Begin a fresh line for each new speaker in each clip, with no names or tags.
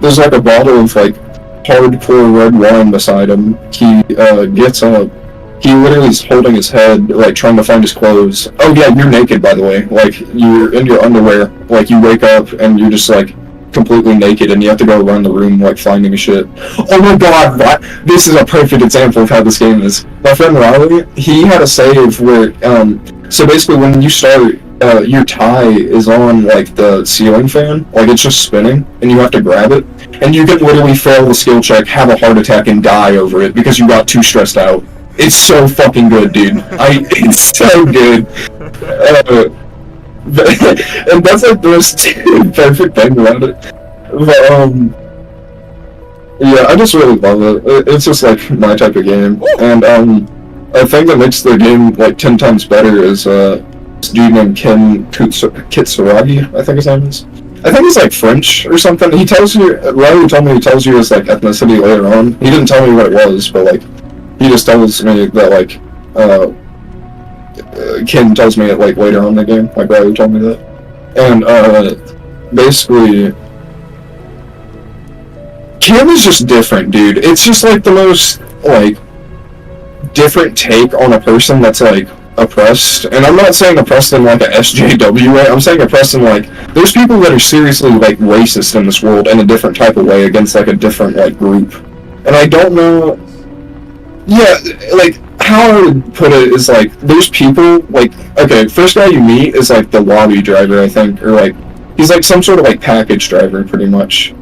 there's like a bottle of like hardcore red wine beside him. He gets up. He literally is holding his head, like trying to find his clothes. Oh yeah, you're naked, by the way. Like you're in your underwear. Like you wake up and you're just like completely naked, and you have to go around the room like finding shit. Oh my god, this is a perfect example of how this game is. My friend Riley, he had a save where so basically when you start, your tie is on like the ceiling fan, like it's just spinning, and you have to grab it, and you can literally fail the skill check, have a heart attack, and die over it because you got too stressed out. It's so fucking good, dude. It's so good. And that's like the most perfect thing about it. But, yeah, I just really love it. It's just like my type of game. And, a thing that makes the game like 10 times better is, this dude named Kitsuragi, I think his name is. I think he's like French or something. He tells you, Riley told me he tells you his like ethnicity later on. He didn't tell me what it was, but like, he just tells me that, like, Kim tells me it, like, later on in the game, like Riley told me that. And, basically, Kim is just different, dude. It's just, like, the most, like, different take on a person that's, like, oppressed. And I'm not saying oppressed in, like, a SJW way. I'm saying oppressed in, like, there's people that are seriously, like, racist in this world in a different type of way against, like, a different, like, group. And I don't know... Yeah, like, how I would put it is, like, there's people, like, okay, first guy you meet is, like, the lobby driver, I think, or, like, he's, like, some sort of, like, package driver, pretty much,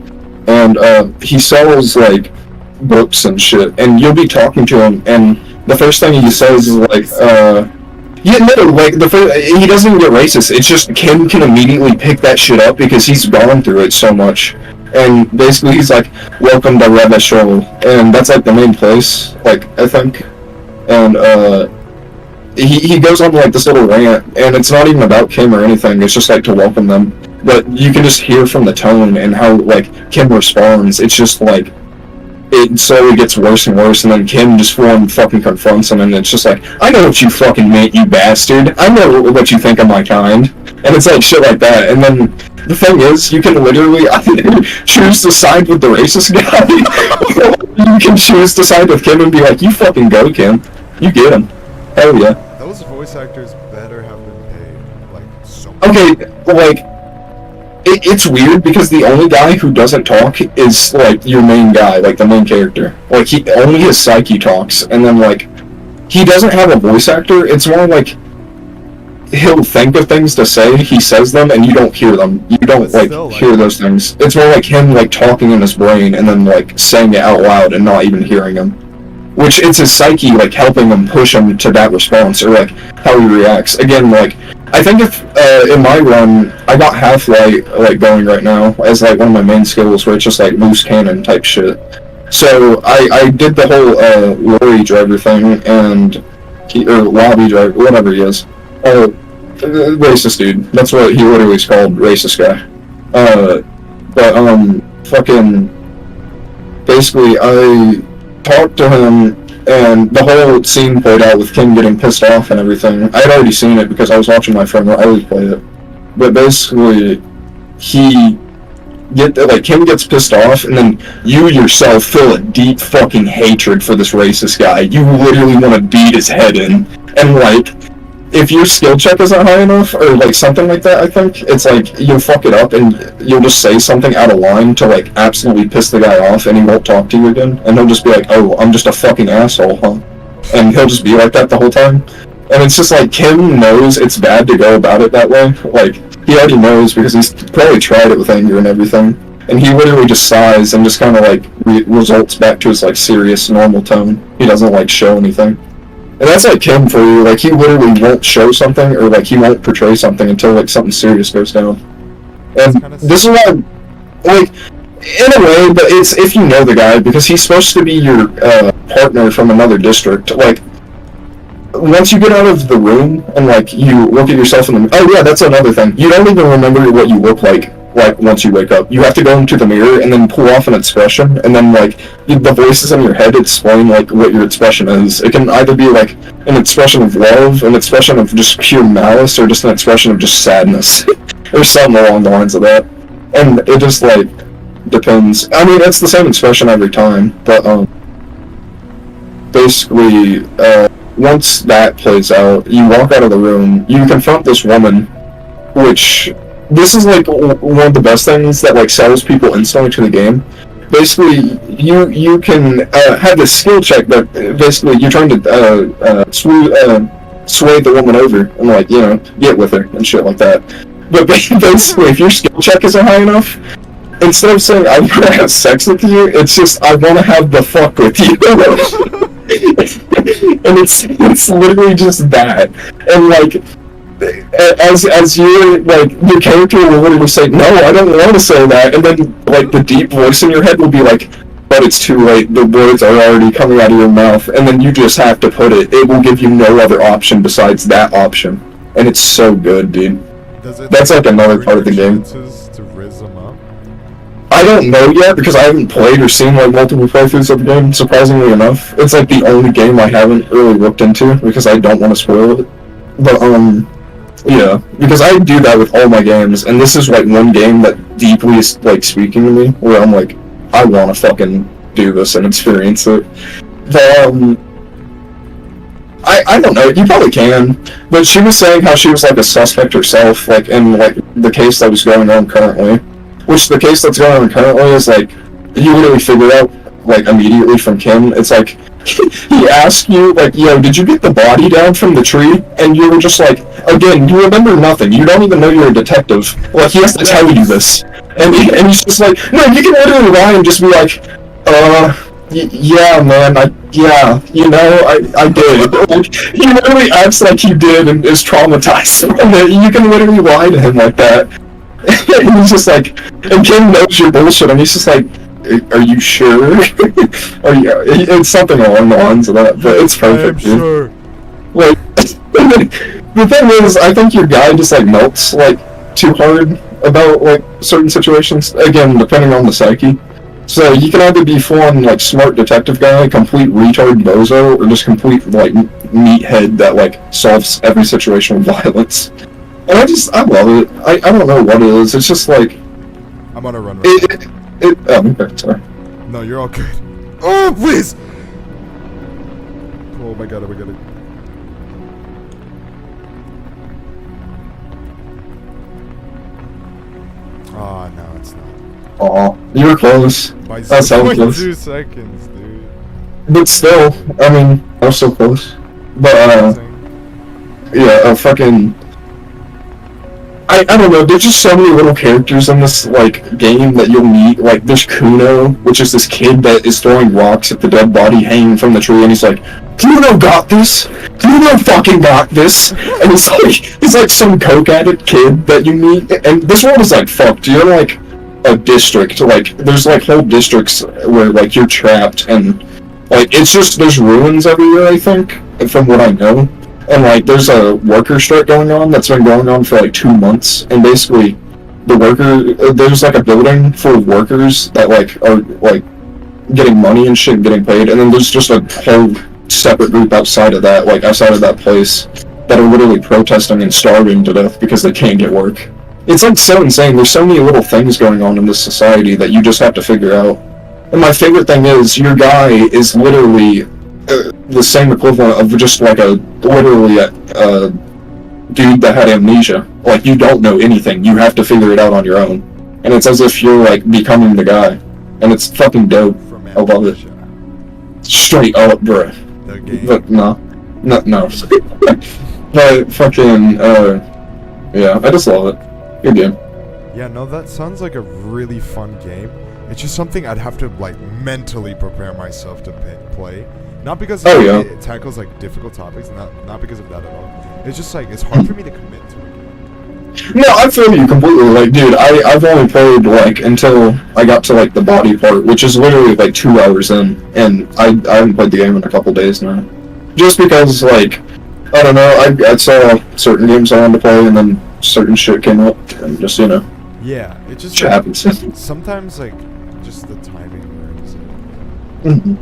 and, he sells, like, books and shit, and you'll be talking to him, and the first thing he says is, like, yeah, no, like, he doesn't even get racist, it's just Kim can immediately pick that shit up because he's gone through it so much. And basically he's like, welcome to Revachol, and that's like the main place, like, I think. And he goes on like this little rant, and it's not even about Kim or anything, it's just like to welcome them. But you can just hear from the tone and how like Kim responds, it's just like, it slowly gets worse and worse, and then Kim just fucking confronts him, and it's just like, I know what you fucking meant, you bastard, I know what you think of my kind. And it's like shit like that, and then the thing is, you can literally choose to side with the racist guy. You can choose to side with Kim and be like, you fucking go, Kim. You get him. Hell yeah.
Those voice actors better have been paid, like, so much.
Okay, like, it's weird because the only guy who doesn't talk is, like, your main guy, like, the main character. Like, only his psyche talks, and then, like, he doesn't have a voice actor. It's more like, he'll think of things to say, he says them, and you don't hear them. You don't, like, hear those things. It's more like him, like, talking in his brain, and then, like, saying it out loud and not even hearing him. Which, it's his psyche, like, helping him push him to that response, or, like, how he reacts. Again, like, I think if, in my run, I got Half-Light, like, going right now, as, like, one of my main skills, where it's just, like, loose cannon type shit. So, I did the whole, lorry driver thing, and, or lobby driver, whatever he is. Racist dude. That's what he literally is called, racist guy. Fucking... Basically, I talked to him, and the whole scene played out with Kim getting pissed off and everything. I had already seen it because I was watching my friend Riley play it. But basically, Kim gets pissed off, and then you yourself feel a deep fucking hatred for this racist guy. You literally want to beat his head in. And, like, if your skill check isn't high enough, or, like, something like that, I think, it's like, you'll fuck it up, and you'll just say something out of line to, like, absolutely piss the guy off, and he won't talk to you again, and he'll just be like, oh, I'm just a fucking asshole, huh? And he'll just be like that the whole time. And it's just like, Kim knows it's bad to go about it that way. Like, he already knows, because he's probably tried it with anger and everything. And he literally just sighs, and just kind of, like, results back to his, like, serious, normal tone. He doesn't, like, show anything. And that's like Kim for you, like, he literally won't show something, or, like, he won't portray something until, like, something serious goes down. And this is why, like, in a way, but it's if you know the guy, because he's supposed to be your, partner from another district. Like, once you get out of the room, and, like, you look at yourself in the... Oh, yeah, that's another thing. You don't even remember what you look like, once you wake up. You have to go into the mirror, and then pull off an expression, and then, like, the voices in your head explain, like, what your expression is. It can either be, like, an expression of love, an expression of just pure malice, or just an expression of just sadness. Or something along the lines of that. And it just, like, depends. I mean, it's the same expression every time, but basically, once that plays out, you walk out of the room, you confront this woman, which, this is like one of the best things that like sells people instantly to the game. Basically, you can have this skill check that basically you're trying to sway the woman over and like, you know, get with her and shit like that. But basically, if your skill check isn't high enough, instead of saying I want to have sex with you, it's just I want to have the fuck with you. And it's literally just that. And like, as you're like, your character will literally say, no, I don't want to say that, and then like the deep voice in your head will be like, but it's too late, the words are already coming out of your mouth, and then you just have to put it. It will give you no other option besides that option, and it's so good, dude. That's like another part of the game.
To riz them up?
I don't know yet, because I haven't played or seen like multiple playthroughs of the game, surprisingly enough. It's like the only game I haven't really looked into, because I don't want to spoil it. But, yeah, because I do that with all my games, and this is like one game that deeply is like speaking to me, where I'm like, I want to fucking do this and experience it. But, I don't know, you probably can, but she was saying how she was like a suspect herself, like in like the case that was going on currently. Which the case that's going on currently is like, you literally figure out like immediately from Kim, it's like, he asked you, like, yo, did you get the body down from the tree? And you were just like, again, you remember nothing. You don't even know you're a detective. Like, he has to tell you this. And he's just like, no, you can literally lie and just be like, yeah, man, yeah, you know, I did. Like, he literally acts like he did and is traumatized from it. You can literally lie to him like that. And he's just like, and Kim knows you're bullshit, and he's just like, are you sure? It's something along the lines of that, but it's perfect, dude.
Sure.
Like, the thing is, I think your guy just like melts like too hard about like certain situations. Again, depending on the psyche. So you can either be full-on like smart detective guy, complete retard bozo, or just complete like meathead that like solves every situation with violence. And I love it. I don't know what it is. It's just like,
I'm on a run right now.
Okay, sorry.
No, you're all good. Oh, please! Oh my god, it. Oh, no, it's not.
Aw, you were close.
By
That's how close.
2 seconds, dude.
But still, I mean, I was so close. But, yeah, fucking... I don't know, there's just so many little characters in this, like, game that you'll meet. Like, there's Kuno, which is this kid that is throwing rocks at the dead body hanging from the tree, and he's like, Kuno got this! Kuno fucking got this! And he's like some coke addict kid that you meet, and this world is, like, fucked. You're, like, a district, like, there's, like, whole districts where, like, you're trapped, and, like, it's just, there's ruins everywhere, I think, from what I know. And, like, there's a worker strike going on that's been going on for, like, 2 months. And basically, there's, like, a building full of workers that, like, are, like, getting money and shit, getting paid. And then there's just a whole separate group outside of that, like, outside of that place, that are literally protesting and starving to death because they can't get work. It's, like, so insane. There's so many little things going on in this society that you just have to figure out. And my favorite thing is, your guy is literally... the same equivalent of just like literally a dude that had amnesia. Like, you don't know anything, you have to figure it out on your own. And it's as if you're like becoming the guy. And it's fucking dope. I love it. Straight up, bruh. But no. But fucking, yeah, I just love it. Good game.
Yeah, no, that sounds like a really fun game. It's just something I'd have to like mentally prepare myself to play. Not because it tackles like difficult topics, not because of that at all. It's just like it's hard for me to commit to it.
No, I feel you completely. Like, dude, I've only played like until I got to like the body part, which is literally like 2 hours in, and I haven't played the game in a couple days now. Just because like I don't know, I saw certain games I wanted to play, and then certain shit came up, and just
yeah, it just
like, happens.
Sometimes like just the timing works.
Mm-hmm.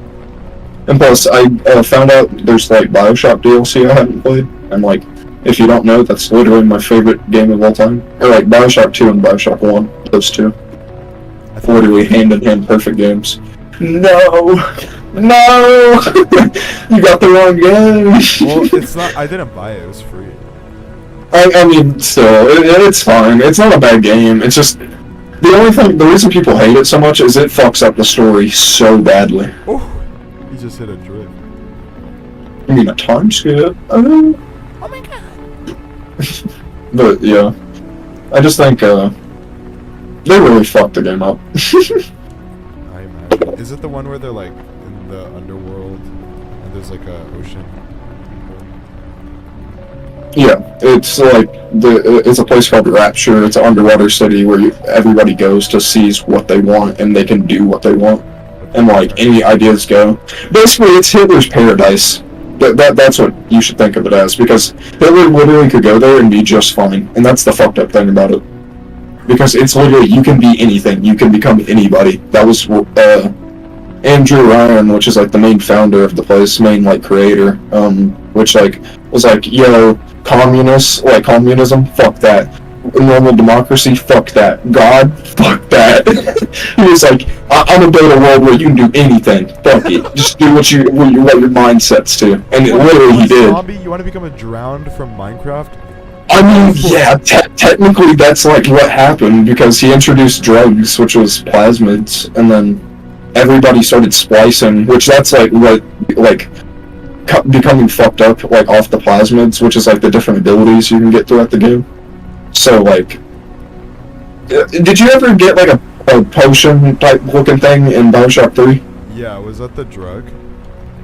And plus, I found out there's like Bioshock DLC I haven't played, and like, if you don't know, that's literally my favorite game of all time. Or like Bioshock 2 and Bioshock 1, those two. literally hand-in-hand perfect games. No! No! You got the wrong game!
Well, it's not, I didn't buy it, it was free.
I mean, still, it's fine. It's not a bad game. It's just, the reason people hate it so much is it fucks up the story so badly.
Oh, he just hit a drift.
I mean, a time skip. Oh
my god.
But, yeah. I just think, they really fucked the game up.
I imagine. Is it the one where they're, like, in the underworld, and there's, like, a ocean?
Yeah, it's like it's a place called Rapture. It's an underwater city where everybody goes to seize what they want, and they can do what they want, and like any ideas go. Basically, it's Hitler's paradise. That's what you should think of it as, because Hitler literally could go there and be just fine, and that's the fucked up thing about it. Because it's literally, you can be anything, you can become anybody. That was Andrew Ryan, which is like the main founder of the place, main like creator, which like was like, yo, communism, fuck that. Normal democracy, fuck that. God, fuck that. He was like, I'm gonna build a world where you can do anything. Fuck it. Just do what your mind sets to. And literally he did.
Zombie, you want to become a drowned from Minecraft?
I mean, yeah, technically that's like what happened, because he introduced drugs, which was plasmids, and then everybody started splicing, which that's like what, like, becoming fucked up, like, off the plasmids, which is like the different abilities you can get throughout the game. So, like, did you ever get like a potion type looking thing in Bioshock 3?
Yeah, was that the drug?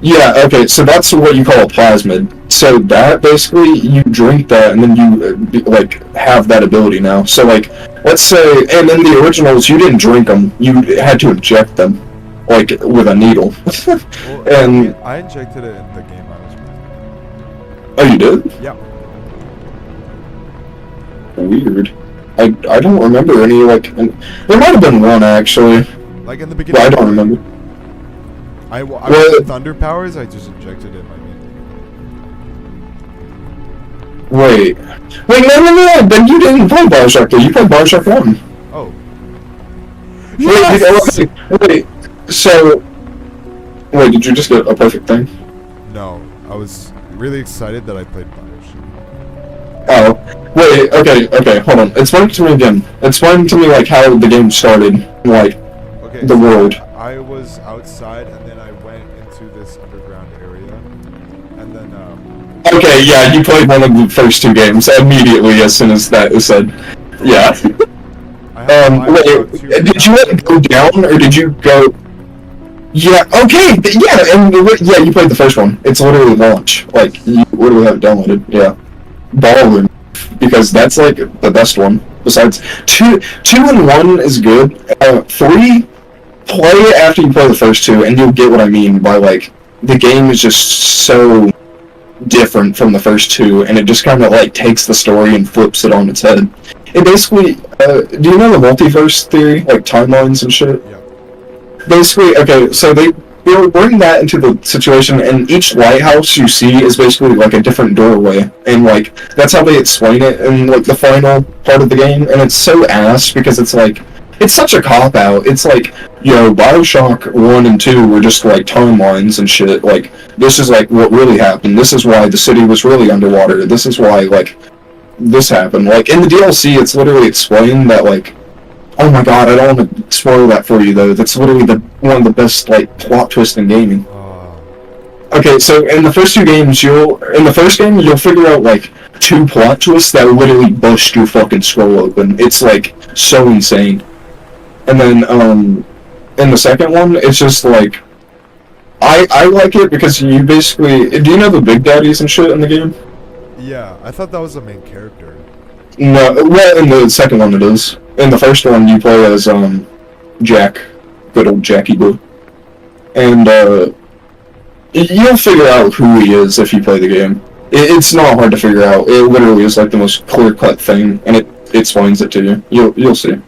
Yeah, okay, so that's what you call a plasmid. So that, basically, you drink that, and then you, like, have that ability now. So, like, let's say, and in the originals, you didn't drink them, you had to inject them, like, with a needle.
Well,
And
I injected it in the game I was playing.
oh, you did?
Yeah.
Weird. I don't remember any, like, there might have been one, actually.
Like in the beginning.
But I don't remember.
I with thunder powers, I just injected it in my main.
Wait, no, then you didn't play Bioshock 3, you played Bioshock 1.
Oh. Yes!
Wait, so, did you just get a perfect thing?
No, I was really excited that I played Bioshock.
Oh, wait, okay, hold on. Explain it to me again. Explain to me, like, how the game started, like,
okay,
the world.
I was outside, and then I went into this underground area, and then,
Okay, yeah, you played one of the first two games immediately as soon as that was said. Yeah. Wait, did you go down, or did you go... Yeah, okay, yeah, and yeah, you played the first one. It's literally launch. Like, you literally have it downloaded, yeah. Ballroom, because that's, like, the best one. Besides, 2 and 1 is good. 3, play it after you play the first two, and you'll get what I mean by, like, the game is just so different from the first two, and it just kind of, like, takes the story and flips it on its head. It basically, do you know the multiverse theory? Like, timelines and shit?
Yeah.
Basically, okay, so they'll bring that into the situation, and each lighthouse you see is basically like a different doorway, and like that's how they explain it in like the final part of the game, and it's so ass because it's like it's such a cop out. It's like, yo, Bioshock 1 and 2 were just like timelines and shit. Like, this is like what really happened. This is why the city was really underwater. This is why like this happened. Like in the DLC, it's literally explained that like. Oh my god, I don't want to spoil that for you though. That's literally one of the best like plot twists in gaming. Okay, so in the first two games, you'll figure out like 2 plot twists that literally bust your fucking skull open. It's like so insane. And then in the second one, it's just like I like it because you basically, do you know the Big Daddies and shit in the game?
Yeah, I thought that was the main character.
No, well, in the second one it is. In the first one, you play as, Jack. Good old Jackie Boo. And, you'll figure out who he is if you play the game. It's not hard to figure out. It literally is, like, the most clear-cut thing, and it explains it to you. You'll see.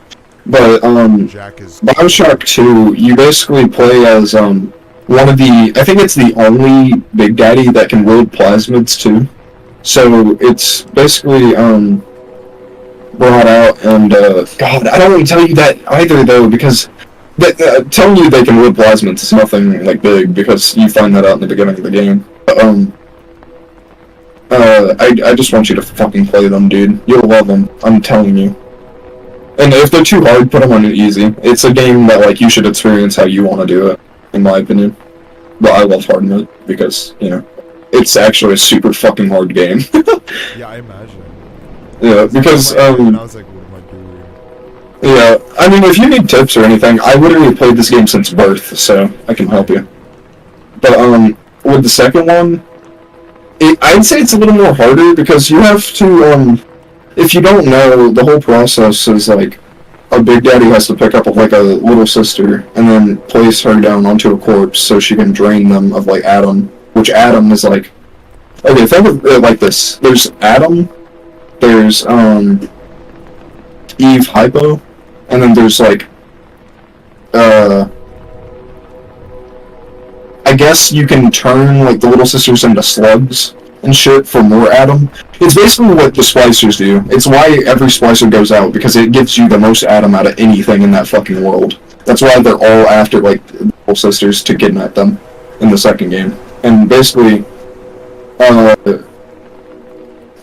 But, Bioshock 2, you basically play as, one of the... I think it's the only Big Daddy that can wield plasmids, too. So, it's basically, brought out, and God, I don't want to tell you that either though, because Telling you they can whip plasmids is nothing like big because you find that out in the beginning of the game. I just want you to fucking play them, dude. You'll love them. I'm telling you. And if they're too hard, put them on easy. It's a game that like you should experience how you want to do it, in my opinion. But I love hard mode because it's actually a super fucking hard game.
Yeah, I imagine.
Yeah, because
and I was like, what am I doing?
Yeah, I mean, if you need tips or anything, I literally played this game since birth, so I can help you. But with the second one, I'd say it's a little more harder because you have to if you don't know, the whole process is like a Big Daddy has to pick up like a little sister and then place her down onto a corpse so she can drain them of like Adam, which Adam is like, okay, think of it like this. There's Adam, there's Eve Hypo, and then there's like I guess you can turn like the little sisters into slugs and shit for more Adam. It's basically what the splicers do. It's why every splicer goes out, because it gives you the most Adam out of anything in that fucking world. That's why they're all after like the little sisters to kidnap them in the second game. And basically,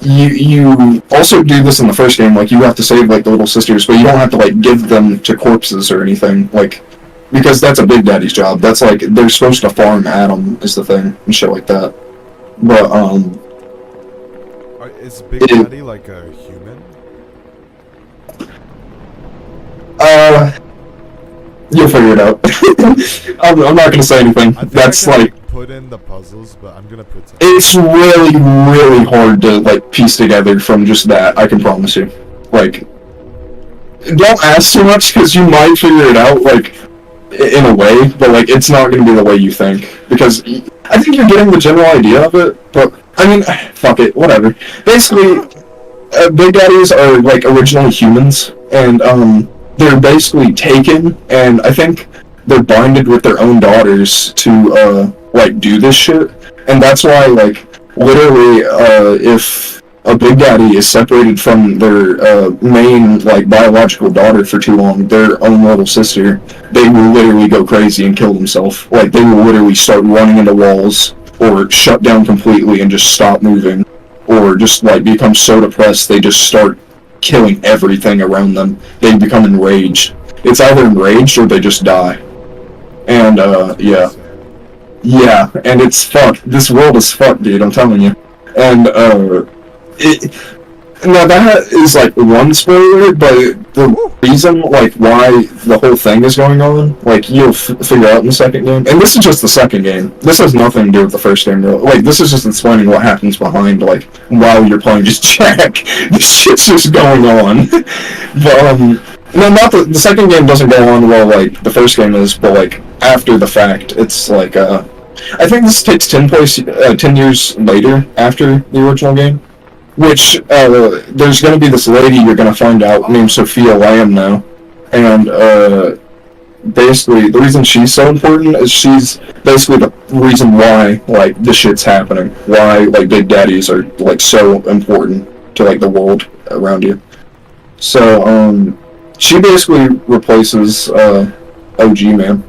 you also do this in the first game. Like you have to save like the little sisters, but you don't have to like give them to corpses or anything. Like, because that's a Big Daddy's job. That's like they're supposed to farm Adam is the thing and shit like that. But
is Big Daddy like a human?
You'll figure it out. I'm not gonna say anything. That's
I can,
like
put in the puzzles, but I'm gonna pretend.
It's really, really hard to like piece together from just that. I can promise you. Like, don't ask too much because you might figure it out. Like, in a way, but like it's not gonna be the way you think because I think you're getting the general idea of it. But I mean, fuck it, whatever. Basically, Big Daddies are like originally humans, and they're basically taken, and I think they're bonded with their own daughters to like do this shit, and that's why like literally if a Big Daddy is separated from their main like biological daughter for too long, their own little sister, they will literally go crazy and kill themselves. Like they will literally start running into walls or shut down completely and just stop moving, or just like become so depressed they just start killing everything around them. They become enraged. It's either enraged or they just die. And yeah, and it's fucked. This world is fucked, dude. I'm telling you. And now that is like one spoiler, but the reason like why the whole thing is going on, like you'll figure out in the second game. And this is just the second game. This has nothing to do with the first game. Like this is just explaining what happens behind, like while you're playing just Jack. This shit's just going on. But no, not the second game doesn't go on well like the first game is, but like after the fact, it's like I think this takes 10 years later after the original game. Which, there's gonna be this lady you're gonna find out named Sophia Lamb now. And, basically, the reason she's so important is she's basically the reason why, like, this shit's happening. Why, like, Big Daddies are, like, so important to, like, the world around you. So, she basically replaces, OG Man.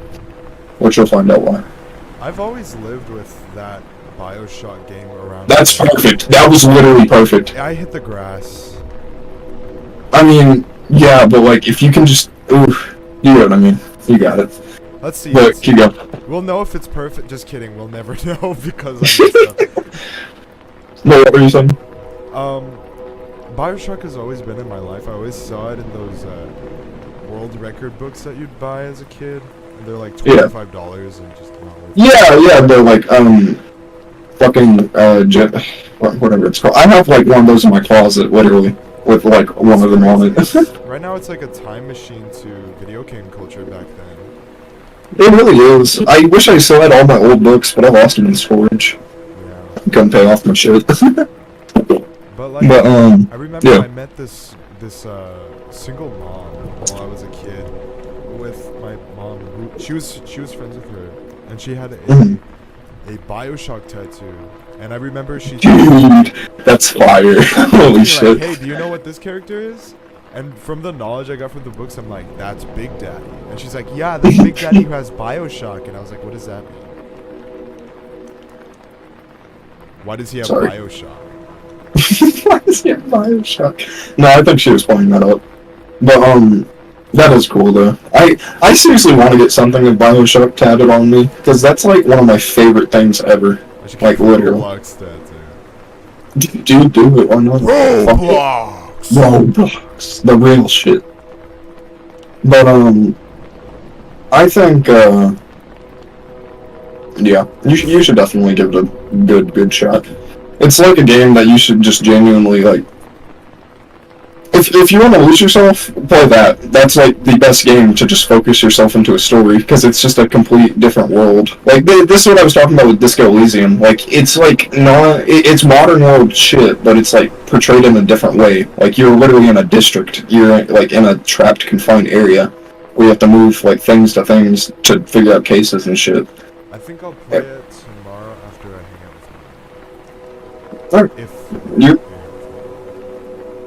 Which you'll find out why.
I've always lived with that BioShock game around.
That's perfect. That was literally perfect.
I hit the grass.
I mean, yeah, but like, if you can just, oof, you know what I mean. You got it.
Let's see.
But keep going.
We'll know if it's perfect. Just kidding. We'll never know because I messed up.
No, what were you saying?
BioShock has always been in my life. I always saw it in those world record books that you'd buy as a kid. And they're like $25 and just not worth it.
Yeah, they're like fucking whatever it's called. I have like one of those in my closet, literally, with like one of them on it.
Right now, it's like a time machine to video game culture back then.
It really is. I wish I still had all my old books, but I lost them in storage.
Yeah.
Couldn't pay off my shit.
But like, I remember I met this single mom while I was a kid with my mom. Who she was friends with her, and she had a BioShock tattoo. And I remember she.
Dude, that's fire! Holy shit!
Like, hey, do you know what this character is? And from the knowledge I got from the books, I'm like, that's Big Daddy. And she's like, yeah, that's Big Daddy who has Bioshock. And I was like, what does that mean? Why does he have Bioshock?
Why does he have Bioshock? No, I think she was pointing that out. But, that is cool, though. I seriously want to get something with Bioshock tatted on me, because that's, like, one of my favorite things ever. Like, literally.
Roblox tattoo.
Dude, do it. Why not?
Roblox!
Roblox. The real shit. But, I think, yeah, you should definitely give it a good shot. It's like a game that you should just genuinely, like, if you want to lose yourself, play that. That's, like, the best game to just focus yourself into a story, because it's just a complete different world. Like, this is what I was talking about with Disco Elysium. Like, it's, like, it's modern world shit, but it's, like, portrayed in a different way. Like, you're literally in a district. You're, like, in a trapped, confined area, where you have to move, like, things to things to figure out cases and shit.
I think I'll play it tomorrow after I hang out with you.
Alright.
If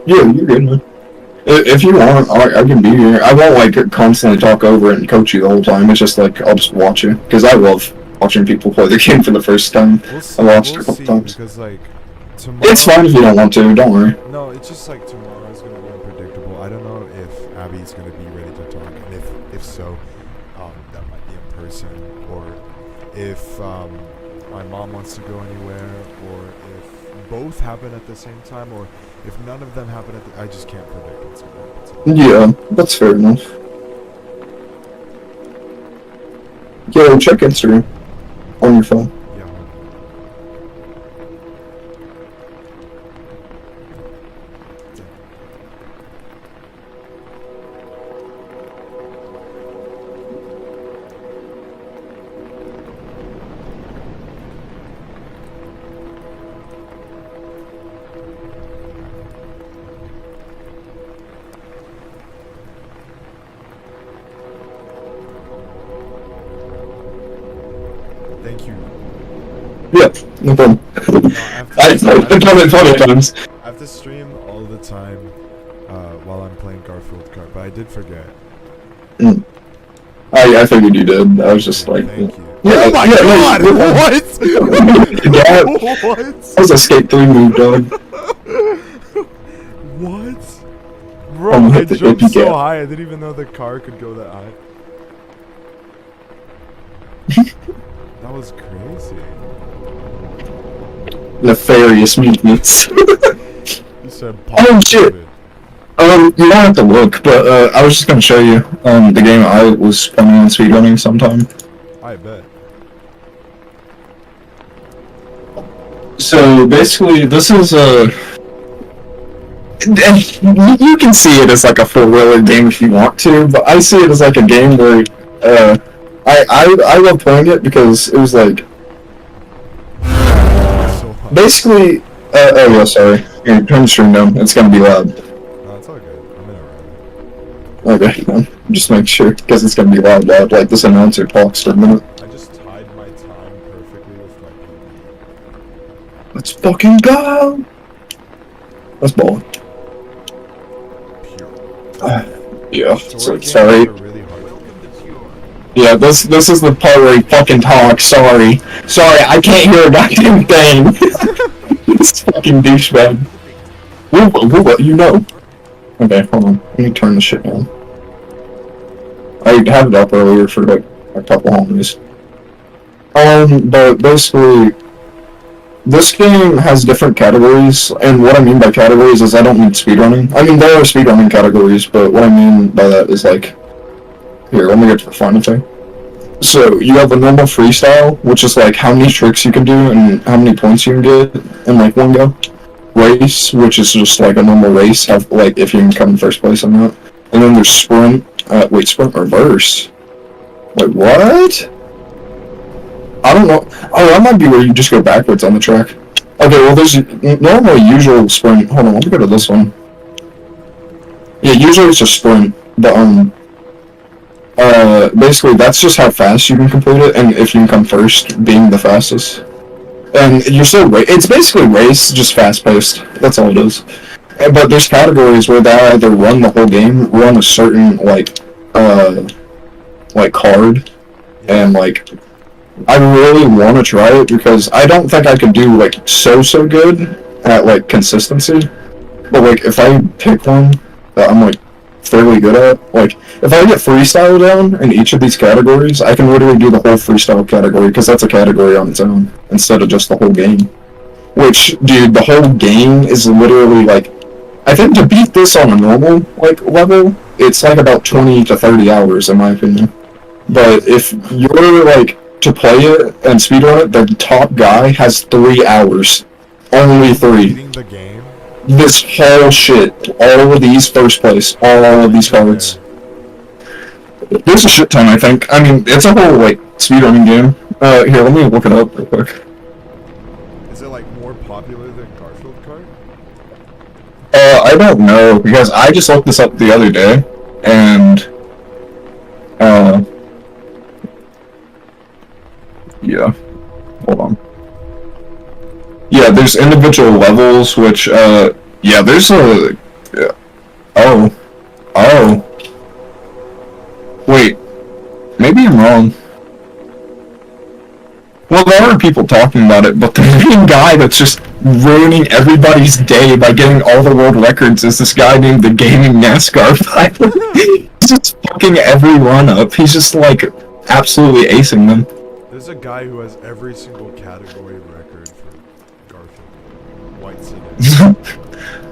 yeah, you're good, man. If you want, I can be here. I won't, like, constantly talk over it and coach you the whole time. It's just, like, I'll just watch you. Because I love watching people play the game for the first time. I watched it a couple times.
Because, like, tomorrow...
It's fine if you don't want to, don't worry.
No, it's just, like, tomorrow's going to be unpredictable. I don't know if Abby's going to be ready to talk. And if so, that might be in person. Or if my mom wants to go anywhere. Or if both happen at the same time. Or... if none of them happen I just can't predict what's going to happen.
Yeah, that's fair enough. Yo, check Instagram on your phone.
Yeah. Thank you.
Yeah, no problem. I've done it plenty of times.
I have to stream all the time while I'm playing Garfield Kart, but I did forget.
I figured you did. I was just like...
Thank you.
Yeah,
oh my god! What?
Yeah,
What?
That was a Skate 3 move, dog.
What? Bro, I jumped so high, I didn't even know the car could go that high. That was crazy.
Nefarious movements.
You said
oh shit! You don't have to look, but I was just gonna show you the game I was planning on speedrunning sometime.
I bet.
So basically, this is you can see it as like a four-wheeler game if you want to, but I see it as like a game where I love playing it because it was like basically oh yeah, sorry. Here, turn the stream down. It's gonna be loud.
No, it's all good. I'm in a ride.
Okay, just make sure because it's gonna be loud. Like this announcer talks for a minute.
I just tied my time perfectly with my PB.
Let's fucking go. That's balling. Yeah. Sorry. Yeah, this is the part where he fucking talks. Sorry, I can't hear a goddamn thing. This fucking douchebag. What you know? Okay, hold on. Let me turn the shit down. I had it up earlier for like a couple homies. But basically, this game has different categories, and what I mean by categories is I don't mean speedrunning. I mean, there are speedrunning categories, but what I mean by that is like... Here, let me get to the final thing. So, you have a normal freestyle, which is like how many tricks you can do and how many points you can get in like one go. Race, which is just like a normal race, have like if you can come in first place on that. And then there's sprint. Wait, sprint or verse? Wait, what? I don't know. Oh, that might be where you just go backwards on the track. Okay, well, there's normally usual sprint. Hold on, let me go to this one. Yeah, usually it's just sprint, but basically that's just how fast you can complete it, and if you can come first, being the fastest. And you're still it's basically race, just fast-paced. That's all it is. But there's categories where they either run the whole game, run a certain card, and like I really want to try it because I don't think I could do like so good at like consistency. But like if I pick one that I'm like fairly good at, like if I get freestyle down in each of these categories, I can literally do the whole freestyle category because that's a category on its own instead of just the whole game. Which, dude, the whole game is literally like, I think to beat this on a normal like level, it's like about 20 to 30 hours in my opinion. But if you're like to play it and speedrun it, the top guy has 3 hours. Only 3.
Beating the game?
This whole shit, all of these first place, all of these cards. There's a shit ton, I think. I mean, it's a whole like speedrunning game. Here, let me look it up real quick.
Is it like more popular than Garfield Kart?
I don't know because I just looked this up the other day, and yeah, hold on. Yeah, there's individual levels, which, yeah, there's a... Oh. Wait. Maybe I'm wrong. Well, there are people talking about it, but the main guy that's just ruining everybody's day by getting all the world records is this guy named the Gaming NASCAR Pilot. He's just fucking every run-up. He's just, like, absolutely acing them.
There's a guy who has every single category record for Garfield. White City.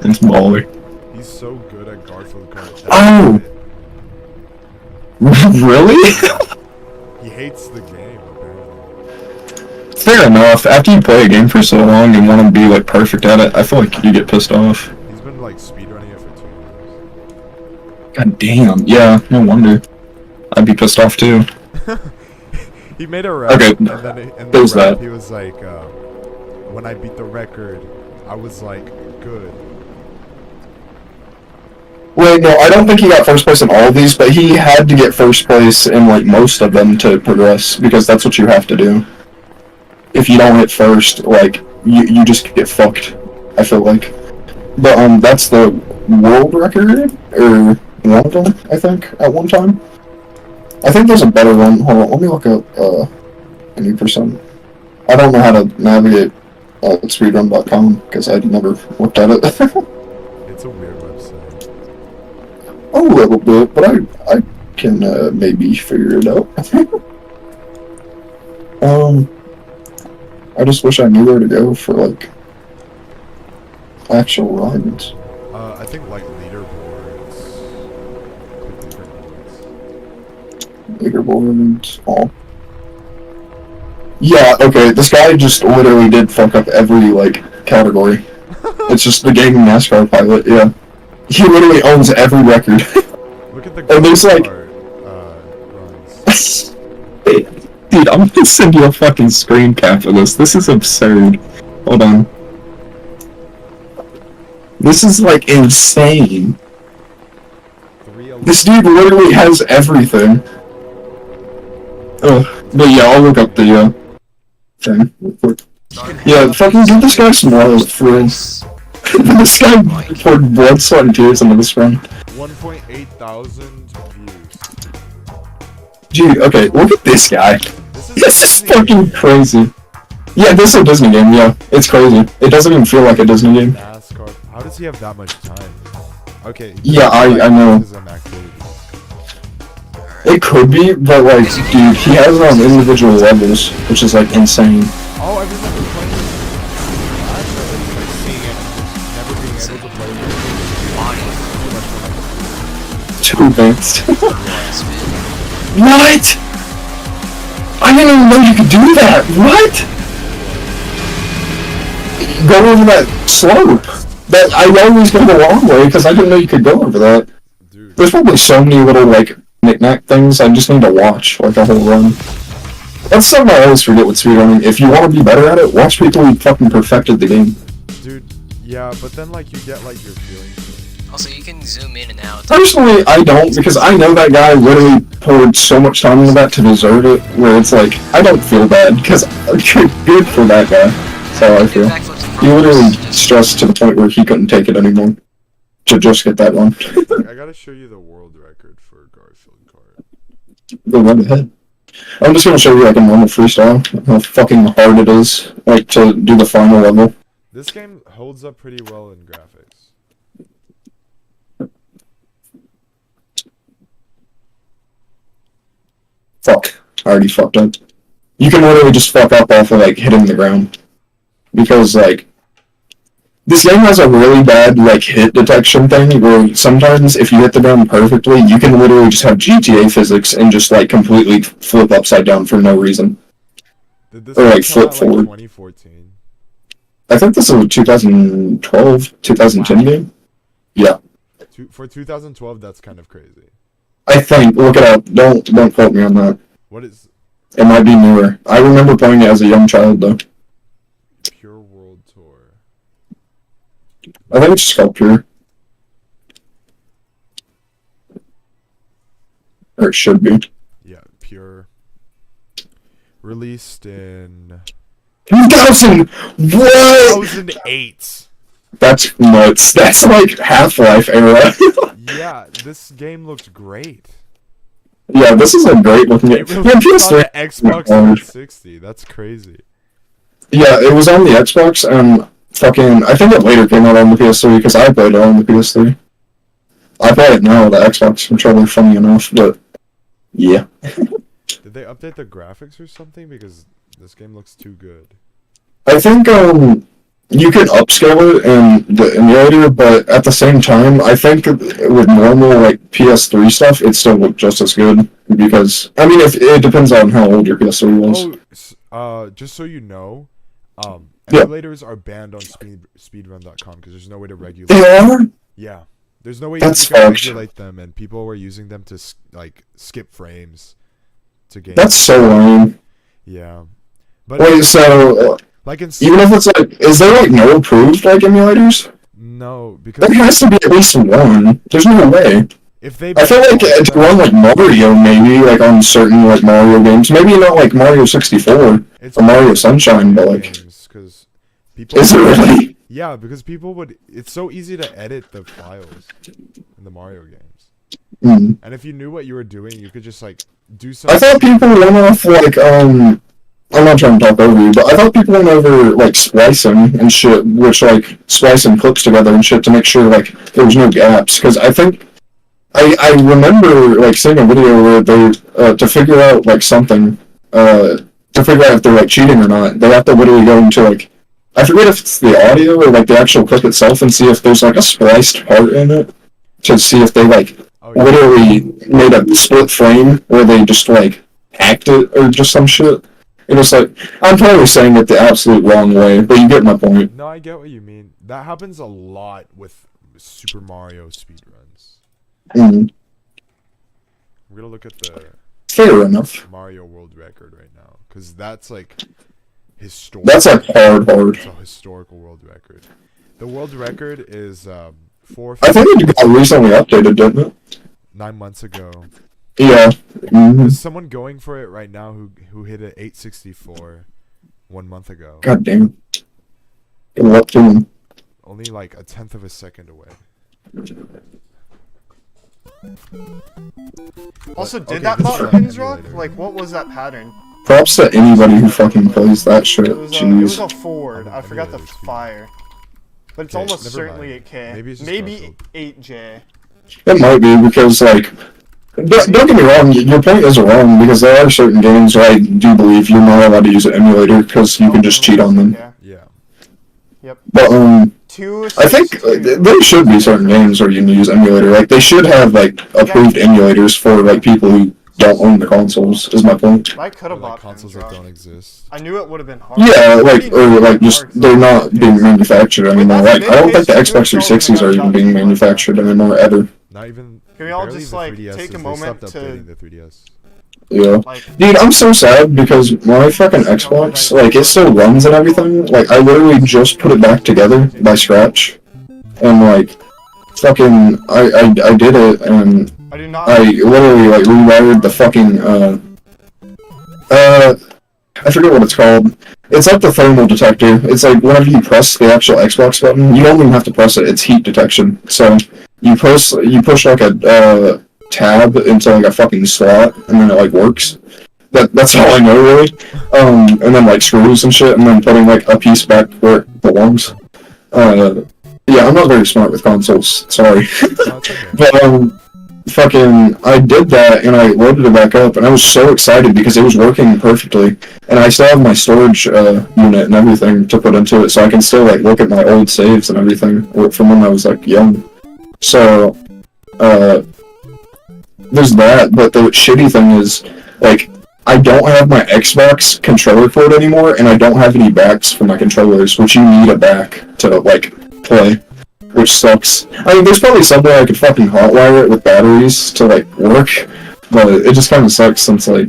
It's baller.
He's so good at Garfield Kart.
Oh! Really?
He hates the game, apparently.
Fair enough. After you play a game for so long and want to be like perfect at it, I feel like you get pissed off.
He's been like speedrunning it for 2 years.
God damn. Yeah, no wonder. I'd be pissed off too.
He made a rap,
okay,
and then in the rap, he was like, when I beat the record, I was like, good.
Wait, no, I don't think he got first place in all of these, but he had to get first place in like most of them to progress, because that's what you have to do. If you don't hit first, like, you just get fucked, I feel like. But, that's the world record, or one of them, I think, at one time. I think there's a better one. Hold on, let me look up, any percent. I don't know how to navigate, speedrun.com, because I'd never looked at it.
It's a weird website.
A little bit, but I can, maybe figure it out. I just wish I knew where to go for, like, actual runs.
I think, like, leaderboards.
Leaderboards, all. Yeah, okay, this guy just literally did fuck up every, like, category. It's just the Gaming NASCAR Pilot, yeah. He literally owns every record.
Look at the
and there's, like...
runs.
Dude, I'm gonna send you a fucking screen cap of this. This is absurd. Hold on. This is, like, insane. This dude literally has everything. But yeah, I'll look up the, thing real quick. Yeah, fucking give this guy some love, for real. This guy poured blood, sweat, and tears into this run.
1.8 thousand views.
Dude, okay, look at this guy. This is fucking crazy. Yeah, this is a Disney game, yeah. It's crazy. It doesn't even feel like a Disney game.
NASCAR. How does he have that much time? Okay.
Yeah, I know. It could be, but like, dude, he has it on individual levels, which is like insane.
Oh, I remember playing this. I remember like seeing it and never being able to play it.
Too advanced. What? I didn't even know you could do that. What? Go over that slope. That I always go the long way because I didn't know you could go over that. Dude. There's probably so many little like knick-knack things I just need to watch like a whole run. That's something I always forget with speedrunning. If you want to be better at it, watch people who fucking perfected the game.
Dude, yeah, but then like you get like your feelings.
Also, you can zoom in and out.
Personally, I don't, because I know that guy literally poured so much time into that to deserve it, where it's like, I don't feel bad, because good for that guy. That's how I feel. He literally stressed to the point where he couldn't take it anymore. to just get that one.
I gotta show you the world record for Garfield Kart.
Go right ahead. I'm just gonna show you like a normal freestyle, how fucking hard it is, like to do the final level.
This game holds up pretty well in graphics.
Fuck. I already fucked up. You can literally just fuck up off of like hitting the ground. Because like this game has a really bad like hit detection thing where sometimes if you hit the ground perfectly, you can literally just have GTA physics and just like completely flip upside down for no reason.
Did this
or like
come
flip
out,
forward.
2014.
I think this is a 2012, 2010 game. Yeah.
For 2012, that's kind of crazy.
I think. Look it up. Don't quote me on that.
What is
It might be newer. I remember playing it as a young child though.
Pure World Tour?
I think it's just called Pure. Or it should be.
Yeah, Pure. Released in
2000! What?
2008.
That's nuts. That's like Half-Life era.
Yeah, this game looks great.
Yeah, this is a great looking game.
It
Yeah,
released on
PS3.
the Xbox 360. That's crazy.
Yeah, it was on the Xbox and fucking. I think it later came out on the PS3 because I played it on the PS3. I play it now, the Xbox controller, funny enough, but yeah.
Did they update the graphics or something? Because this game looks too good.
I think you can upscale it in the emulator, but at the same time, I think with normal like PS3 stuff, it still looked just as good because I mean, if it depends on how old your PS3 was.
Just so you know,
Yeah.
emulators are banned on speedrun.com because there's no way to regulate.
They are?
Yeah, there's no way
That's
you can
fucked.
regulate them, and people were using them to like skip frames to games.
That's so lame.
Yeah, but
Wait, so
like in
even if it's like, is there like no approved like emulators?
no, because
There has to be at least one. There's no way.
if they
I feel like to run like Mario, maybe like on certain like Mario games, maybe not like Mario 64
it's
or Mario Sunshine, but like,
because people
is it really?
yeah, because people would. It's so easy to edit the files in the Mario games,
Mm.
and if you knew what you were doing, you could just like do
I
something.
thought people went off like I'm not trying to talk over you, but I thought people went over like splicing and shit, which like splicing clips together and shit to make sure like there was no gaps. Because I think I remember like seeing a video where they to figure out like something to figure out if they're like cheating or not, they have to literally go into like I forget if it's the audio or like the actual clip itself and see if there's like a spliced part in it to see if they like literally made a split frame where they just like hacked it or just some shit. It was like, I'm probably saying it the absolute wrong way, but you get my point.
No, I get what you mean. That happens a lot with Super Mario speedruns.
Mm.
We're gonna look at the
Fair enough.
Mario world record right now, because that's like historical.
That's like hard.
It's a historical world record. The world record is
I think it got recently updated, didn't it?
9 months ago.
Yeah. Mm-hmm.
There's someone going for it right now who hit it 864 1 month ago.
God damn. Good luck to him.
Only like a tenth of a second away.
Also, did
Okay,
that
this is
bot
an
pins rock?
emulator.
Like, what was that pattern?
Props to anybody who fucking plays that shit.
It was a
Jeez.
Ford. I forgot the
Emulators,
fire. But it's
Okay,
almost
never
certainly
mind.
a K.
Maybe it's just
Maybe
Garfield.
8J.
It might be because like don't get me wrong, your point isn't wrong because there are certain games where I do believe you're not allowed to use an emulator because you can just cheat on them.
Yeah.
Yeah.
Yep.
But I think there should be certain games where you can use emulator. Like they should have like approved emulators for like people who don't own the consoles. Is my point.
I could
Or
have
like
bought
consoles
pins
that
rock.
don't exist.
I knew it would have been hard.
Yeah, like or like just they're not being manufactured anymore. Like I don't think the Xbox 360s are even being manufactured anymore ever.
Not even.
Can we all
barely
just,
the
like,
3DSs.
take a
They
moment
stopped
to-
updating the 3DS.
Yeah.
Like,
Dude, I'm so sad because my fucking Xbox, like, it still runs and everything. Like, I literally just put it back together by scratch. And, like, fucking, I did it, and
I do not.
I literally, like, rewired the fucking, I forget what it's called. It's like the thermal detector. It's like whenever you press the actual Xbox button, you don't even have to press it. It's heat detection. So you push like a tab into like a fucking slot, and then it like works. That's all I know really. And then like screws and shit, and then putting like a piece back where it belongs. Yeah, I'm not very smart with consoles. Sorry, but fucking, I did that and I loaded it back up, and I was so excited because it was working perfectly, and I still have my storage unit and everything to put into it, so I can still like look at my old saves and everything from when I was like young. So, there's that. But the shitty thing is, like, I don't have my Xbox controller cord anymore, and I don't have any backs for my controllers, which you need a back to like play. Which sucks. I mean, there's probably somewhere I could fucking hotwire it with batteries to, like, work, but it just kind of sucks since, like,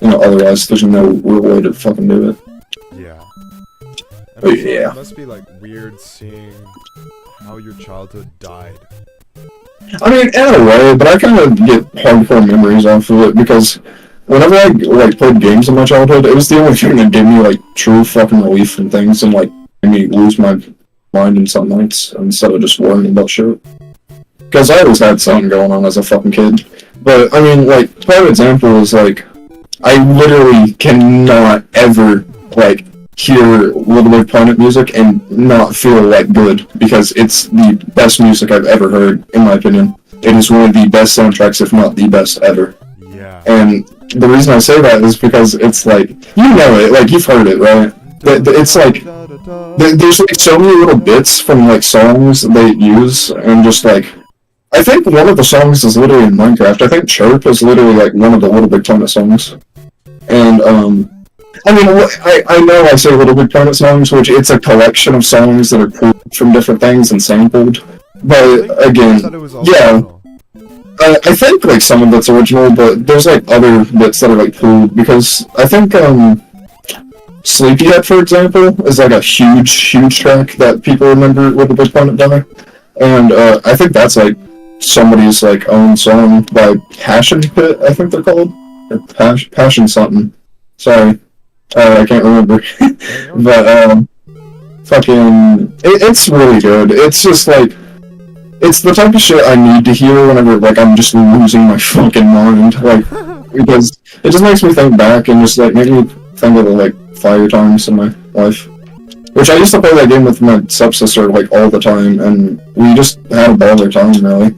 you know, otherwise there's no real way to fucking do it.
Yeah. And
But
also,
yeah.
It must be, like, weird seeing how your childhood died.
I mean, in a way, but I kind of get hardcore memories off of it, because whenever I, like, played games in my childhood, it was the only thing that gave me, like, true fucking relief from things, and, like, made me lose my mind in some nights instead of just worrying about shit. Because I always had something going on as a fucking kid. But, I mean, like, prime example is, like, I literally cannot ever, like, hear Little Big Planet music and not feel, like, good. Because it's the best music I've ever heard, in my opinion. It is one of the best soundtracks, if not the best ever.
Yeah.
And the reason I say that is because it's, like, you know it, like, you've heard it, right? It's like, there's like so many little bits from like songs they use, and just like, I think one of the songs is literally in Minecraft. I think Chirp is literally like one of the Little Big Planet songs. And I mean, I know I say Little Big Planet songs, which it's a collection of songs that are pulled from different things and sampled. But again, yeah. I think like some of it's original, but there's like other bits that are like pulled, because I think Sleepyhead, for example, is like a huge track that people remember with the Big Planet by. And I think that's like somebody's like own song by Passion Pit, I think they're called. Or Passion something. Sorry. I can't remember. But fucking it's really good. It's just like, it's the type of shit I need to hear whenever like I'm just losing my fucking mind. Like, because it just makes me think back and just like make me think of the like fire times in my life. Which I used to play that game with my stepsister like all the time, and we just had a baller time, really.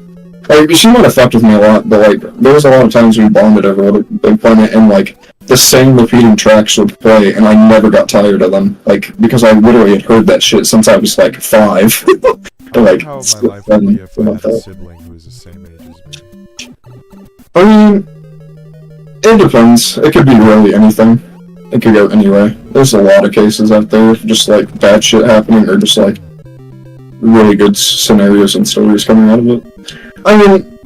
Like, she might have fucked with me a lot, but like there was a lot of times we bonded over Little Big Planet, and like the same repeating tracks would play, and I never got tired of them. Like, because I literally had heard that shit since I was like 5. Like,
how my life would be if I had a sibling who was the same age as me.
I mean, it depends. It could be really anything. It could go anyway. There's a lot of cases out there, just like bad shit happening, or just like really good scenarios and stories coming out of it. I mean,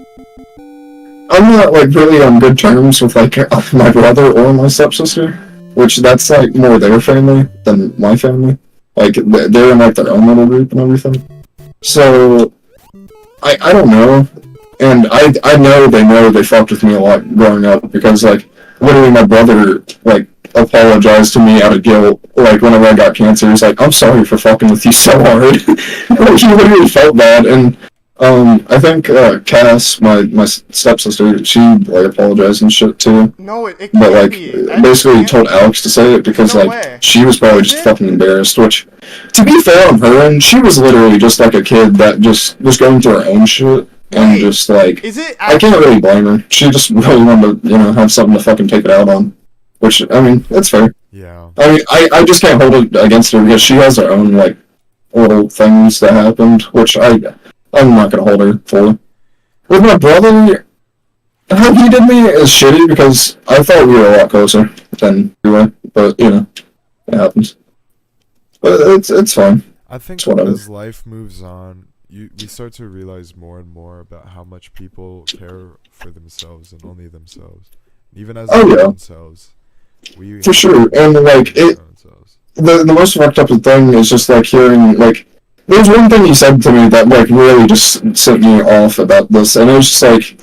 I'm not like really on good terms with like my brother or my stepsister, which that's like more their family than my family. Like they're in like their own little group and everything. So I don't know, and I know they fucked with me a lot growing up, because like literally my brother like apologized to me out of guilt. Like whenever I got cancer, he's like, "I'm sorry for fucking with you so hard." Like, he literally felt bad, and I think Cass, my stepsister, she like apologized and shit too.
No, it can't
But like
be.
basically told Alex to say it, because
No
like
way.
she was probably just fucking embarrassed. Which, to be fair on her end, she was literally just like a kid that just was going through her own shit, and
Wait,
just like,
Is it
I can't really blame her. She just really wanted to, you know, have something to fucking take it out on. Which, I mean, that's fair.
Yeah.
I mean, I just can't hold it against her, because she has her own, like, little things that happened, which I'm not gonna hold her for. With my brother, how he did me is shitty, because I thought we were a lot closer than we were, but, you know, it happens. But it's fine.
I think
It's whatever.
as life moves on, we start to realize more and more about how much people care for themselves and only themselves. Even as
Oh,
their
yeah.
own selves.
For sure, and, like, the most fucked up thing is just, like, hearing, like, there's one thing he said to me that, like, really just sent me off about this, and it was just, like,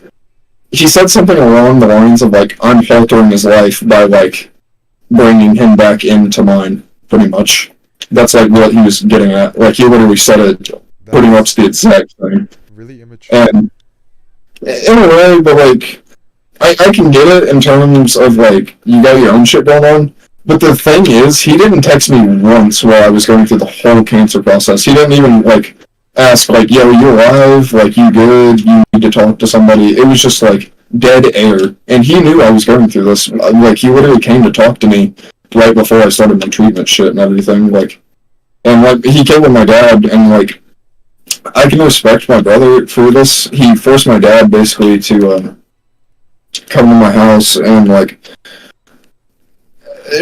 he said something along the lines of, like, I'm altering his life by, like, bringing him back into mine. pretty much. That's like what he was getting at. Like he literally said it pretty much the exact thing.
Really immature.
And in a way, but like I can get it in terms of like you got your own shit going on. But the thing is, he didn't text me once while I was going through the whole cancer process. He didn't even like ask like, "Yo, you alive? Like, you good? You need to talk to somebody." It was just like dead air, and he knew I was going through this. Like, he literally came to talk to me right before I started my treatment shit and everything. Like, and like he came with my dad, and like I can respect my brother for this. He forced my dad basically to come to my house, and like he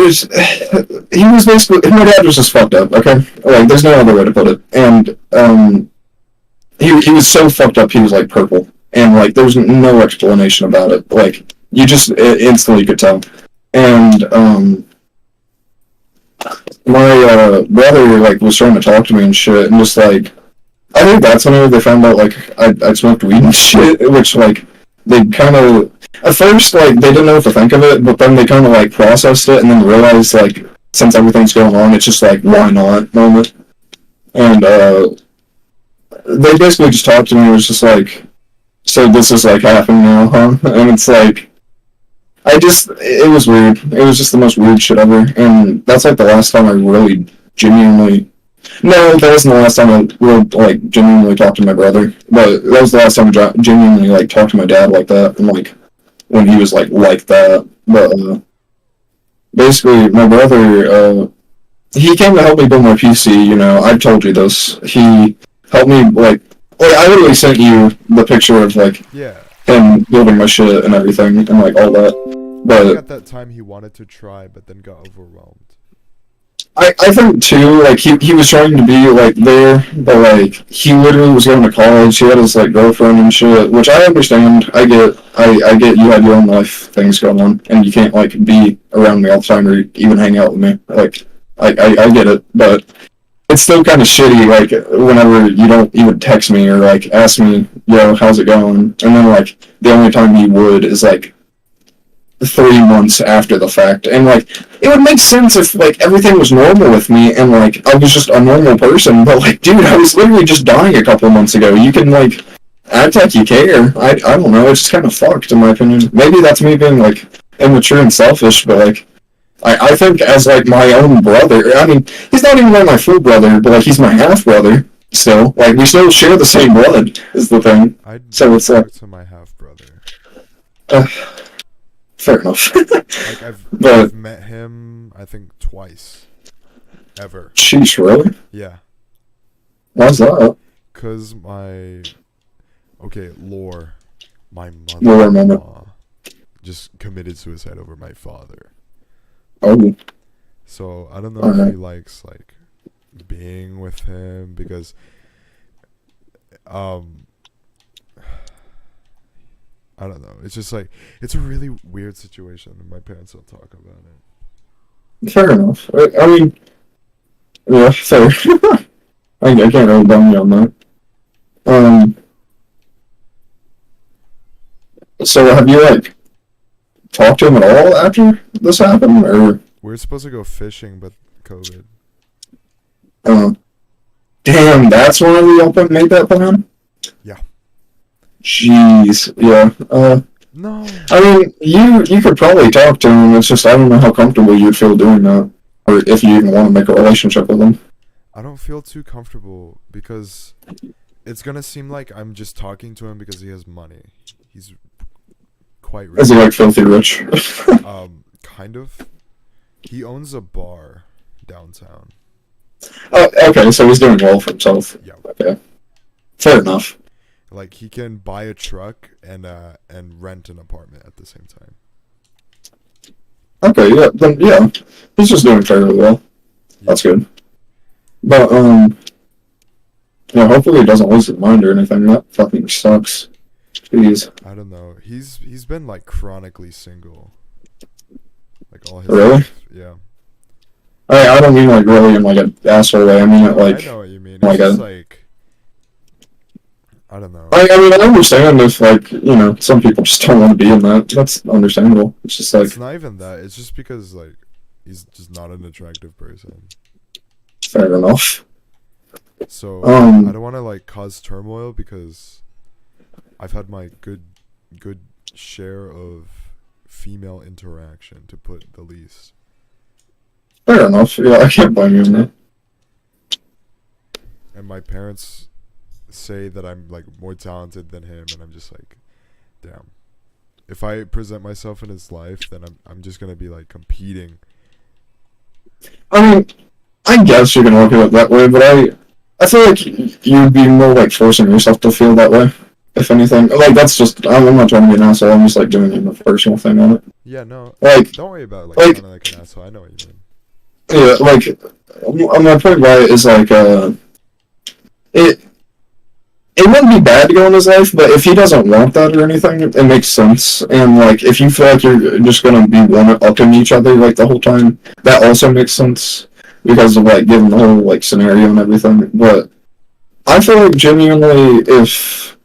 was basically, my dad was just fucked up. Okay, like there's no other way to put it. And he was so fucked up. He was like purple, and like there was no explanation about it. Like you just instantly could tell. And my brother like was trying to talk to me and shit, and just like I think that's when they found out like I smoked weed and shit, which like they kind of at first like they didn't know what to think of it, but then they kind of like processed it and then realized like since everything's going on, it's just like why not moment. And they basically just talked to me. It was just like, so this is like happening now, huh? And it's like it was weird. It was just the most weird shit ever. And that's like the last time I really genuinely. No, that wasn't the last time I really like genuinely talked to my brother. But that was the last time I genuinely like talked to my dad like that, and like when he was like that. But basically, my brother, he came to help me build my PC. You know, I've told you this. He helped me like I literally sent you the picture of like him building my shit and everything and like all that. But
at that time he wanted to try, but then got overwhelmed.
I think too, like he was trying to be like there, but like he literally was going to college. He had his like girlfriend and shit, which I understand. I get you had your own life things going on, and you can't like be around me all the time or even hang out with me. Like I get it, but it's still kind of shitty. Like whenever you don't even text me or like ask me, yo, how's it going? And then like the only time you would is like 3 months after the fact. And like it would make sense if like everything was normal with me and like I was just a normal person, but like dude, I was literally just dying a couple months ago. You can like act like you care. I don't know, it's just kind of fucked in my opinion. Maybe that's me being like immature and selfish, but like I think as like my own brother, I mean he's not even like my full brother, but like he's my half brother still. Like we still share the same blood is the thing. So it's like
to my half brother.
Fair enough.
Like I've met him I think twice. Ever.
Sheesh, really?
Yeah.
Why's that?
Cause my lore. My
Lore
mother-in-law just committed suicide over my father.
Oh.
So I don't know if he likes like being with him because I don't know. It's just like it's a really weird situation, and my parents don't talk about it.
Fair enough. I mean, yeah, fair. I can't really blame you on that. So have you like talked to him at all after this happened, or?
We were supposed to go fishing, but COVID.
Damn, that's why we all made that plan?
Yeah.
Jeez, yeah.
No.
I mean, you could probably talk to him. It's just I don't know how comfortable you'd feel doing that, or if you even want to make a relationship with him.
I don't feel too comfortable because it's gonna seem like I'm just talking to him because he has money. He's quite rich.
Is he like filthy rich?
Kind of. He owns a bar downtown.
Oh, okay, so he's doing well for himself.
Yeah.
Okay. Fair enough.
Like he can buy a truck and rent an apartment at the same time.
Okay, yeah, then yeah, he's just doing fairly well. Yeah. That's good. But yeah, hopefully he doesn't lose his mind or anything. That fucking sucks. Jeez.
I don't know. He's been like chronically single. Like all his
Really?
life. Yeah.
I don't mean like really in like an asshole way. I mean it like.
I know what you mean. It's
like
just like. I don't know.
I mean, I understand if, like, you know, some people just don't want to be in that. That's understandable. It's just like...
It's not even that. It's just because, like, he's just not an attractive person.
Fair enough.
So I don't want to like cause turmoil because I've had my good share of female interaction, to put the least.
Fair enough. Yeah, I can't blame you on that.
And my parents say that I'm like more talented than him, and I'm just like, damn. If I present myself in his life, then I'm just gonna be like competing.
I mean, I guess you can look at it that way, but I feel like you'd be more like forcing yourself to feel that way, if anything. Like, that's just, I'm not trying to be an asshole, I'm just like doing a personal thing on it.
Yeah, no,
like,
don't worry about it, like sounding like an asshole. I know what you mean.
Yeah, like, my point by it is like, it wouldn't be bad to go in his life, but if he doesn't want that or anything, it makes sense. And like, if you feel like you're just gonna be one-upping each other like the whole time, that also makes sense because of like given the whole like scenario and everything. But I feel like genuinely, if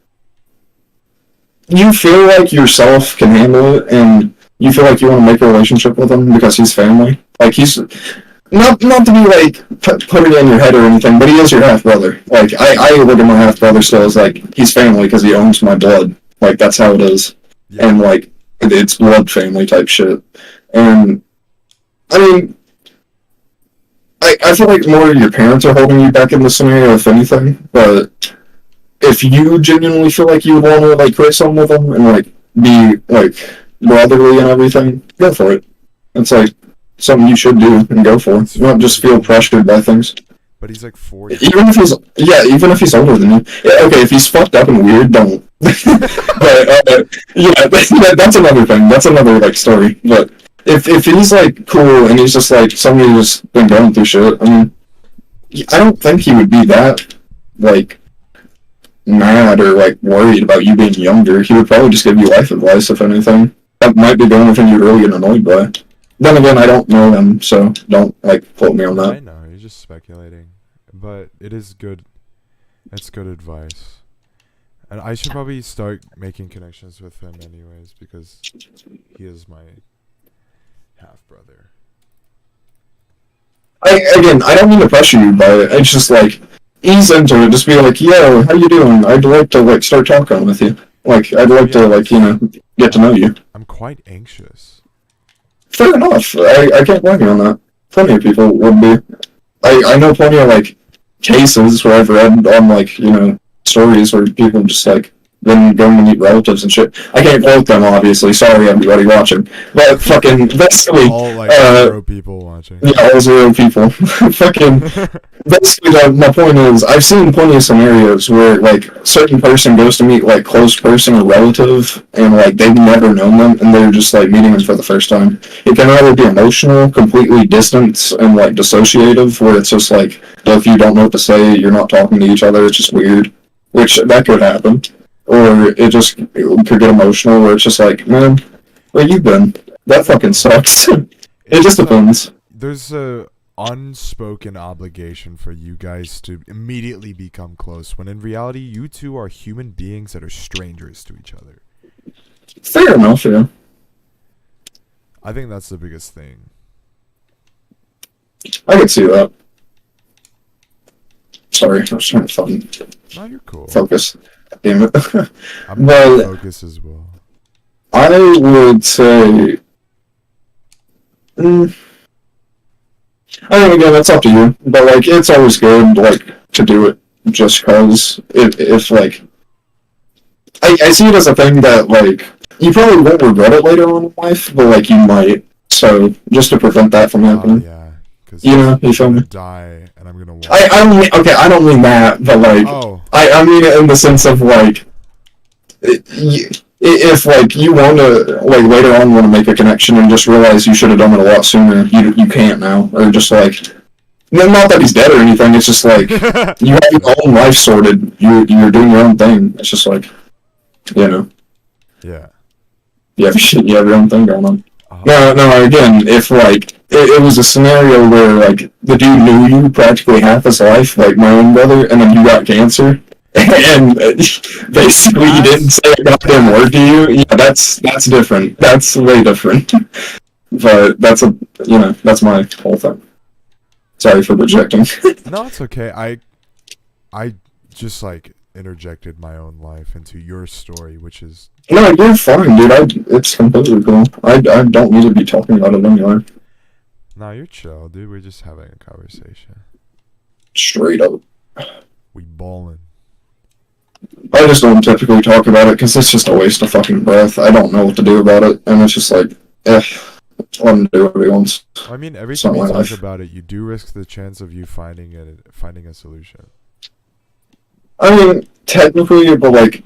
you feel like yourself can handle it and you feel like you want to make a relationship with him because he's family, like he's not to be like put it in your head or anything, but he is your half brother. Like I look at my half brother still as like he's family because he owns my blood. Like that's how it is,
Yeah.
and like it's blood family type shit. And I mean, I feel like more your parents are holding you back in this scenario, if anything. But if you genuinely feel like you would want to like create something with them and like be like brotherly and everything, go for it. It's like something you should do and go for. Not just feel pressured by things.
But he's like 40.
Even if he's older than you. Yeah, okay, if he's fucked up and weird, don't. But yeah, that's another thing. That's another like story. But if he's like cool and he's just like somebody who's been going through shit, I mean, I don't think he would be that like mad or like worried about you being younger. He would probably just give you life advice, if anything. That might be the only thing you'd really get annoyed by. Then again, I don't know him, so don't like quote me on that.
I know, you're just speculating, but it is good. It's good advice, and I should probably start making connections with him anyways because he is my half brother.
I don't mean to pressure you by it. It's just like ease into it. Just be like, yo, how you doing? I'd like to like start talking with you. Like I'd like to like get to know you.
I'm quite anxious.
Fair enough. I can't blame you on that. Plenty of people would be. I know plenty of like cases where I've read on like stories where people just like been going to meet relatives and shit. I can't quote them obviously. Sorry everybody watching, but fucking basically
all like 0 people watching.
Yeah, all 0 people. Fucking basically my point is I've seen plenty of scenarios where like certain person goes to meet like close person or relative and like they've never known them and they're just like meeting them for the first time. It can either be emotional, completely distant and like dissociative, where it's just like if you don't know what to say, you're not talking to each other, it's just weird. Which that could happen. Or it could get emotional where it's just like, man, where you been? That fucking sucks. It just depends.
There's a unspoken obligation for you guys to immediately become close, when in reality, you two are human beings that are strangers to each other.
Fair enough, yeah.
I think that's the biggest thing.
I could see that. Sorry, I was trying to fucking
No, you're cool.
focus. Damn it.
I'm
Well,
gonna focus as well.
I would say... I mean, again, it's up to you. But, like, it's always good, like, to do it just because if like... I see it as a thing that, like, you probably won't regret it later on in life, but, like, you might. So, just to prevent that from happening.
Yeah, because
You feel me?
die, and I'm gonna watch.
I don't mean, okay, I don't mean that, but, like...
Oh.
I mean it in the sense of, like... If like you want to like later on want to make a connection and just realize you should have done it a lot sooner, you can't now, or just like not that he's dead or anything. It's just like you have your own life sorted. You're doing your own thing. It's just like
Yeah.
you have your own thing going on. No. Again, if like it was a scenario where like the dude knew you practically half his life, like my own brother, and then you got cancer. And basically, you didn't say a goddamn word to you. Yeah, that's different. That's way different. But that's that's my whole thing. Sorry for projecting.
No, it's okay. I just like interjected my own life into your story, which is
No, you're fine, dude. It's completely cool. I don't need to be talking about it anyway.
no, you're chill, dude. We're just having a conversation.
Straight up.
We ballin'.
I just don't typically talk about it because it's just a waste of fucking breath. I don't know what to do about it, and it's just like, let him do what he wants.
I mean, every
It's
time
not
you
my
talk
life.
about it, you do risk the chance of you finding a solution.
I mean, technically, but like,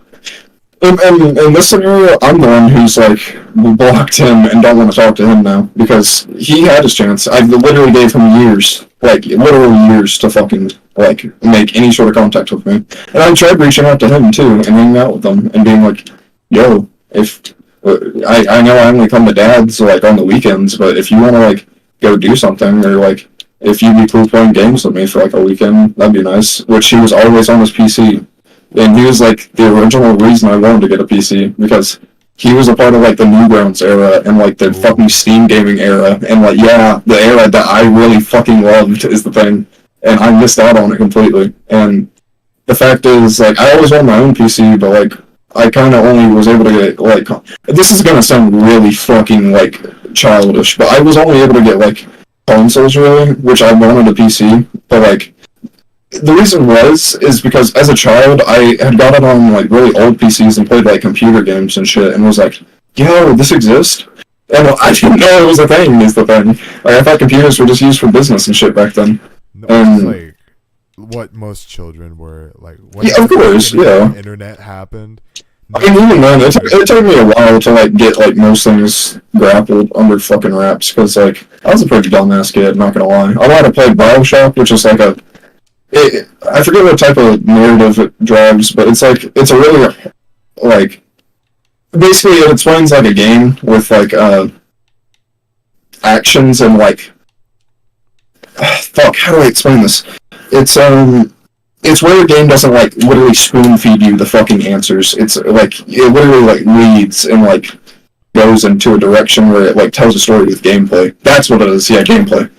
in this scenario, I'm the one who's like blocked him and don't want to talk to him now because he had his chance. I literally gave him years, like literally years, to fucking like make any sort of contact with me. And I tried reaching out to him too and hanging out with him and being like, "Yo, if I know I only come to Dad's like on the weekends, but if you want to like go do something or like if you'd be cool playing games with me for like a weekend, that'd be nice." Which he was always on his PC. And he was like the original reason I wanted to get a PC because he was a part of like the Newgrounds era and like the fucking Steam gaming era and like the era that I really fucking loved is the thing, and I missed out on it completely. And the fact is, like, I always wanted my own PC, but like I kind of only was able to get like, this is gonna sound really fucking like childish, but I was only able to get like consoles really, which I wanted a PC, but like. The reason is because as a child, I had got it on like really old PCs and played like computer games and shit, and was like, "Yo, this exists." And I didn't know it was a thing. Is the thing. Like I thought computers were just used for business and shit back then.
No,
And
it's like what most children were like. When
yeah, of course, yeah.
Internet happened.
I mean, even then, it took me a while to like get like most things grappled under fucking wraps because like I was a pretty dumbass kid. Not gonna lie. I might have played BioShock, which is like I forget what type of narrative it drives, but it's a really, like, basically it explains, like, a game with, like, actions and, like, fuck, how do I explain this? It's where a game doesn't, like, literally spoon-feed you the fucking answers. It's, like, it literally, like, leads and, like, goes into a direction where it, like, tells a story with gameplay. That's what it is, yeah, gameplay.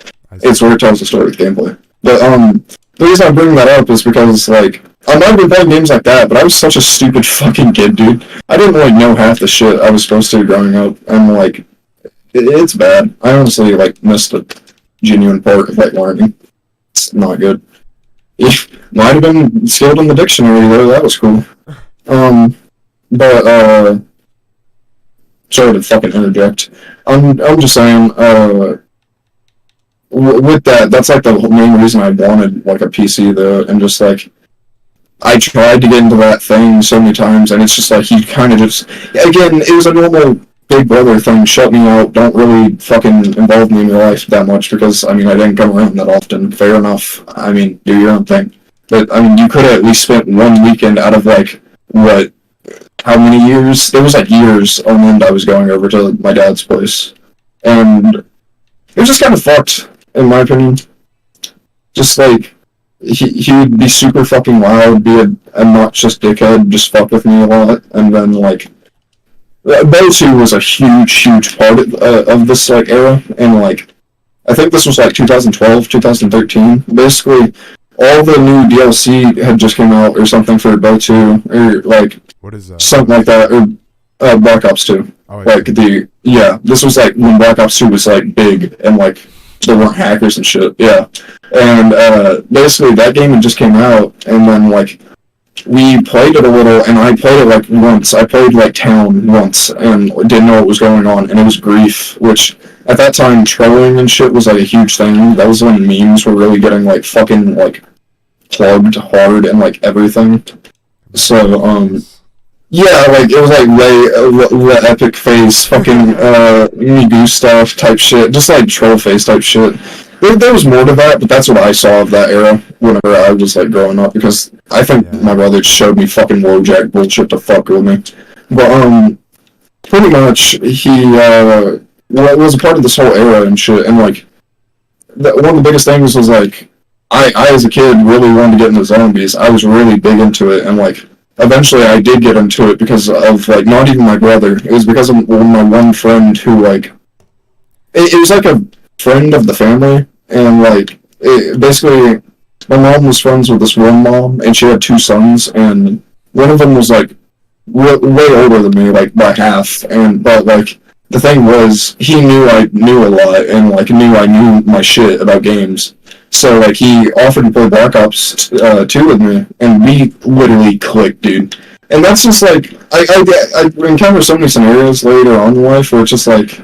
It's where it tells a story with gameplay. But, the reason I'm bringing that up is because, like, I might have been playing games like that, but I was such a stupid fucking kid, dude. I didn't really know half the shit I was supposed to growing up, and, like, it's bad. I honestly, like, missed a genuine part of, like, learning. It's not good. It might have been skilled in the dictionary, though. That was cool. But, sorry to fucking interject. I'm just saying, with that's like the main reason I wanted like a PC though, and just like I tried to get into that thing so many times, and it's just like he kind of just again it was a normal big brother thing. Shut me out. Don't really fucking involve me in your life that much because I mean I didn't come around that often. Fair enough. I mean do your own thing, but I mean you could have at least spent one weekend out of like what? How many years? There was like years on end I was going over to my dad's place, and it was just kind of fucked. In my opinion, just like he would be super fucking loud, be an obnoxious dickhead, just fuck with me a lot, and then like those two was a huge part of this like era, and like I think this was like 2012, 2013. Basically, all the new DLC had just came out or something for BO2 or like
what is that?
Something like that or Black Ops 2.
Oh,
like this was like when Black Ops 2 was like big and like. There weren't hackers and shit, yeah. And basically that game just came out, and then like we played it a little, and I played it like once. I played like Town once, and didn't know what was going on, and it was grief. Which at that time, trolling and shit was like a huge thing. That was when memes were really getting like fucking like plugged hard and like everything. So yeah, like, it was like Ray Epic Face, fucking, Me stuff type shit, just like troll face type shit. There was more to that, but that's what I saw of that era whenever I was, like, growing up, because I think my brother just showed me fucking Wojak bullshit to fuck with me. But, pretty much, he, was a part of this whole era and shit, and, like, one of the biggest things was, like, I as a kid really wanted to get into zombies. I was really big into it, and, like, eventually I did get into it because of, like, not even my brother. It was because of my one friend who, like, it was like a friend of the family, and like basically, my mom was friends with this one mom, and she had two sons, and one of them was like way older than me, like by half, and but like the thing was, he knew I knew a lot, and like knew I knew my shit about games. So like he offered to play Black Ops 2 with me, and we literally clicked, dude. And that's just like I encounter so many scenarios later on in life where it's just like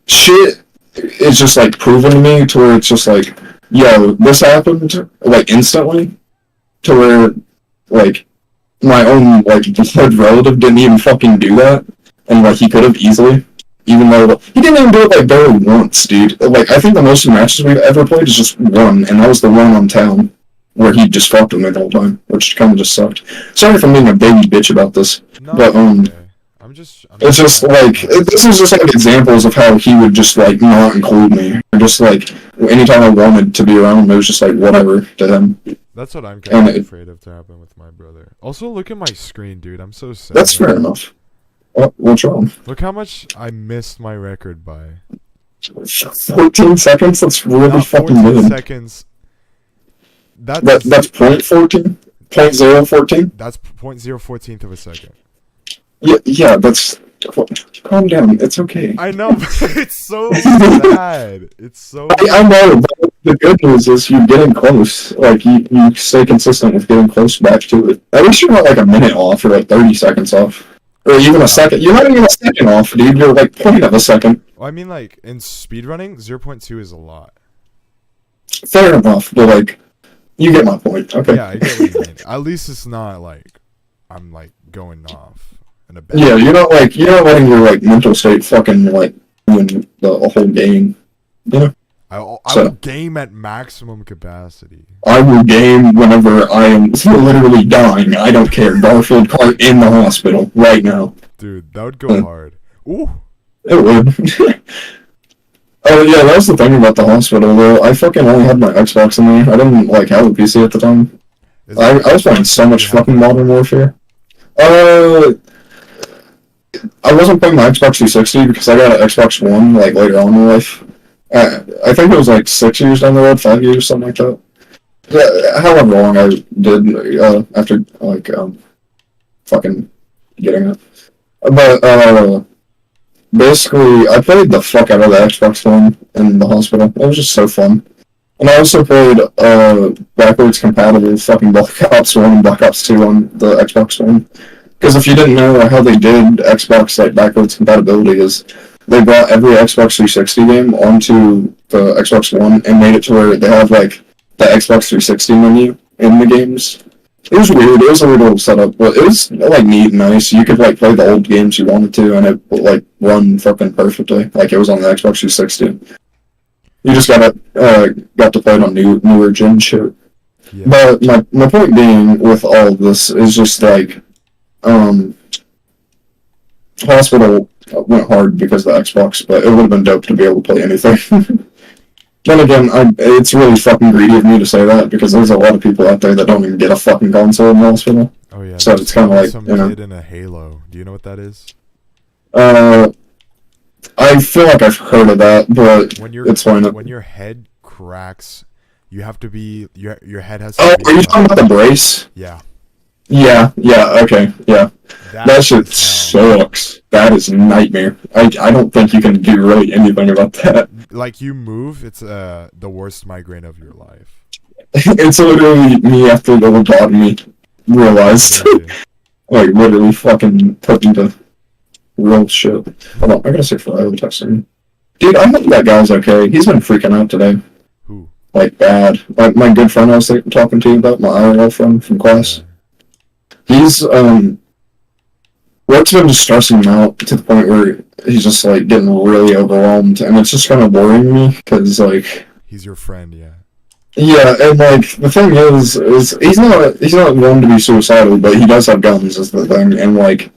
shit is just like proven to me to where it's just like, yo, this happened like instantly, to where like my own like blood relative didn't even fucking do that, and like he could have easily, even though he didn't even do it like barely once, dude. Like I think the most matches we've ever played is just one, and that was the one on town where he just fucked with me the whole time, which kind of just sucked. Sorry if I'm being a baby bitch about this,
No,
but
okay.
it's just like this is just like examples of how he would just like not include me, or just like anytime I wanted to be around him, it was just like whatever to him.
That's what I'm kind of afraid of to happen with my brother. Also, look at my screen, dude. I'm so sad.
That's fair enough. What's wrong?
Look how much I missed my record by.
14 seconds? That's really
Not
fucking
14
good.
seconds. That's
.14? .014?
That's 0.014th of a second.
Yeah, that's... Calm down, it's okay.
I know, but it's so sad. It's so...
I know, but the good news is you're getting close. Like, you stay consistent with getting close back to it. At least you're not like a minute off, or like 30 seconds off. Or even a second. You're not even a second off, dude. You're like point of a second.
Well, I mean, like, in speedrunning, 0.2 is a lot.
Fair enough, but like, you get my point, okay?
Yeah, I get what you mean. At least it's not like I'm like going off in a bad
Yeah, you're not letting your like mental state fucking like ruin the whole game. You know?
I will game at maximum capacity.
I will game whenever I am literally dying. I don't care. Garfield Kart in the hospital right now.
Dude, that would go hard. Ooh.
It would. Oh yeah, that was the thing about the hospital though. I fucking only had my Xbox in there. I didn't like have a PC at the time. I was playing so much fucking Modern Warfare. I wasn't playing my Xbox 360 because I got an Xbox One like later on in life. I think it was like 6 years down the road, 5 years, something like that. Yeah, however long I did after like fucking getting it. But basically, I played the fuck out of the Xbox One in the hospital. It was just so fun. And I also played backwards compatible fucking Black Ops 1 and Black Ops 2 on the Xbox One. Because if you didn't know how they did Xbox like backwards compatibility is they brought every Xbox 360 game onto the Xbox One and made it to where they have like the Xbox 360 menu in the games. It was weird. It was a weird little setup, but it was like neat and nice. You could like play the old games you wanted to, and it would like run fucking perfectly, like it was on the Xbox 360. You just got to play it on newer gen shit. Yeah. But my point being with all of this is just like, Hospital went hard because of the Xbox, but it would have been dope to be able to play anything. Then again, it's really fucking greedy of me to say that because there's a lot of people out there that don't even get a fucking console in the hospital.
Oh yeah,
so it's kind of like
some kid in a Halo. Do you know what that is?
I feel like I've heard of that, but it's fine.
When your head cracks, you have to be your head has.
Oh, are you talking about the brace?
Yeah.
Yeah. Okay. Yeah. That shit sucks. That is a nightmare. I don't think you can do really anything about that.
Like you move, it's the worst migraine of your life.
It's literally me after the lobotomy realized. Yeah, like literally fucking put into real shit. Hold on, I gotta say for testing. Dude, I hope that guy's okay. He's been freaking out today.
Who?
Like bad. Like my good friend I was talking to you about, my IRL friend from class. Yeah. He's work's been just stressing him out to the point where he's just like getting really overwhelmed, and it's just kind of worrying me because like
he's your friend, yeah.
Yeah, and like the thing is he's not known to be suicidal, but he does have guns is the thing, and like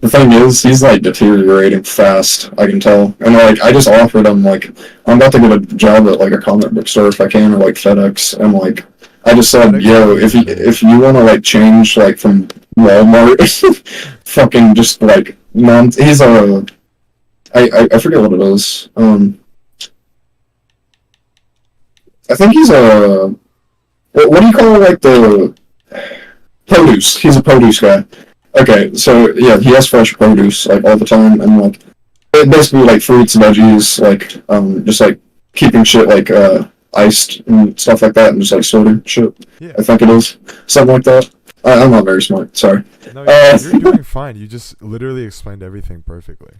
the thing is he's like deteriorating fast. I can tell, and like I just offered him like I'm about to get a job at like a comic book store if I can, or like FedEx, and like I just said, yo, if you want to like change like from Walmart, fucking just like he's a I forget what it is. I think he's a what do you call like the produce? He's a produce guy. Okay, so yeah, he has fresh produce like all the time, and like basically like fruits, veggies, like just like keeping shit like iced and stuff like that, and just like sorting shit.
Yeah.
I think it is something like that. I'm not very smart. Sorry.
No, you're doing fine. You just literally explained everything perfectly.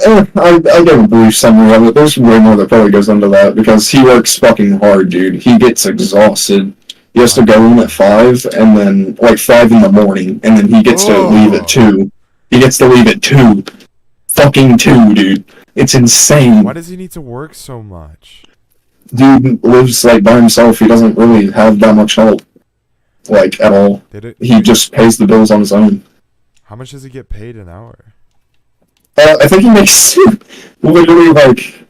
I gave a brief summary of it. There's way more that probably goes into that because he works fucking hard, dude. He gets exhausted. He has to go in at 5, and then like 5 in the morning, and then he gets to leave at 2. He gets to leave at 2. Fucking 2, dude. It's insane.
Why does he need to work so much?
Dude lives like by himself. He doesn't really have that much help, like at all. He just pays the bills on his own.
How much does he get paid an hour?
I think he makes literally like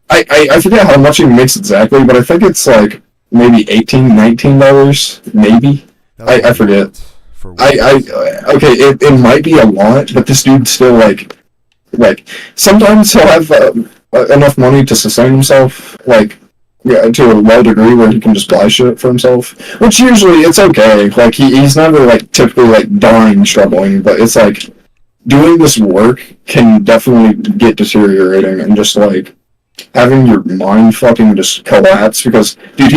I forget how much he makes exactly, but I think it's like maybe $18-19, maybe. I forget. Okay, it might be a lot, but this dude still like sometimes he'll have enough money to sustain himself, like to a low degree where he can just buy shit for himself, which usually it's okay. Like he's never like typically like dying struggling, but it's like doing this work can definitely get deteriorating and just like having your mind fucking just collapse because dude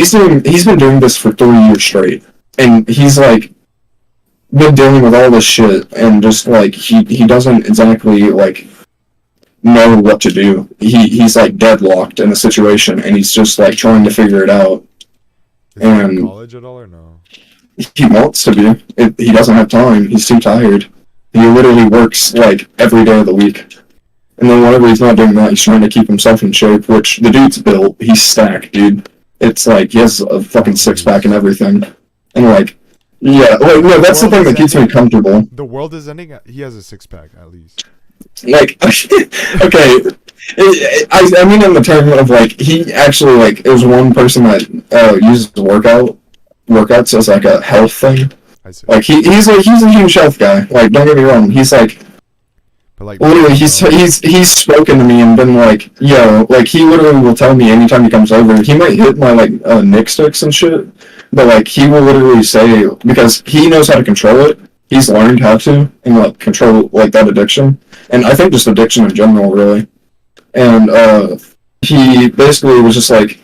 he's been doing this for 3 years straight and he's like been dealing with all this shit and just like he doesn't exactly like know what to do. He's like deadlocked in a situation and he's just like trying to figure it out.
Is he in college at all or no?
He wants to be. He doesn't have time. He's too tired. He literally works like every day of the week. And then whenever he's not doing that, he's trying to keep himself in shape, which the dude's built. He's stacked, dude. It's like, he has a fucking six-pack and everything. And like, yeah, like, no, that's the thing that keeps me comfortable.
The world is ending. He has a six-pack, at least.
Like, okay, I mean in the term of like, he actually like, is one person that uses workouts as like a health thing. Like he's a huge health guy. Like don't get me wrong, he's like, but like literally he's spoken to me and been like, yo, like he literally will tell me anytime he comes over. He might hit my like Nick sticks and shit, but like he will literally say because he knows how to control it. He's learned how to and like control like that addiction, and I think just addiction in general really. And he basically was just like.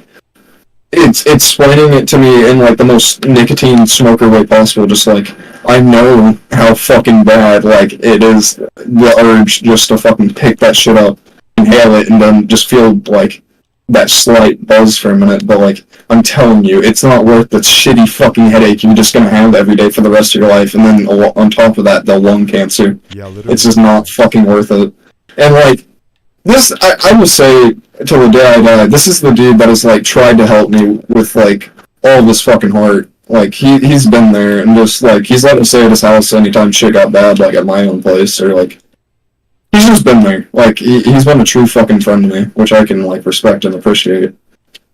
It's explaining it to me in like the most nicotine smoker way possible. Just like I know how fucking bad like it is the urge just to fucking pick that shit up, inhale it, and then just feel like that slight buzz for a minute. But like I'm telling you, it's not worth the shitty fucking headache you're just gonna have every day for the rest of your life, and then on top of that, the lung cancer. Yeah, literally. It's just not fucking worth it. And like. This, I will say, till the day I die, this is the dude that has, like, tried to help me with, like, all of his fucking heart. Like, he's been there, and just, like, he's let me stay at his house anytime shit got bad, like, at my own place, or, like, he's just been there. Like, he's been a true fucking friend to me, which I can, like, respect and appreciate.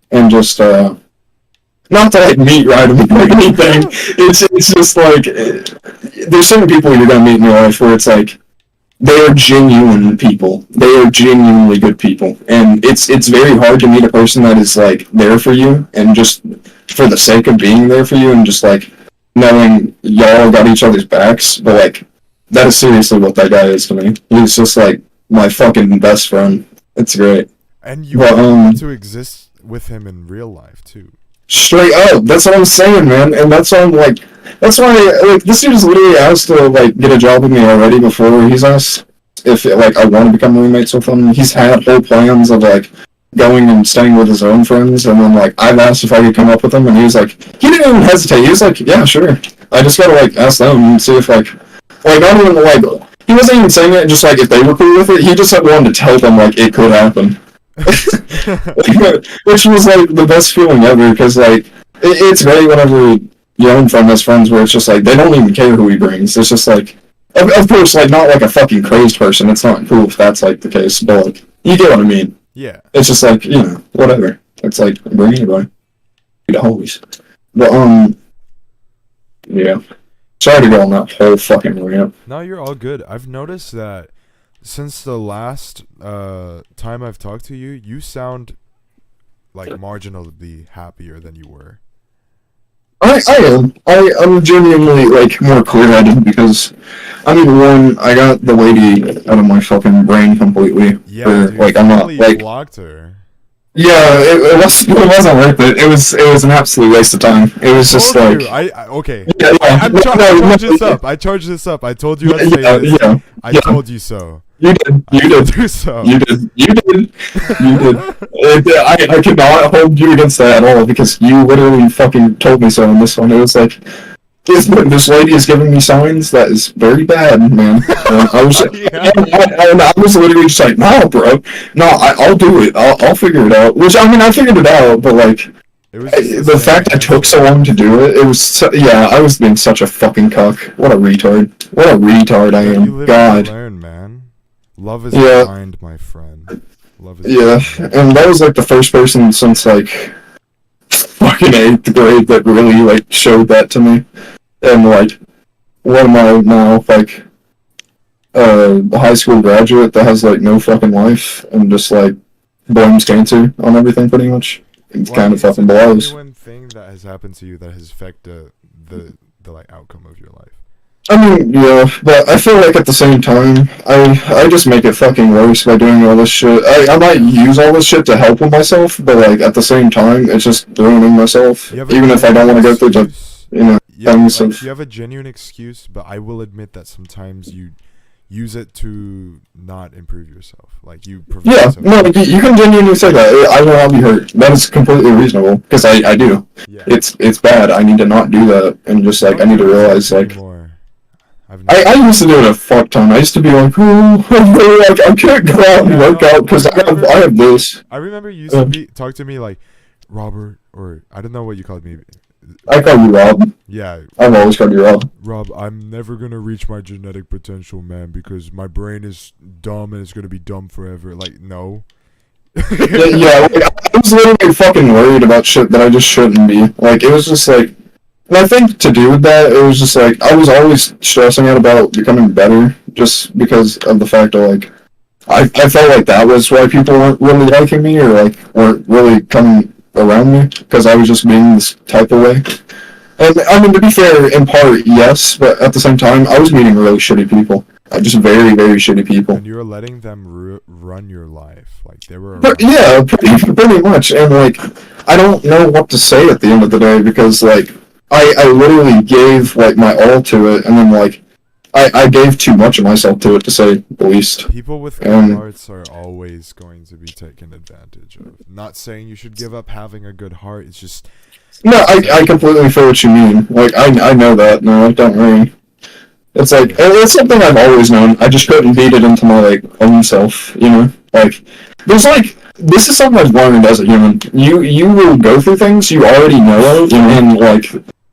And just, not to, like, meet ride him or anything, it's just, like, there's certain people you're gonna meet in your life where it's, like, they are genuine people. They are genuinely good people. And it's very hard to meet a person that is, like, there for you and just for the sake of being there for you and just, like, knowing y'all got each other's backs. But, like, that is seriously what that guy is to me. He's just, like, my fucking best friend. It's great.
And you want to exist with him in real life, too.
Straight up. That's what I'm saying, man. And that's why I'm, like... That's why, like, this dude's literally asked to, like, get a job with me already before he's asked if, like, I want to become roommates with him. He's had whole plans of, like, going and staying with his own friends, and then, like, I've asked if I could come up with him, and he was like, he didn't even hesitate. He was like, yeah, sure. I just gotta, like, ask them and see if, like, not even, like, he wasn't even saying it just, like, if they were cool with it. He just, like, wanted to tell them, like, it could happen. Which was, like, the best feeling ever, because, like, it's great whenever... your own friend has friends where it's just like they don't even care who he brings. It's just like, of course, like not like a fucking crazed person. It's not cool if that's like the case, but like you get what I mean.
Yeah.
It's just like whatever. It's like bring anybody. Be the homies. But yeah. Sorry to go on that whole fucking rant.
No, you're all good. I've noticed that, since the last time I've talked to you, you sound like marginally happier than you were.
I am. I'm genuinely, like, more clear-headed because, I mean, one, I got the lady out of my fucking brain completely.
Yeah, dude,
like, I'm not,
you
like...
blocked her.
Yeah, it wasn't worth it. It was an absolute waste of time. It was just like...
Okay.
Yeah,
I charged this up. I told you I'd say this.
Yeah,
I told you so.
You did. You did.
You so.
You did. You did. You did. I could not hold you against that at all because you literally fucking told me so in this one. It was like, this lady is giving me signs that is very bad, man. I was, and I was literally just like, no, bro, no, I'll do it. I'll figure it out. Which I mean, I figured it out, but like, the fact I took so long to do it, it was I was being such a fucking cuck. What a retard. What a retard I am.
You live
God.
and learn, man. Love is blind, my friend. Love is blind.
And that was like the first person since like fucking 8th grade that really like showed that to me. And like, what am I now, like a high school graduate that has like no fucking life and just like blames cancer on everything pretty much. It's kind of fucking blows.
One thing that has happened to you that has affected the like outcome of your life.
I mean, yeah, but I feel like at the same time, I just make it fucking worse by doing all this shit. I might use all this shit to help with myself, but like at the same time, it's just ruining myself. Even if I don't want to go through the, things
like,
of...
You have a genuine excuse, but I will admit that sometimes you use it to not improve yourself. Like you.
Yeah, no, you can genuinely say that. I will not be hurt. That is completely reasonable because I do. Yeah. It's bad. I need to not do that, and just like I need to realize like. I used to do it a fuck ton. I used to be like, like I can't go out and work out because I have this.
I remember you used to talk to me like, Robert, or I don't know what you called me.
I call you Rob.
Yeah.
I've always called you Rob.
Rob, I'm never gonna reach my genetic potential, man, because my brain is dumb and it's gonna be dumb forever. Like, no.
yeah, like, I was literally fucking worried about shit that I just shouldn't be. Like, it was just like. And I think to do with that, it was just like, I was always stressing out about becoming better, just because of the fact of like, I felt like that was why people weren't really liking me, or like, weren't really coming around me, because I was just being this type of way. And I mean, to be fair, in part, yes, but at the same time, I was meeting really shitty people. Just very, very shitty people.
And you were letting them run your life, like they were.
Yeah, pretty much, and like, I don't know what to say at the end of the day, because like, I literally gave, like, my all to it, and then, like, I gave too much of myself to it, to say the least.
People with good hearts are always going to be taken advantage of. Not saying you should give up having a good heart, it's just...
No, I completely feel what you mean. Like, I know that. No, don't worry. It's like, it's something I've always known. I just couldn't beat it into my, like, own self, you know? Like, there's, like... This is something I've learned as a human. You will go through things you already know of, and, like...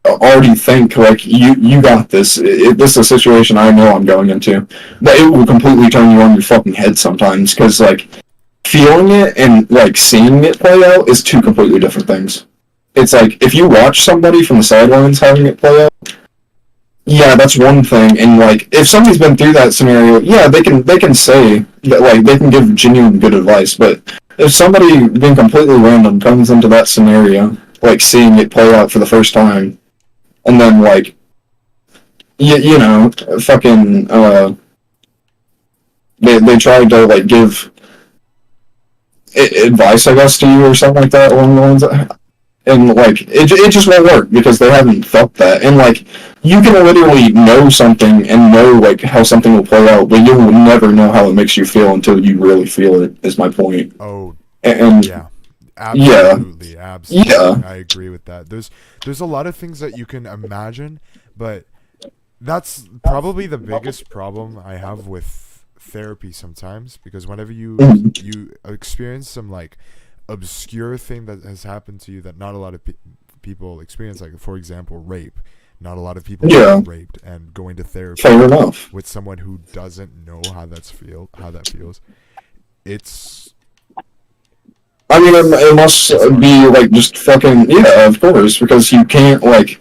already think like you got this. This is a situation I know I'm going into, but it will completely turn you on your fucking head sometimes, because like feeling it and like seeing it play out is two completely different things. It's like if you watch somebody from the sidelines having it play out, yeah, that's one thing, and like if somebody's been through that scenario, yeah, they can say that, like they can give genuine good advice, but if somebody being completely random comes into that scenario, like seeing it play out for the first time, and then, like, you know, fucking, they tried to, like, give advice, I guess, to you or something like that along the lines of, and, like, it just won't work because they haven't felt that. And, like, you can literally know something and know, like, how something will play out, but you will never know how it makes you feel until you really feel it, is my point.
Oh,
and
yeah. Absolutely,
yeah.
absolutely.
Yeah.
I agree with that. There's a lot of things that you can imagine, but that's probably the biggest problem I have with therapy sometimes, because whenever you experience some like obscure thing that has happened to you that not a lot of people experience, like for example rape. Not a lot of people are raped, and going to therapy with someone who doesn't know how that feels. It's
I mean, it must be, like, just fucking, yeah, of course, because you can't, like,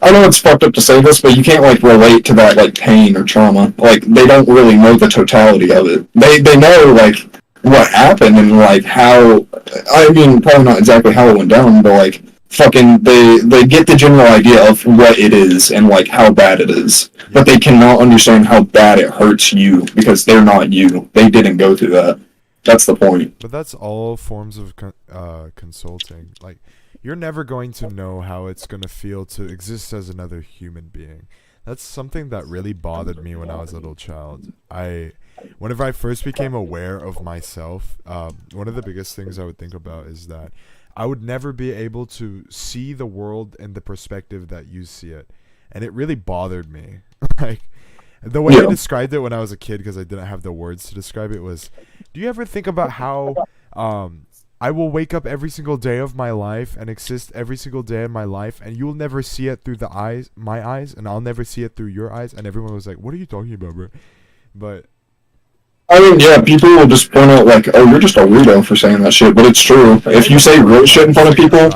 I know it's fucked up to say this, but you can't like relate to that like pain or trauma. Like they don't really know the totality of it. They know like what happened and like how. I mean, probably not exactly how it went down, but like fucking they get the general idea of what it is and like how bad it is, but they cannot understand how bad it hurts you because they're not you. They didn't go through that. That's the point.
But that's all forms of consulting. Like, you're never going to know how it's going to feel to exist as another human being. That's something that really bothered me when I was a little child. Whenever I first became aware of myself, one of the biggest things I would think about is that I would never be able to see the world in the perspective that you see it. And it really bothered me. Like, the way I described it when I was a kid, because I didn't have the words to describe it, was, do you ever think about how I will wake up every single day of my life and exist every single day of my life, and you'll never see it through my eyes, and I'll never see it through your eyes? And everyone was like, what are you talking about, bro? But
I mean, yeah, people will just point out like, "Oh, you're just a weirdo for saying that shit," but it's true. If you say real shit in front of people,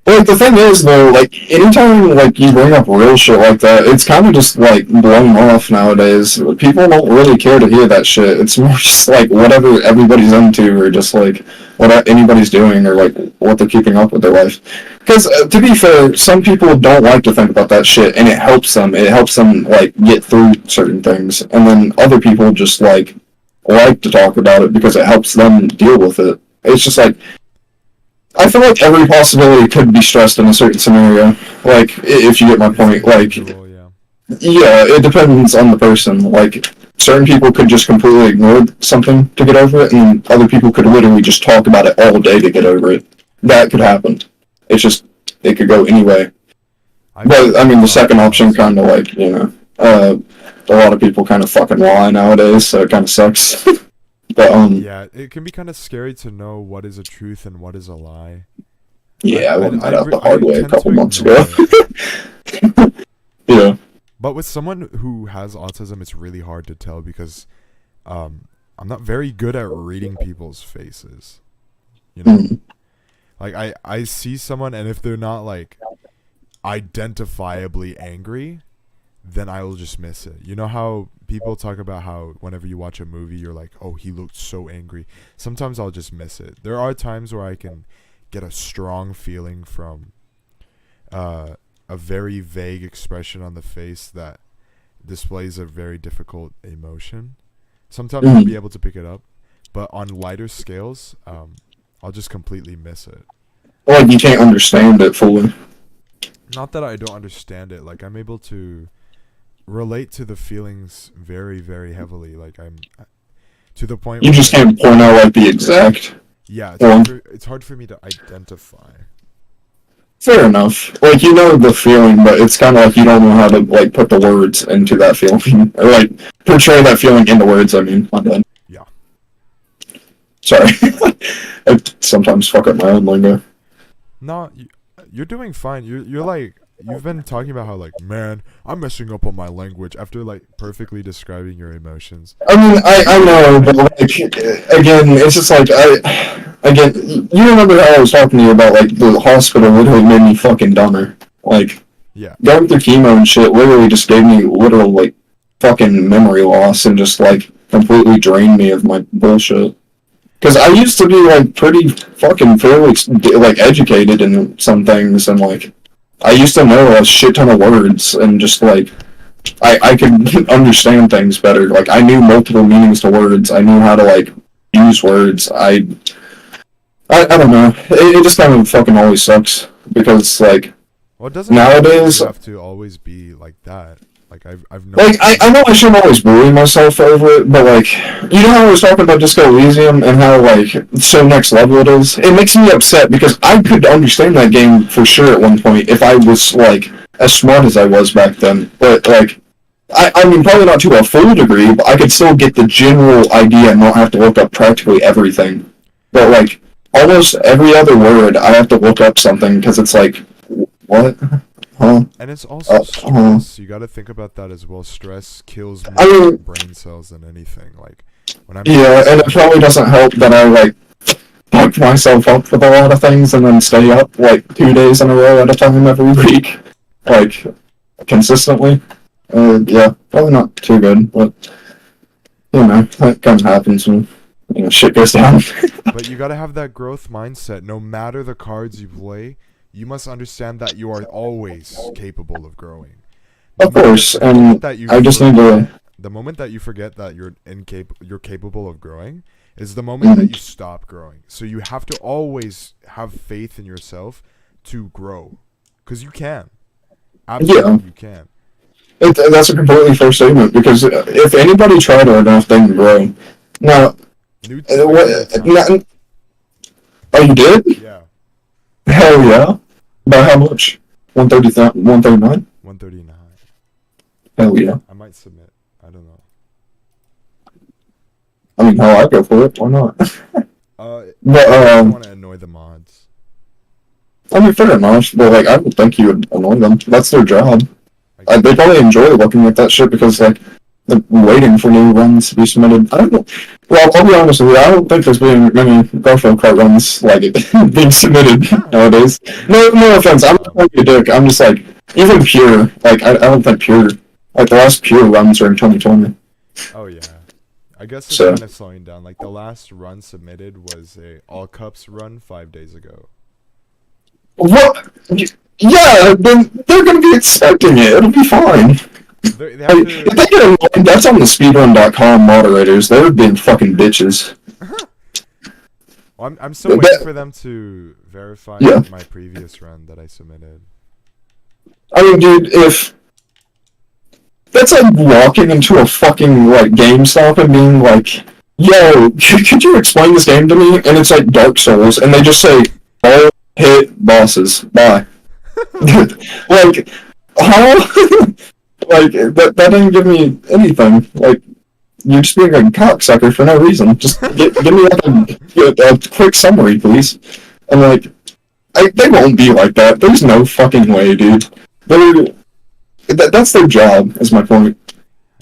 like the thing is though, like anytime like you bring up real shit like that, it's kind of just like blown off nowadays. People don't really care to hear that shit. It's more just like whatever everybody's into, or just like what anybody's doing, or like what they're keeping up with their life. Because to be fair, some people don't like to think about that shit, and it helps them. It helps them like get through certain things, and then other people just like to talk about it because it helps them deal with it. It's just like, I feel like every possibility could be stressed in a certain scenario. Like, if you get my point, like, yeah, it depends on the person. Like, certain people could just completely ignore something to get over it, and other people could literally just talk about it all day to get over it. That could happen. It's just, it could go any way. But, I mean, the second option kind of like, a lot of people kind of fucking lie nowadays, so it kind of sucks. But,
yeah, it can be kind of scary to know what is a truth and what is a lie.
Yeah, I learned that out the hard way a couple months ago. Yeah.
But with someone who has autism, it's really hard to tell because I'm not very good at reading people's faces. You know? Like, I see someone, and if they're not, like, identifiably angry, then I will just miss it. You know how people talk about how whenever you watch a movie, you're like, oh, he looked so angry. Sometimes I'll just miss it. There are times where I can get a strong feeling from a very vague expression on the face that displays a very difficult emotion. Sometimes I'll be able to pick it up, but on lighter scales, I'll just completely miss it.
Like, you can't understand it fully.
Not that I don't understand it. Like, I'm able to relate to the feelings very, very heavily. Like, I'm to the point
you
where
just can't point out like the exact.
Yeah, it's hard for me to identify.
Fair enough. Like, you know the feeling, but it's kind of like you don't know how to like put the words into that feeling, or like portray that feeling into words. I mean, my bad.
Yeah.
Sorry, I sometimes fuck up my own lingo.
No, you're doing fine. You're like, you've been talking about how, like, man, I'm messing up on my language after, like, perfectly describing your emotions.
I mean, I know, but, like, again, it's just like, you remember how I was talking to you about, like, the hospital literally made me fucking dumber. Like,
yeah,
going through chemo and shit literally just gave me literal, like, fucking memory loss and just, like, completely drained me of my bullshit. Because I used to be, like, pretty fucking fairly, like, educated in some things, and, like, I used to know a shit ton of words, and just, like, I could understand things better. Like, I knew multiple meanings to words. I knew how to, like, use words. I don't know. It just kind of fucking always sucks. Because, like,
well, it doesn't
nowadays
have to always be like that. Like, I've known,
like, I know I shouldn't always bully myself over it, but, like, you know how I was talking about Disco Elysium and how, like, so next level it is? It makes me upset because I could understand that game for sure at one point if I was, like, as smart as I was back then. But, like, I mean, probably not to a full degree, but I could still get the general idea and not have to look up practically everything. But, like, almost every other word, I have to look up something because it's like, what? Huh?
And it's also stress. You got to think about that as well. Stress kills more brain cells than anything. Like, when I'm
and it probably doesn't help that I like fuck myself up with a lot of things and then stay up like 2 days in a row at a time every week. like consistently, yeah, probably not too good, but that kind of happens when shit goes down.
But you gotta have that growth mindset. No matter the cards you play, you must understand that you are always capable of growing.
Of course, and I just need to.
The moment that you forget that you're capable of growing is the moment that you stop growing. So you have to always have faith in yourself to grow, because you can. Absolutely, you can.
That's a completely fair statement, because if anybody tried hard enough, they can grow. Now, oh, you did?
Yeah.
Hell yeah! By how much? 139?
139.
Hell yeah!
I might submit. I don't know.
I mean, hell, I'd go for it. Why not?
But I don't want to annoy the mods.
I mean, fair enough, but like, I don't think you would annoy them. That's their job. They probably enjoy looking at that shit because like they're waiting for new runs to be submitted. I don't know. Well, I'll be honest with you. I don't think there's been many Garfield Kart runs like it being submitted nowadays. No offense. I'm not calling you a dick. I'm just like, even pure. Like, I don't think pure. Like the last pure runs are in 2020.
Oh yeah. I guess it's kind of slowing down. Like the last run submitted was a All Cups run 5 days ago.
What? Yeah, then they're gonna be expecting it. It'll be fine. If they get annoyed, that's on the speedrun.com moderators. They're being fucking bitches.
Well, I'm still waiting for them to verify my previous run that I submitted.
I mean, dude, if that's like walking into a fucking like GameStop and being like, "Yo, could you explain this game to me?" And it's like Dark Souls, and they just say, "All hit bosses, bye." Like, how? Like that didn't give me anything. Like, you're just being a cocksucker for no reason. Just give me like a quick summary, please. And like, they won't be like that. There's no fucking way, dude. That's their job, is my point.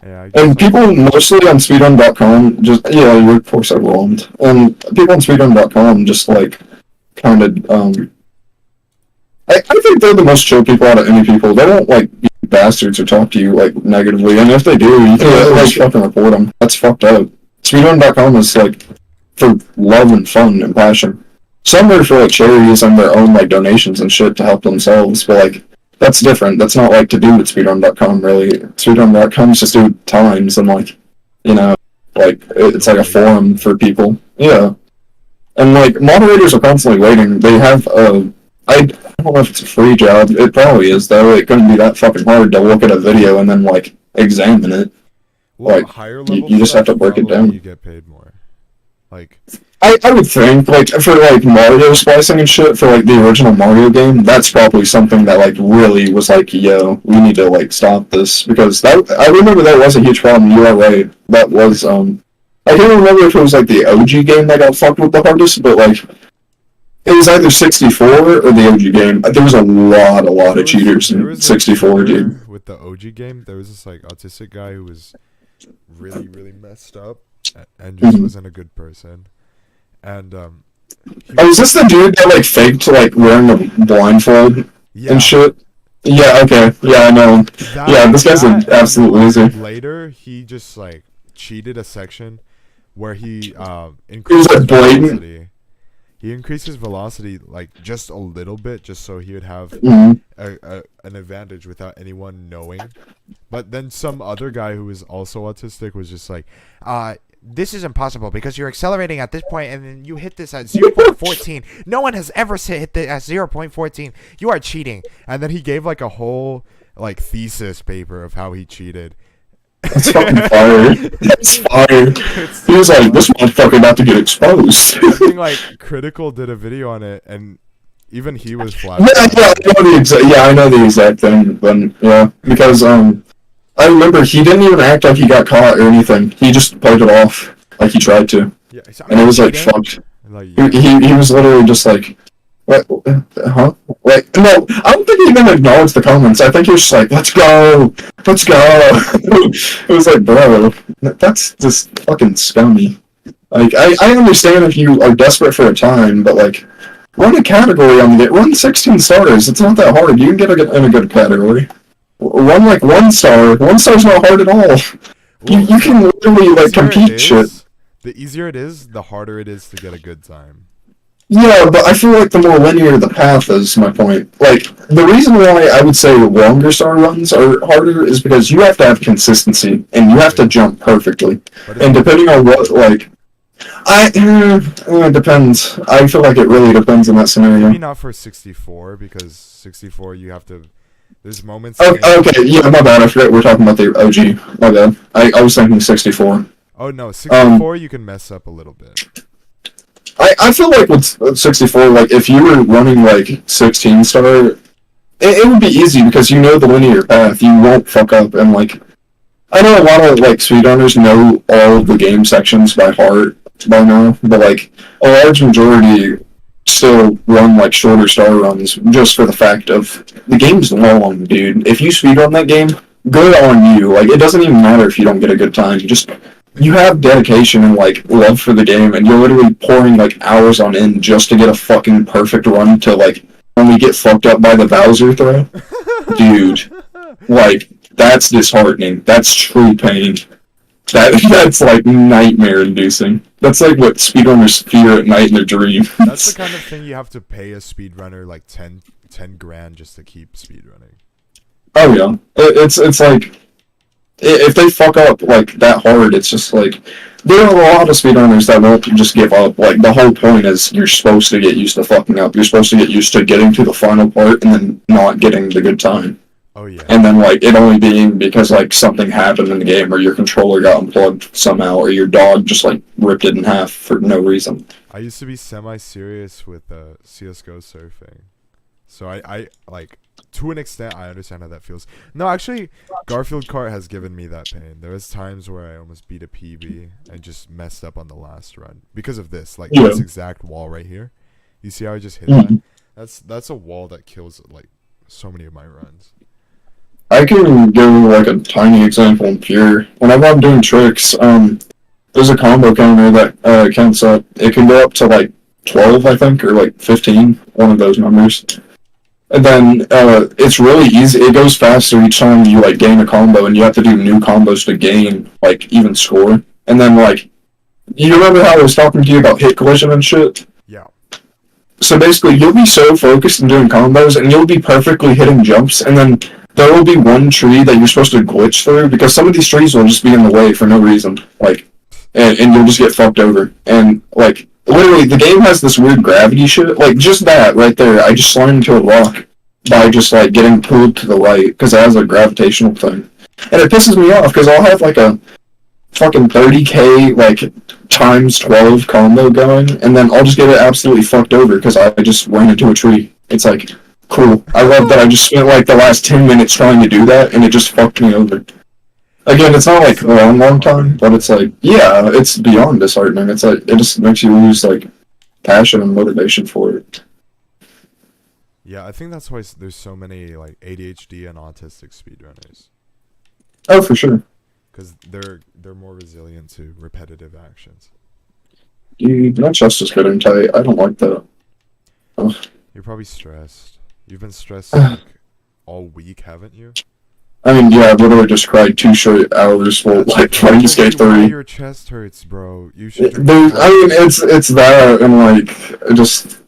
Yeah,
and people mostly on speedrun.com just, you're of course overwhelmed. And people on speedrun.com just like kind of I think they're the most chill people out of any people. They won't like be bastards or talk to you like negatively, and if they do, you can like fucking report them. That's fucked up. Speedrun.com is like for love and fun and passion. Some are for like charities and their own like donations and shit to help themselves, but like that's different. That's not like to do with speedrun.com really. Speedrun.com is just do times and like like it's like a forum for people. Yeah, and like moderators are constantly waiting. They have I don't know if it's a free job. It probably is, though. It couldn't be that fucking hard to look at a video and then, like, examine it.
Well,
like,
higher level
you just have to break it down.
You get paid more. Like,
I would think, like, for, like, Mario splicing and shit, for, like, the original Mario game, that's probably something that, like, really was like, yo, we need to, like, stop this. Because I remember that was a huge problem. You are right. That was, I can't remember if it was, like, the OG game that got fucked with the hardest, but, like, it was either 64 or the OG game. There was a lot of cheaters in 64, dude.
With the OG game, there was this like autistic guy who was really messed up and just wasn't a good person. And
is this the dude that like faked like wearing a blindfold and shit? Yeah, okay. Yeah, I know. This guy's an absolute loser.
Later, he just like cheated a section where he
increased his velocity.
He increased his velocity like just a little bit, just so he would have an advantage without anyone knowing. But then some other guy who was also autistic was just like, this is impossible because you're accelerating at this point and then you hit this at 0.14. No one has ever hit this at 0.14. You are cheating. And then he gave like a whole like thesis paper of how he cheated.
That's fucking fire. That's fire. He was like, this motherfucker about to get exposed.
I think like Critical did a video on it, and even he was flat.
I know the exact thing. Then because I remember he didn't even act like he got caught or anything. He just played it off like he tried to, and it was like fucked. Like, he was literally just like, what? Huh? Like, no, I don't think he even acknowledged the comments. I think he was just like, let's go. It was like, bro, that's just fucking scummy. Like, I understand if you are desperate for a time, but like, run a category on the game. Run 16 stars. It's not that hard. You can get in a good category. Run like 1 star. 1 star's not hard at all. You can literally like compete shit.
The easier it is, the harder it is to get a good time.
Yeah, but I feel like the more linear the path is, my point. Like, the reason why I would say longer star runs are harder is because you have to have consistency, and you have to jump perfectly. And depending on what, like, it depends. I feel like it really depends on that scenario.
Maybe not for 64, because 64 you have to... There's moments...
Okay, yeah, my bad. I forget we're talking about the OG. My bad. I was thinking 64.
Oh, no, 64 you can mess up a little bit.
I feel like with 64, like, if you were running, like, 16 star, it would be easy because you know the linear path. You won't fuck up, and, like, I know a lot of, like, speedrunners know all of the game sections by heart by now, but, like, a large majority still run, like, shorter star runs just for the fact of the game's long, dude. If you speedrun that game, good on you. Like, it doesn't even matter if you don't get a good time. You have dedication and, like, love for the game, and you're literally pouring, like, hours on end just to get a fucking perfect run to, like, only get fucked up by the Bowser throw. Dude, like, that's disheartening. That's true pain. That's, like, nightmare-inducing. That's, like, what speedrunners fear at night in their dreams.
That's the kind of thing you have to pay a speedrunner, like, 10 grand just to keep speedrunning.
Oh, yeah. It's like... If they fuck up, like, that hard, it's just, like... There are a lot of speedrunners that won't just give up. Like, the whole point is you're supposed to get used to fucking up. You're supposed to get used to getting to the final part and then not getting the good time.
Oh, yeah.
And then, like, it only being because, like, something happened in the game or your controller got unplugged somehow or your dog just, like, ripped it in half for no reason.
I used to be semi-serious with CSGO surfing. So I like... To an extent, I understand how that feels. No, actually, Garfield Kart has given me that pain. There was times where I almost beat a PB and just messed up on the last run because of this. Like, this exact wall right here. You see how I just hit that? That's a wall that kills, like, so many of my runs.
I can give, like, a tiny example in Pure. Whenever I'm doing tricks, there's a combo counter that counts up. It can go up to, like, 12, I think, or, like, 15. One of those numbers. And then it's really easy. It goes faster each time you like gain a combo, and you have to do new combos to gain like even score. And then like, you remember how I was talking to you about hit collision and shit?
Yeah.
So basically, you'll be so focused in doing combos, and you'll be perfectly hitting jumps, and then there will be one tree that you're supposed to glitch through because some of these trees will just be in the way for no reason, like, and you'll just get fucked over. And like. Literally, the game has this weird gravity shit. Like, just that right there, I just slammed into a rock by just, like, getting pulled to the right, because it has a gravitational thing. And it pisses me off, because I'll have, like, a fucking 30k, like, times 12 combo going, and then I'll just get it absolutely fucked over, because I just ran into a tree. It's, like, cool. I love that I just spent, like, the last 10 minutes trying to do that, and it just fucked me over. Again, it's not like a long time, but it's like, yeah, it's beyond disheartening. It's like, it just makes you lose, like, passion and motivation for it.
Yeah, I think that's why there's so many, like, ADHD and autistic speedrunners.
Oh, for sure.
Because they're more resilient to repetitive actions.
Dude, not justice getting tight. I don't like that. Ugh.
You're probably stressed. You've been stressed, like, all week, haven't you?
I mean, yeah, I've literally just cried 2 straight hours while, like, trying to skate 3.
Your chest hurts, bro. You should drink
I mean, it's that, and, like, just,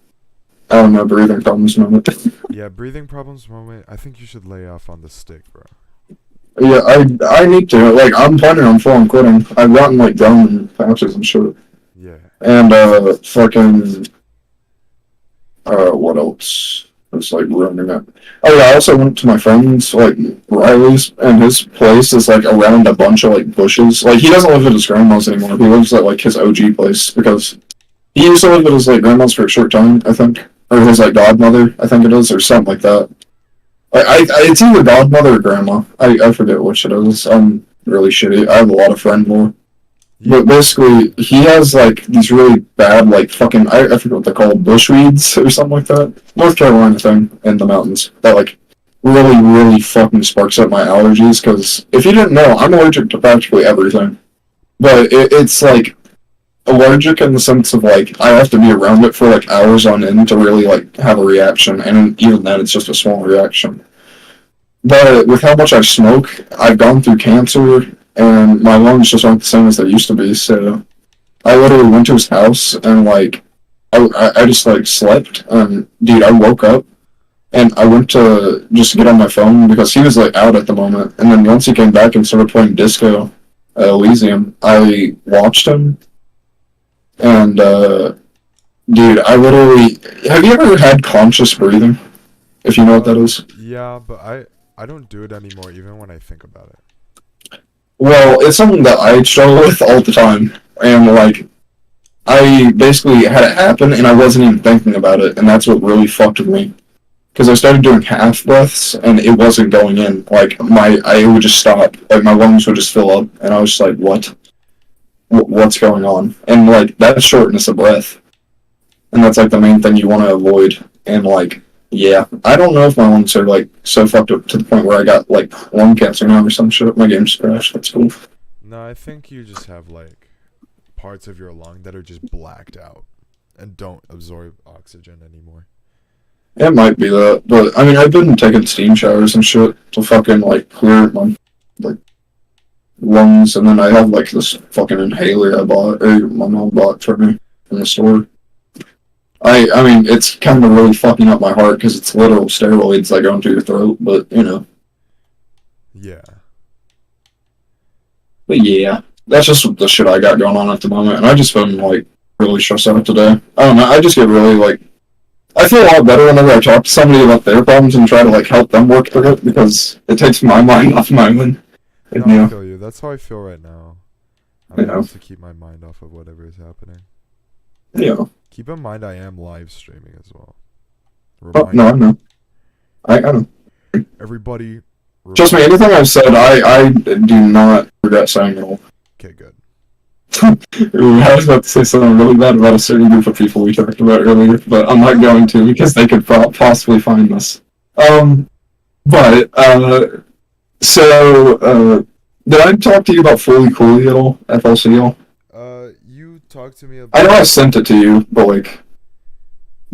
I don't know, breathing problems moment.
Yeah, breathing problems moment. I think you should lay off on the stick, bro.
Yeah, I need to. Like, I'm planning on full-on quitting. I've gotten, like, gum pouches and shit.
Yeah.
And, fucking, what else? It's like ruining it. Oh yeah, I also went to my friend's, like, Riley's, and his place is, like, around a bunch of, like, bushes. Like, he doesn't live at his grandma's anymore. He lives at, like, his OG place, because he used to live at his, like, grandma's for a short time, I think. Or his, like, godmother, I think it is, or something like that. It's either godmother or grandma. I forget which it is. I'm really shitty. I have a lot of friend lore. But basically, he has, like, these really bad, like, fucking, I forget what they're called, bushweeds or something like that. North Carolina thing in the mountains that, like, really, really fucking sparks up my allergies, because if you didn't know, I'm allergic to practically everything. But it's, like, allergic in the sense of like I have to be around it for like hours on end to really like have a reaction, and even then it's just a small reaction. But with how much I smoke, I've gone through cancer, and my lungs just aren't the same as they used to be. So I literally went to his house and like I just like slept, and dude, I woke up and I went to just get on my phone because he was like out at the moment, and then once he came back and started playing Disco Elysium, I watched him. And, dude, I literally... Have you ever had conscious breathing? If you know what that is?
Yeah, but I don't do it anymore, even when I think about it.
Well, it's something that I struggle with all the time. And, like, I basically had it happen, and I wasn't even thinking about it, and that's what really fucked with me. Because I started doing half breaths, and it wasn't going in. Like, I would just stop. Like, my lungs would just fill up, and I was just like, what? What's going on? And like that's shortness of breath, and that's like the main thing you want to avoid. And like, yeah, I don't know if my lungs are like so fucked up to the point where I got like lung cancer now or some shit. My game just crashed. That's cool.
No, I think you just have like parts of your lung that are just blacked out and don't absorb oxygen anymore.
It might be that, but I mean, I've been taking steam showers and shit to fucking like clear my like lungs, and then I have like this fucking inhaler I bought, or my mom bought for me from the store. I mean, it's kind of really fucking up my heart because it's literal steroids that go into your throat, but you know.
Yeah.
But yeah, that's just the shit I got going on at the moment, and I just been like really stressed out today. I don't know, I just get really like, I feel a lot better whenever I talk to somebody about their problems and try to like help them work through it because it takes my mind off my own.
No, I feel you. That's how I feel right now. I'm able to keep my mind off of whatever is happening.
Yeah.
Keep in mind I am live streaming as well.
Oh, no, I know. I know.
Everybody...
Trust me, anything I've said, I do not regret saying it all.
Okay, good.
I was about to say something really bad about a certain group of people we talked about earlier, but I'm not going to because they could possibly find us. So, did I talk to you about Fully Cooley at all? FLCL?
You talked to me about...
I know I sent it to you, but like...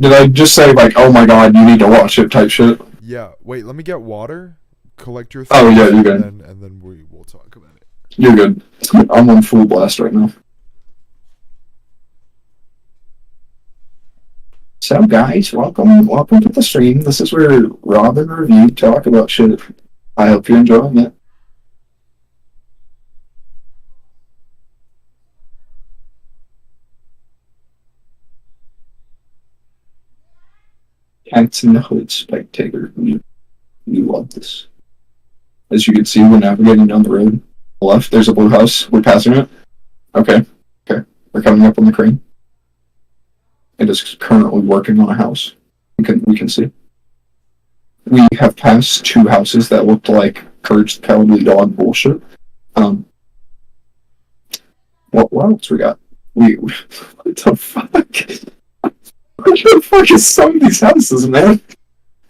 Did I just say like, oh my god, you need to watch it type shit?
Yeah, wait, let me get water, collect your
thoughts, yeah, you're good.
And then we will talk about it.
You're good. I'm on full blast right now. So guys, welcome to the stream. This is where Rob and Review talk about shit. I hope you're enjoying it. Cats in the Hood Spectator. You love this. As you can see, we're navigating down the road. Left, there's a blue house. We're passing it. Okay. We're coming up on the crane. It is currently working on a house. We can see. We have passed two houses that looked like Courage the Cowardly Dog bullshit. What else we got? What the fuck? What the fuck is some of these houses, man?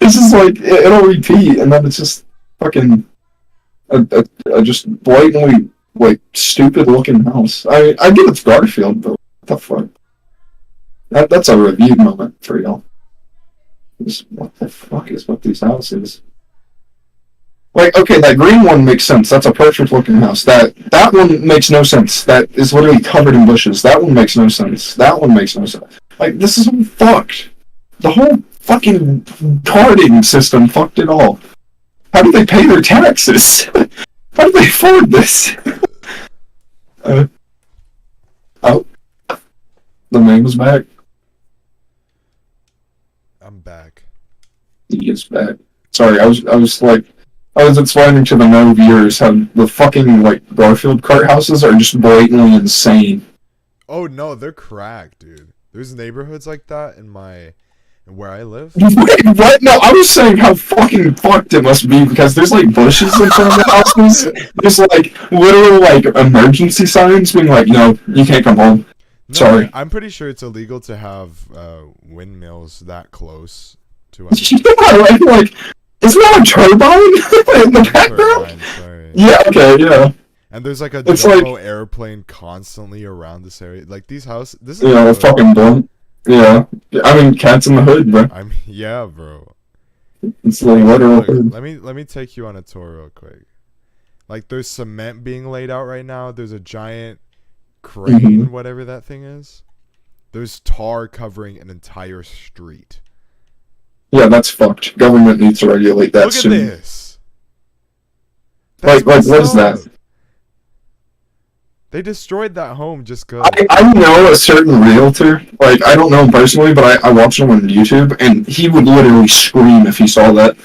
It's just like, it'll repeat, and then it's just fucking a just blatantly, like, stupid-looking house. I get it's Garfield, but what the fuck? That's a review moment for y'all. What the fuck is with these houses? Like, okay, that green one makes sense. That's a perfect-looking house. That one makes no sense. That is literally covered in bushes. That one makes no sense. That one makes no sense. Like, this is all fucked. The whole fucking carding system fucked it all. How do they pay their taxes? How do they afford this? Oh. The man was back.
I'm back.
He is back. Sorry, I was explaining to the no viewers how the fucking, like, Garfield Kart houses are just blatantly insane.
Oh no, they're cracked, dude. There's neighborhoods like that in where I live.
Wait, what? No, I was saying how fucking fucked it must be because there's like bushes in front of the houses. There's like literal like emergency signs being like, no, you can't come home.
No,
Sorry.
I'm pretty sure it's illegal to have windmills that close to
Yeah, like, isn't that a turbine in the background?
Sorry.
Yeah, okay, yeah.
And there's like a
It's
jumbo
like,
airplane constantly around this area. Like these houses, this is
you know, a
neighborhood.
fucking blunt. Yeah. I mean, Cat's in the Hood, bro.
I mean, yeah, bro.
It's the literal
Look,
hood.
let me take you on a tour real quick. Like there's cement being laid out right now. There's a giant crane, whatever that thing is. There's tar covering an entire street.
Yeah, that's fucked. Government needs to regulate that
Look at
soon.
this.
Like, what is that?
They destroyed that home just cause.
I know a certain realtor. Like, I don't know him personally, but I watched him on YouTube, and he would literally scream if he saw that.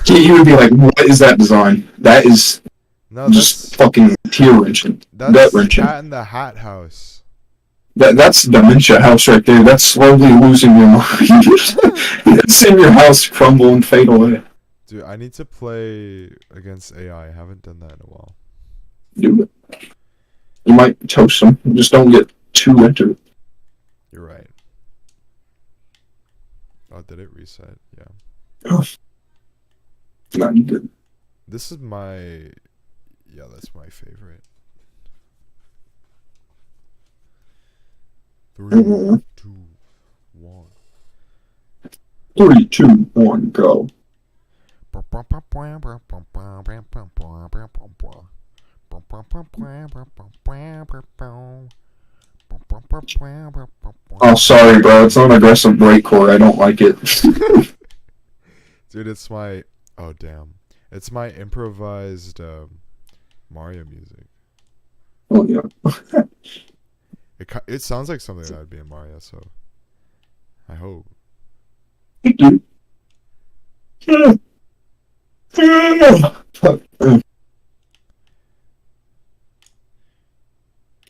He would be like, "What is that design? That is
No,
just fucking tear-wrenching,
that's
gut-wrenching.
Cat in the Hat house.
That's dementia house right there. That's slowly losing your mind. It's in your house crumble and fade away.
Dude, I need to play against AI. I haven't done that in a while.
Do it. You might toast them. Just don't get too into it.
You're right. Oh, did it reset? Yeah.
Oh. Not good.
This is my... Yeah, that's my favorite. 3, 2, 1.
3, 2, 1, go. Oh, sorry, bro. It's not aggressive breakcore. I don't like it.
Dude, it's my... Oh, damn. It's my improvised Mario music.
Oh, yeah.
It sounds like something that would be in Mario, so... I hope.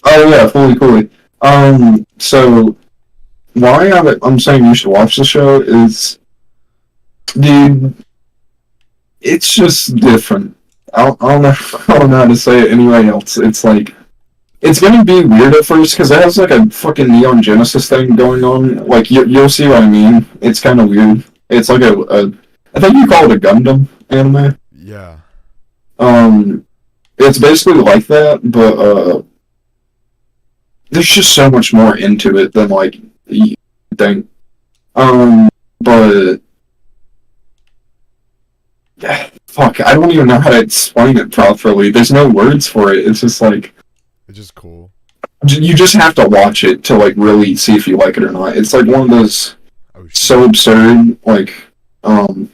Oh yeah, fully coolly. So why I'm saying you should watch the show is, dude, it's just different. I don't know, I don't know how to say it anyway else. It's like, it's gonna be weird at first because it has like a fucking Neon Genesis thing going on. Like you'll see what I mean. It's kind of weird. It's like I think you call it a Gundam anime. Yeah.
It's basically like that, but there's just so much more into it than like you think. But fuck, I don't even know how to explain it properly. There's no words for it. It's just like,
It's just cool.
you just have to watch it to like really see if you like it or not. It's like one of those so absurd, like of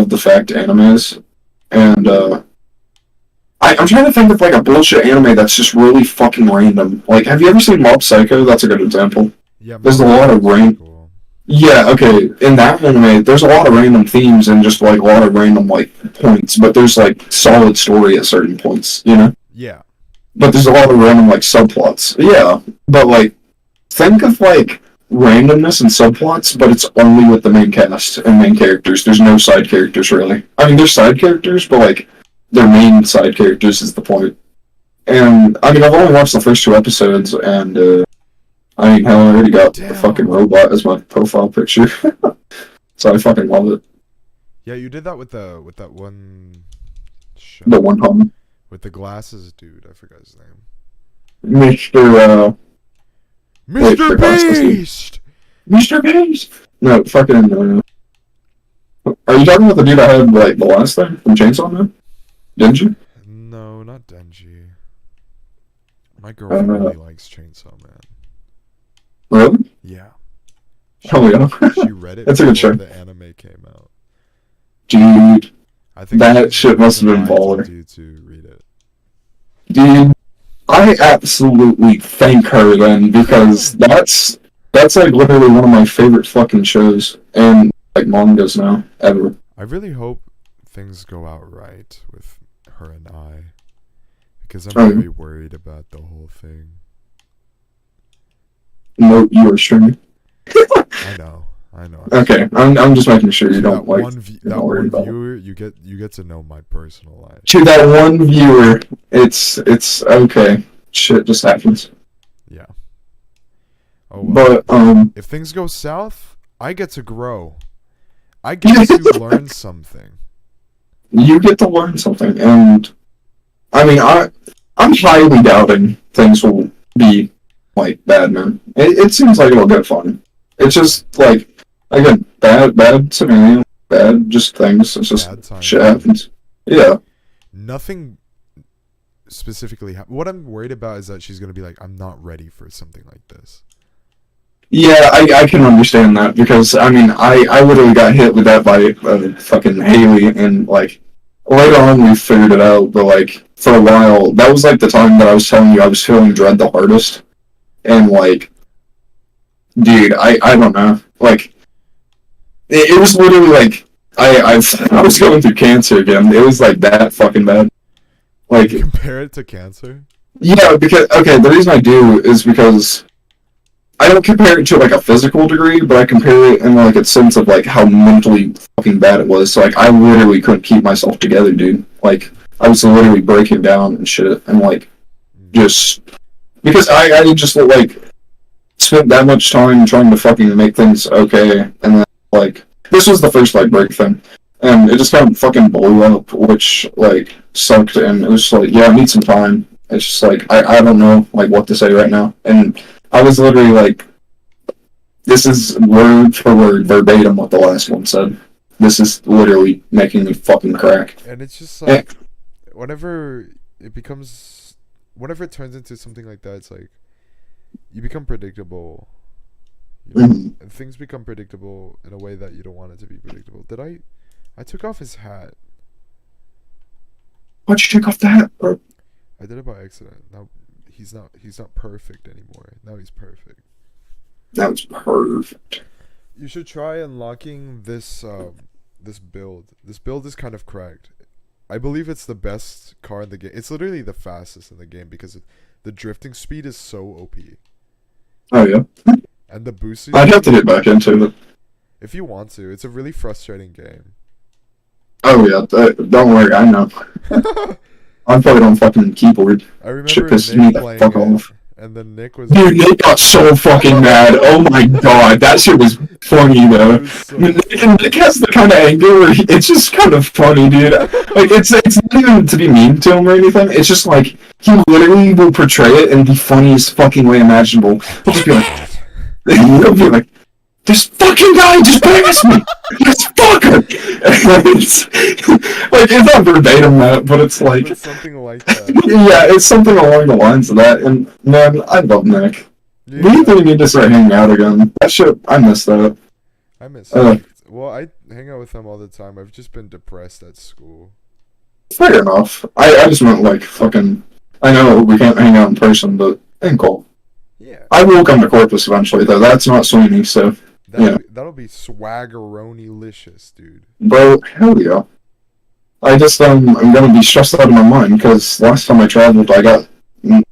the fact animes, and I'm trying to think of like a bullshit anime that's just really fucking random. Like, have you ever seen Mob Psycho? That's a good example.
Yeah,
there's a lot of
cool.
Yeah, okay. In that anime, there's a lot of random themes and just like a lot of random like points, but there's like solid story at certain points, you know?
Yeah.
But there's a lot of random like subplots. Yeah, but like think of like randomness and subplots, but it's only with the main cast and main characters. There's no side characters really. I mean, there's side characters, but like their main side characters is the point. And I mean, I've only watched the first 2 episodes, and I mean, hell, I already got the fucking robot as my profile picture, so I fucking love it.
Yeah, you did that with that one show.
The one home
with the glasses dude. I forgot his name.
Mr.
Beast.
Mr. Beast. No, fucking. Are you talking about the dude I had like the last thing from Chainsaw Man? Denji?
No, not Denji. My girlfriend really likes Chainsaw Man.
Really?
Yeah.
Oh yeah.
She read it
That's a good
before
show.
the anime came out.
Dude,
I think
that shit must have been
I
baller.
told you to read it.
Dude, I absolutely thank her then, because that's like literally one of my favorite fucking shows and like mangas now ever.
I really hope things go out right with her and I, because I'm very worried about the whole thing.
No, you were streaming.
I know.
Okay, I'm just making sure you don't like
that one viewer. You get to know my personal life.
To that one viewer, it's okay. Shit just happens.
Yeah. Oh well.
But
if things go south, I get to grow. I get to learn something.
You get to learn something, and I mean, I'm highly doubting things will be, like, bad, man. It seems like it'll get fun. It's just, like, again, bad scenario, bad just things. It's just shit happens. Yeah.
Nothing specifically what I'm worried about is that she's gonna be like, I'm not ready for something like this.
Yeah, I can understand that, because, I mean, I literally got hit with that by fucking Haley, and, like, later on we figured it out, but, like, for a while, that was, like, the time that I was telling you I was feeling dread the hardest, and, like, dude, I don't know, like, it was literally, like, I was going through cancer again. It was, like, that fucking bad. Like,
compare it to cancer?
Yeah, because, okay, the reason I do is because I don't compare it to, like, a physical degree, but I compare it in, like, a sense of, like, how mentally fucking bad it was. So, like, I literally couldn't keep myself together, dude. Like, I was literally breaking down and shit, and, like, just, because I just, like, spent that much time trying to fucking make things okay, and then, like, this was the first, like, break thing, and it just kind of fucking blew up, which, like, sucked, and it was just like, yeah, I need some time. It's just like, I don't know, like, what to say right now, and I was literally like, this is word for word, verbatim what the last one said. This is literally making me fucking crack.
And it's just like, whenever it turns into something like that, it's like, you become predictable. You know? And things become predictable in a way that you don't want it to be predictable. I took off his hat.
Why'd you take off the hat, bro?
I did it by accident. Now he's not perfect anymore. Now he's perfect.
That was perfect.
You should try unlocking this this build. This build is kind of cracked. I believe it's the best car in the game. It's literally the fastest in the game because the drifting speed is so OP.
Oh yeah.
And the boost.
I'd have to get back into it.
If you want to, it's a really frustrating game.
Oh yeah, don't worry, I know. I played on fucking keyboard.
I remember
Shit pissed
Nick
me
playing
the fuck
it,
off.
and then Nick was.
Dude, Nick got so fucking mad. Oh my god, that shit was funny though.
So
Nick has the kind of anger where it's just kind of funny, dude. Like it's not even to be mean to him or anything. It's just like he literally will portray it in the funniest fucking way imaginable. He'll just be like, he'll be like, this fucking guy just passed me! This fucker! It's not verbatim that, but it's like...
But something like that.
Yeah, it's something along the lines of that, and man, I love Nick.
Yeah.
We really need to start hanging out again. That shit, I miss that.
I miss it. Well, I hang out with him all the time. I've just been depressed at school.
Fair enough. I just meant like fucking... I know we can't hang out in person, but ain't cool.
Yeah.
I will come to Corpus eventually, though. That's not Sweeney, so...
That'll be swaggeroni-licious, dude.
Bro, hell yeah. I just, I'm gonna be stressed out of my mind, because last time I traveled, I got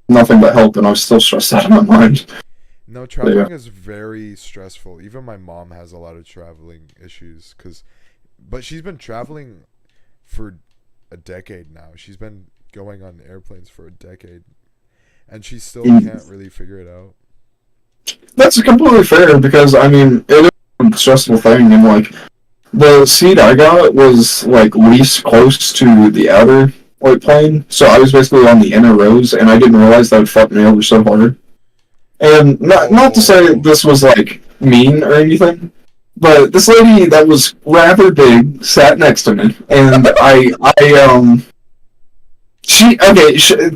nothing but help, and I was still stressed out of my mind.
No, traveling is very stressful. Even my mom has a lot of traveling issues, but she's been traveling for a decade now. She's been going on airplanes for a decade, and she still can't really figure it out.
That's completely fair, because, I mean, it is a stressful thing, and, like, the seat I got was, like, least close to the outer, like, plane, so I was basically on the inner rows, and I didn't realize that would fuck me over so hard. And, not to say this was, like, mean or anything, but this lady that was rather big sat next to me, and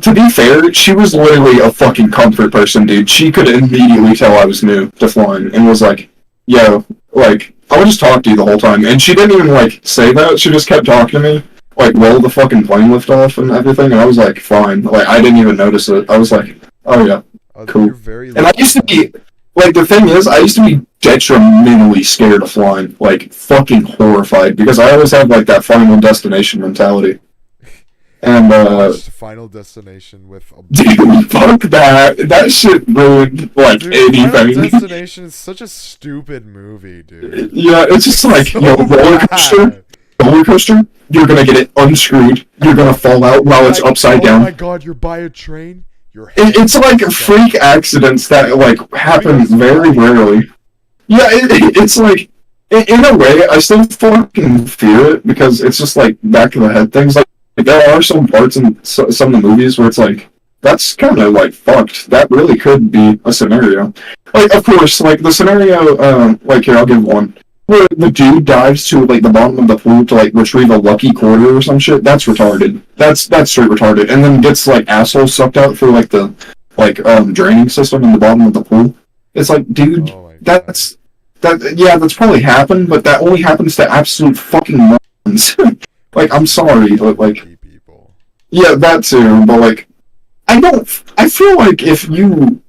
to be fair, she was literally a fucking comfort person, dude. She could immediately tell I was new to flying, and was like, yo, like, I would just talk to you the whole time. And she didn't even, like, say that. She just kept talking to me, like, while the fucking plane lift off and everything, and I was like, fine. Like, I didn't even notice it. I was like, oh yeah, cool. And I used to be, like, the thing is, I used to be detrimentally scared of flying. Like, fucking horrified, because I always had, like, that Final Destination mentality. And,
Final Destination with a...
Dude, fuck that. That shit ruined, like, anything.
Final Destination is such a stupid movie, dude.
Yeah, it's just like,
so
yo, roller coaster, you're gonna get it unscrewed, you're gonna fall out while it's upside down.
Oh my god, you're by a train?
It's like freak accidents that, like, happen very rarely. Yeah, it's like, in a way, I still fucking fear it, because it's just, like, back of the head things. Like, there are some parts in some of the movies where it's like, that's kind of like fucked. That really could be a scenario. Like, of course, like the scenario, like here, I'll give one. Where the dude dives to like the bottom of the pool to like retrieve a lucky quarter or some shit. That's retarded. That's straight retarded. And then gets like asshole sucked out through like the draining system in the bottom of the pool. It's like, dude, that's probably happened, but that only happens to absolute fucking morons. Like, I'm sorry, but like, yeah, that too. But like, I feel like if you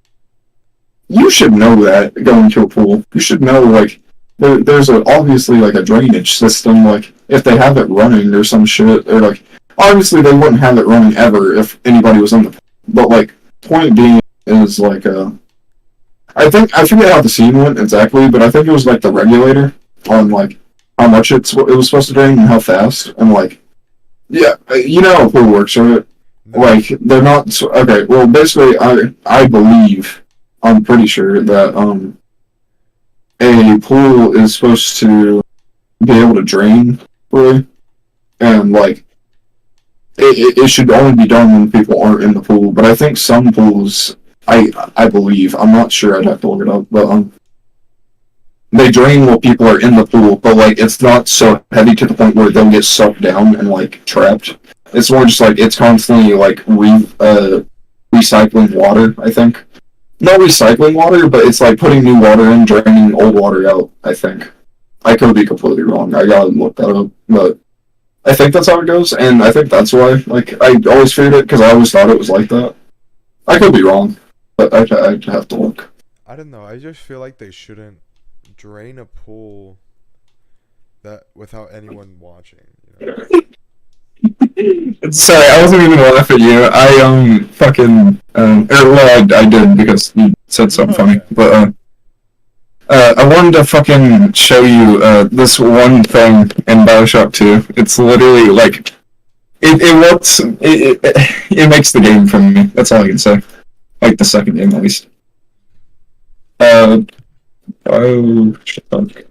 should know that going to a pool, you should know like. There's obviously like a drainage system, like if they have it running or some shit, or like obviously they wouldn't have it running ever if anybody was in the pool. But like point being is like I forget how the scene went exactly, but I think it was like the regulator on like how much it was supposed to drain and how fast, and like yeah, you know how a pool works, right? Like they're not okay. Well, basically, I believe I'm pretty sure that a pool is supposed to be able to drain fully, and like it should only be done when people aren't in the pool. But I think some pools, I believe, I'm not sure, I'd have to look it up, but they drain while people are in the pool, but like it's not so heavy to the point where they'll get sucked down and like trapped. It's more just like it's constantly like recycling water, I think. Not recycling water, but it's like putting new water in, draining old water out, I think. I could be completely wrong. I gotta look that up. But I think that's how it goes, and I think that's why, like, I always feared it, because I always thought it was like that. I could be wrong, but I'd have to look.
I don't know. I just feel like they shouldn't drain a pool that without anyone watching, you know?
Sorry, I wasn't even gonna laugh at you. I I did because you said something funny. But I wanted to fucking show you this one thing in BioShock 2. It's literally like it makes the game for me. That's all I can say. Like the second game at least. BioShock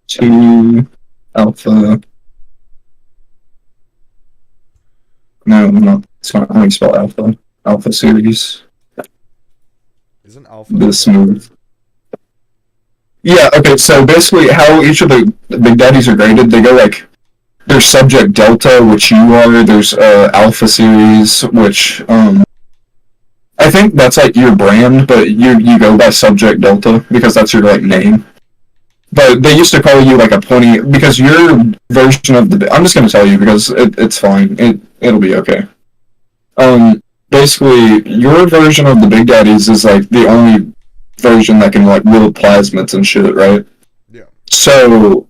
2 Alpha. No, it's not how you spell alpha. Alpha series.
Isn't alpha
this move? Yeah, okay, so basically how each of the Big Daddies are graded, they go like, there's Subject Delta, which you are, there's Alpha series, which, I think that's like your brand, but you go by Subject Delta, because that's your like name. But they used to call you like a 20, because your version of the, I'm just going to tell you because it's fine, it'll be okay. Basically, your version of the Big Daddies is like the only version that can like wield plasmids and shit, right?
Yeah.
So,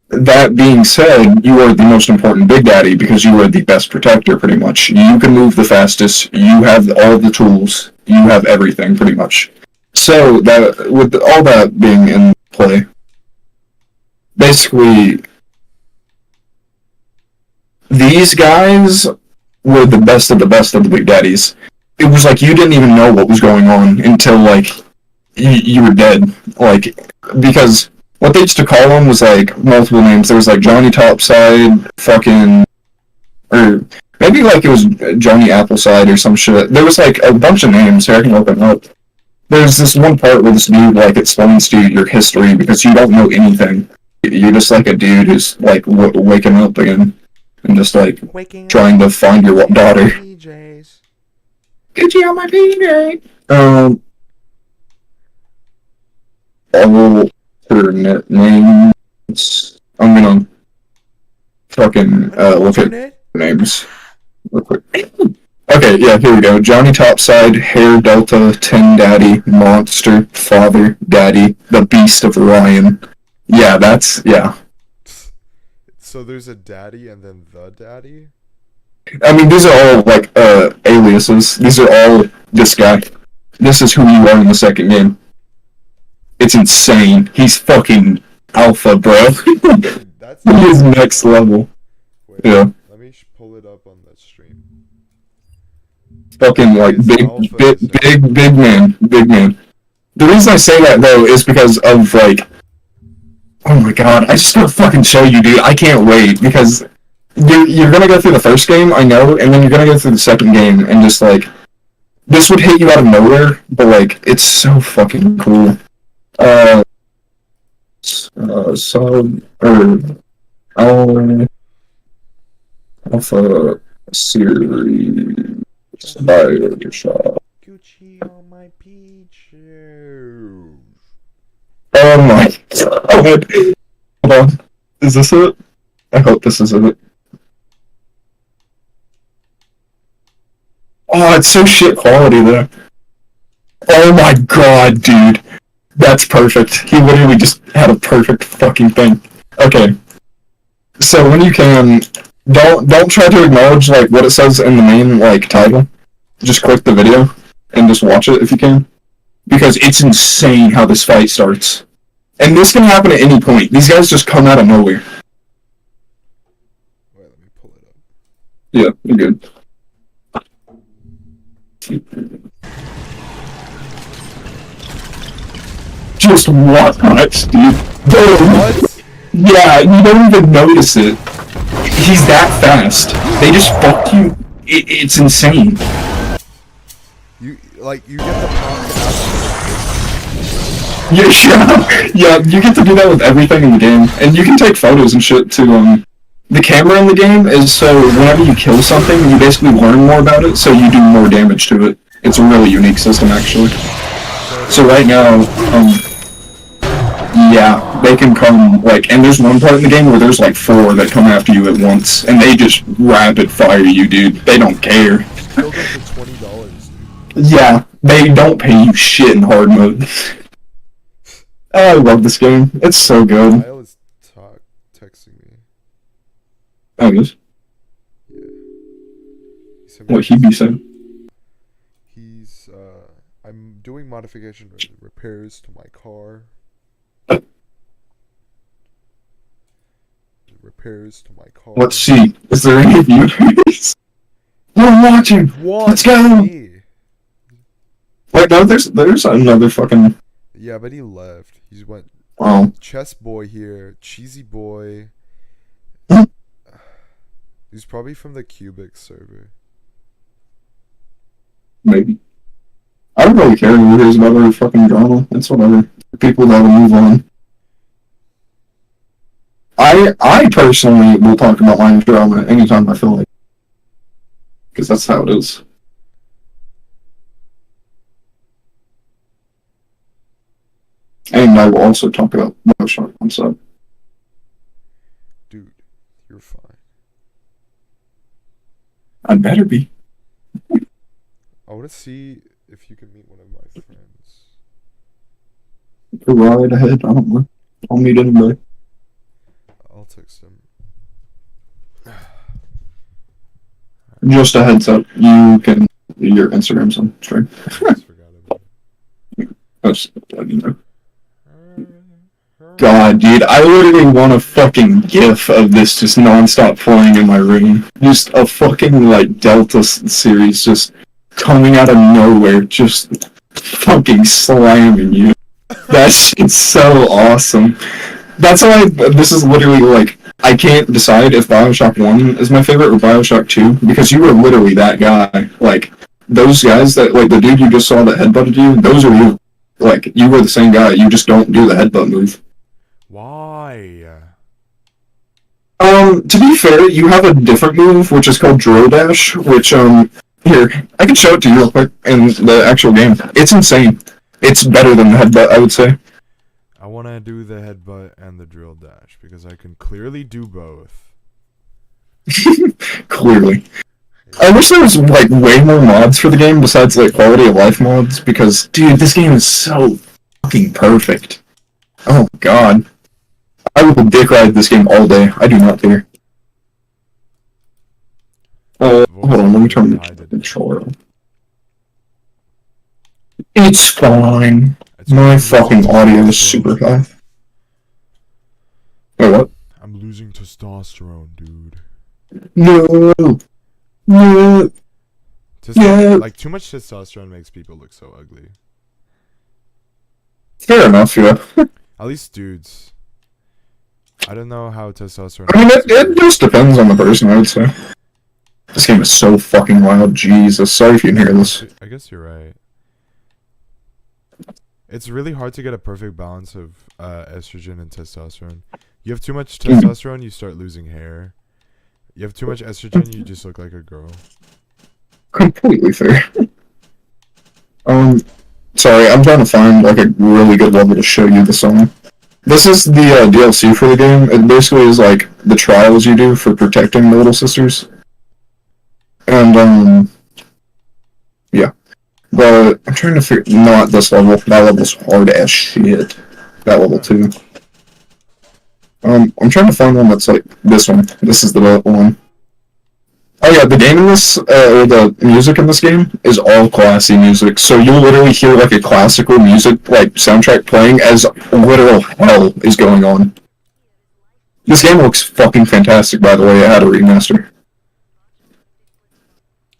that being said, you are the most important Big Daddy because you are the best protector, pretty much. You can move the fastest, you have all the tools, you have everything, pretty much. So, that with all that being in play, basically, these guys were the best of the Big Daddies. It was like you didn't even know what was going on until like you were dead. Like, because what they used to call them was like multiple names. There was like Johnny Topside, fucking, or maybe like it was Johnny Appleside or some shit. There was like a bunch of names. Here, I can look them up. There's this one part where this dude like explains to you your history because you don't know anything. You're just like a dude who's like waking up again and just like trying to find your daughter. PJs. Get you on my PJ. Alternate names. I'm gonna fucking look at names real quick. Okay, yeah, here we go. Johnny Topside, Hair Delta, Tin Daddy, Monster, Father, Daddy, the Beast of Orion. Yeah, yeah.
So there's a daddy and then the daddy?
I mean, these are all, like, aliases. These are all this guy. This is who you are in the second game. It's insane. He's fucking alpha, bro. He is next level.
Wait,
yeah.
Let me pull it up on the stream.
Fucking, like, big man. The reason I say that, though, is because of, like, oh my god, I just gotta fucking show you, dude. I can't wait, because you're gonna go through the first game, I know, and then you're gonna go through the second game, and just like this would hit you out of nowhere, but like it's so fucking cool. Sub or Alpha series Bioshock.
Gucci on my peaches.
Oh my god! Hold on, is this it? I hope this is it. Oh, it's so shit quality though. Oh my god, dude. That's perfect. He literally just had a perfect fucking thing. Okay. So when you can, don't try to acknowledge like what it says in the main like title. Just click the video and just watch it if you can. Because it's insane how this fight starts. And this can happen at any point. These guys just come out of nowhere.
Wait, let me pull it up.
Yeah, you're good. Just watch, dude.
What?
Yeah, you don't even notice it. He's that fast. They just fuck you. It's insane.
You get the pocket.
Yeah, you get to do that with everything in the game, and you can take photos and shit too. The camera in the game is so whenever you kill something, you basically learn more about it, so you do more damage to it. It's a really unique system, actually. So right now, yeah, they can come, like, and there's one part in the game where there's like 4 that come after you at once, and they just rapid fire you, dude. They don't care.
Killed them for $20, dude.
Yeah, they don't pay you shit in hard mode. I love this game. It's so good.
Kyle is texting me.
Oh, yes?
Yeah. He sent me
What he be saying?
He's, I'm doing modification repairs to my car. Repairs to my car.
Let's see. Is there any viewers? We're watching!
What?
Let's go!
Me?
Wait, no, there's another fucking...
Yeah, but he left. He went
Oh.
Chess Boy here, Cheesy Boy. He's probably from the Cubic server.
Maybe. I don't really care who hears about our fucking drama. It's whatever. People gotta move on. I personally will talk about my drama anytime I feel like. Because that's how it is. And I will also talk about Bioshock on sub.
Dude, you're fine.
I better be.
I want to see if you can meet one of my friends.
Go right ahead. I don't know. I'll meet anybody.
I'll text him.
Just a heads up. You can. Your Instagram's on stream.
I just forgot about it.
That's, I didn't know. God, dude, I literally want a fucking GIF of this just non-stop playing in my room. Just a fucking, like, Delta series just coming out of nowhere, just fucking slamming you. That shit's so awesome. That's why this is literally, like, I can't decide if Bioshock 1 is my favorite or Bioshock 2, because you were literally that guy. Like, those guys that, like, the dude you just saw that headbutted you, those are you. Like, you were the same guy, you just don't do the headbutt move.
Why?
To be fair, you have a different move, which is called Drill Dash, which, here, I can show it to you real quick in the actual game. It's insane. It's better than the headbutt, I would say.
I want to do the headbutt and the drill dash, because I can clearly do both.
Clearly. I wish there was, like, way more mods for the game besides, like, quality of life mods, because, dude, this game is so fucking perfect. Oh, God. I will dick ride this game all day. I do not care. Hold on, let me turn the controller on. It's fine. My fucking audio is super high. Wait, what?
I'm losing testosterone, dude.
No. No. Yeah.
Like, too much testosterone makes people look so ugly.
Fair enough, yeah.
At least dudes. I don't know how testosterone.
I mean, it just depends on the person, I would say. This game is so fucking loud. Jesus, sorry if you can hear this.
I guess you're right. It's really hard to get a perfect balance of estrogen and testosterone. You have too much testosterone, you start losing hair. You have too much estrogen, you just look like a girl.
Completely fair. Sorry, I'm trying to find like a really good level to show you the song. This is the DLC for the game. It basically is like the trials you do for protecting the little sisters. And yeah. But I'm trying to figure not this level. That level's hard as shit. That level too. I'm trying to find one that's like this one. This is the one. Oh yeah, the game in this, or the music in this game is all classy music. So you'll literally hear like a classical music, like soundtrack playing as literal hell is going on. This game looks fucking fantastic, by the way. I had a remaster.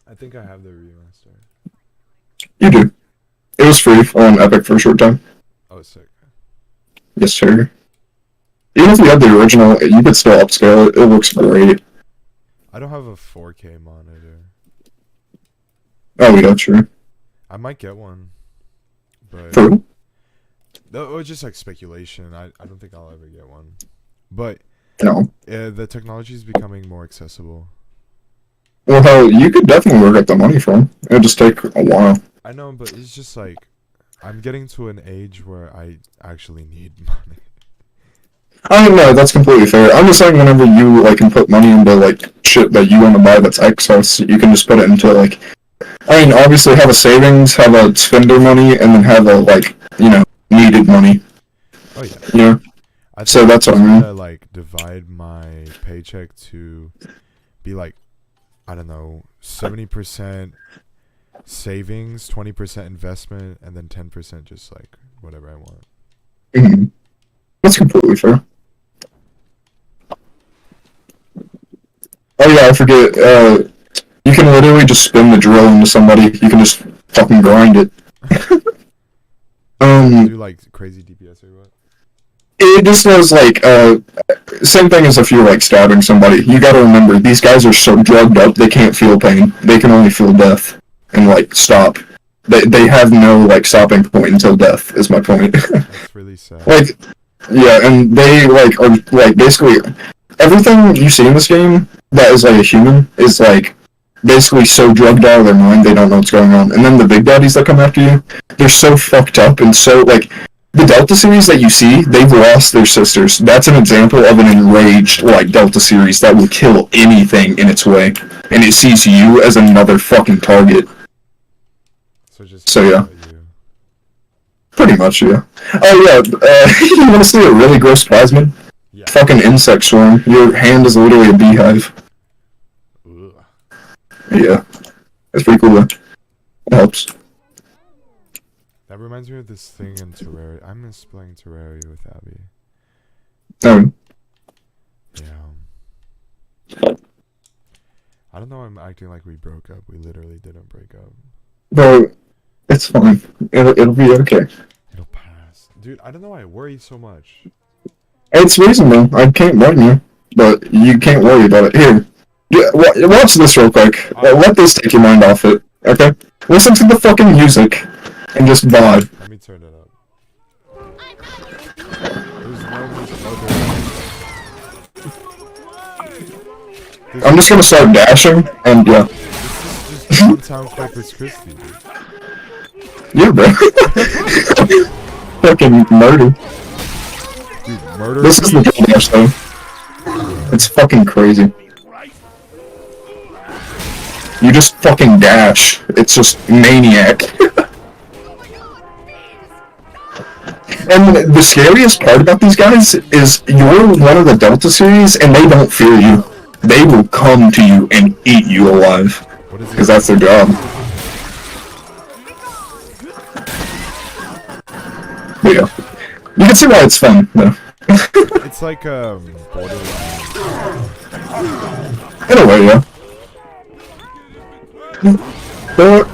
I think I have the remaster.
You do. It was free on Epic for a short time.
Oh, sick.
Yes, sir. Even if you had the original, you could still upscale it. It looks great.
I don't have a 4K monitor.
Oh, yeah, true.
I might get one. But
True.
that was just like speculation. I don't think I'll ever get one. But
No.
the technology is becoming more accessible.
Well, hell, you could definitely work out the money from. It'll just take a while.
I know, but it's just like I'm getting to an age where I actually need money.
I don't know, that's completely fair. I'm just saying whenever you like can put money into like shit that you want to buy that's excess, you can just put it into like, I mean, obviously have a savings, have a spender money, and then have a like, needed money.
Oh yeah.
Yeah. So that's what I mean.
To like divide my paycheck to be like, I don't know, 70% savings, 20% investment, and then 10% just like whatever I want.
Mm-hmm. That's completely fair. Oh yeah, I forget, you can literally just spin the drill into somebody. You can just fucking grind it.
Do like crazy DPS or what?
It just does like, same thing as if you're like stabbing somebody. You gotta remember, these guys are so drugged up, they can't feel pain. They can only feel death. And like, stop. They have no like stopping point until death, is my point.
That's really sad.
Like, yeah, and they like are like basically everything you see in this game that is like a human is like basically so drugged out of their mind they don't know what's going on. And then the big daddies that come after you, they're so fucked up and so like the Delta series that you see, they've lost their sisters. That's an example of an enraged like Delta series that will kill anything in its way, and it sees you as another fucking target. So yeah. Pretty much, yeah. Oh yeah, you want to see a really gross plasmid?
Yeah.
Fucking insect swarm. Your hand is literally a beehive.
Ugh.
Yeah. That's pretty cool, though. It helps.
That reminds me of this thing in Terraria. I miss playing Terraria with Abby. Yeah. I don't know, I'm acting like we broke up. We literally didn't break up.
Bro, it's fine. It'll be okay.
It'll pass. Dude, I don't know why I worry so much.
It's reasonable. I can't blame you. But you can't worry about it. Here. Yeah, watch this real quick. Let this take your mind off it. Okay? Listen to the fucking music. And just vibe.
Let me turn it up. There's no music.
I'm just gonna start dashing, and yeah.
This is just downtown Corpus Christi, dude.
Yeah, bro. Fucking murder.
Dude, murder.
This is the dash, though. It's fucking crazy. You just fucking dash. It's just maniac. And the scariest part about these guys is you're one of the Delta series, and they don't fear you. They will come to you and eat you alive. Because that's their job. But yeah. You can see why it's fun, though.
It's like, Borderlands.
In a way, yeah. But...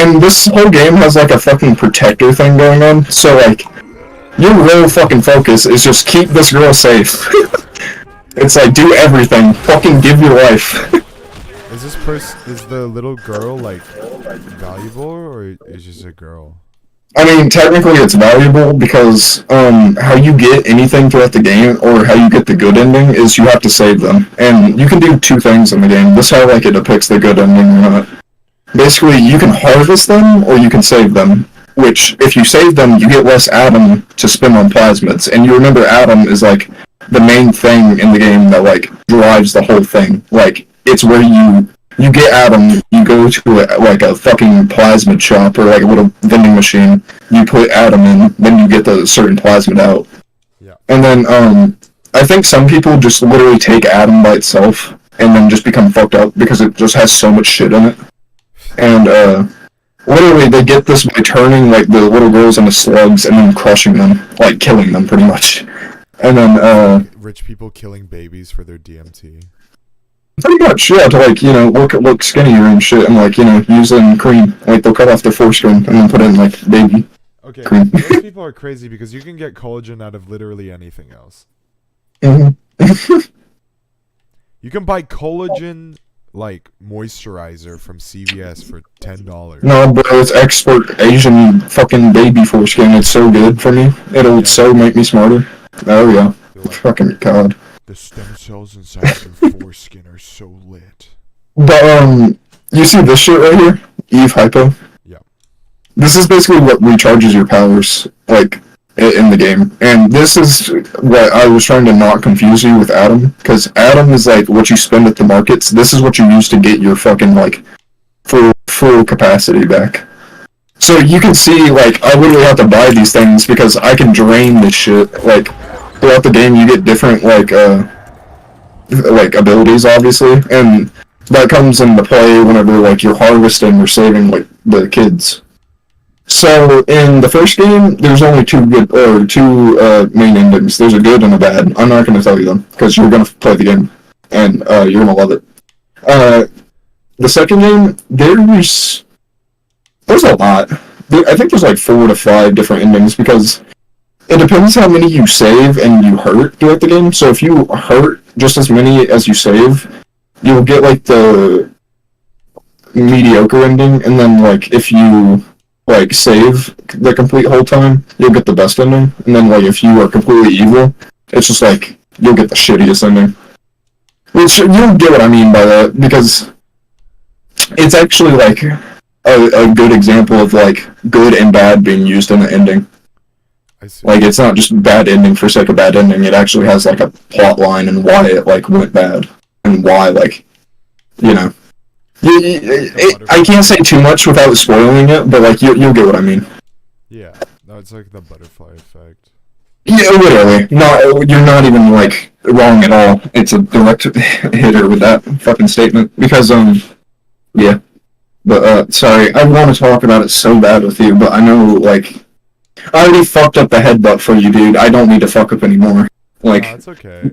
and this whole game has like a fucking protector thing going on. So like, your real fucking focus is just keep this girl safe. It's like do everything, fucking give your life.
Is the little girl like valuable, or is just a girl?
I mean, technically it's valuable because how you get anything throughout the game, or how you get the good ending, is you have to save them. And you can do two things in the game. This is how like it depicts the good ending or not. Basically, you can harvest them, or you can save them. Which, if you save them, you get less Atom to spend on plasmids. And you remember Atom is like the main thing in the game that like drives the whole thing. Like, it's where you get Atom, you go to like a fucking plasmid shop or like a little vending machine, you put Atom in, then you get the certain plasmid out.
Yeah.
And then I think some people just literally take Atom by itself and then just become fucked up because it just has so much shit in it. And literally they get this by turning like the little girls into slugs and then crushing them, like killing them pretty much. And then
rich people killing babies for their DMT.
Pretty much, yeah, to like, you know, look skinnier and shit, and like, you know, using cream. Like, they'll cut off their foreskin and then put in like baby
Okay,
cream.
those people are crazy because you can get collagen out of literally anything else.
Mm-hmm.
You can buy collagen like moisturizer from CVS for $10.
No, bro, it's expert Asian fucking baby foreskin. It's so good for me. It'll so make me smarter. Oh yeah,
Like,
fucking god.
the stem cells inside your foreskin are so lit.
But you see this shit right here, Eve Hypo.
Yeah.
This is basically what recharges your powers, like in the game. And this is what I was trying to not confuse you with Atom, because Atom is like what you spend at the markets. This is what you use to get your fucking like full capacity back. So you can see, like, I literally have to buy these things because I can drain this shit. Like, throughout the game you get different like abilities, obviously, and that comes into play whenever like you're harvesting or saving like the kids. So in the first game, there's only two main endings. There's a good and a bad. I'm not going to tell you them because you're going to play the game and you're going to love it. The second game, there's a lot. I think there's like 4 to 5 different endings because it depends how many you save and you hurt throughout the game. So if you hurt just as many as you save, you'll get like the mediocre ending, and then like if you like save the complete whole time, you'll get the best ending. And then like if you are completely evil, it's just like you'll get the shittiest ending. Which you'll get what I mean by that, because it's actually like a good example of like good and bad being used in the ending.
I see.
Like, it's not just bad ending for sake of bad ending. It actually has like a plot line and why it like went bad and why, like, you know. I can't say too much without spoiling it, but like you'll get what I mean.
Yeah, no, it's like the butterfly effect.
Yeah, literally. No, you're not even like wrong at all. It's a direct hitter with that fucking statement because yeah. But sorry, I want to talk about it so bad with you, but I know like I already fucked up the headbutt for you, dude. I don't need to fuck up anymore. Like,
No, it's okay.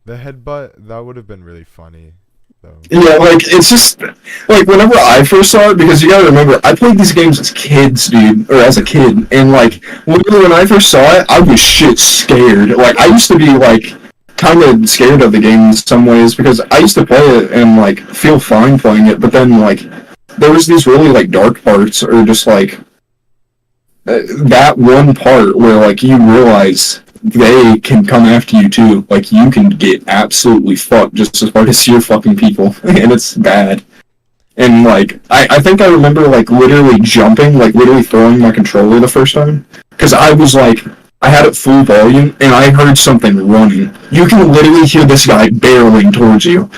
The headbutt, that would have been really funny, though.
yeah, like, it's just, like, whenever I first saw it, because you gotta remember, I played these games as kids, dude, or as a kid, and, like, literally when I first saw it, I was shit scared. Like, I used to be, like, kind of scared of the game in some ways, because I used to play it and, like, feel fine playing it, but then, like, there was these really, like, dark parts, or just, like, that one part where, like, you realize they can come after you, too. Like, you can get absolutely fucked just as hard as your fucking people, and it's bad. And, like, I think I remember, like, literally jumping, like, literally throwing my controller the first time, because I was, like, I had it full volume, and I heard something running. You can literally hear this guy barreling towards you,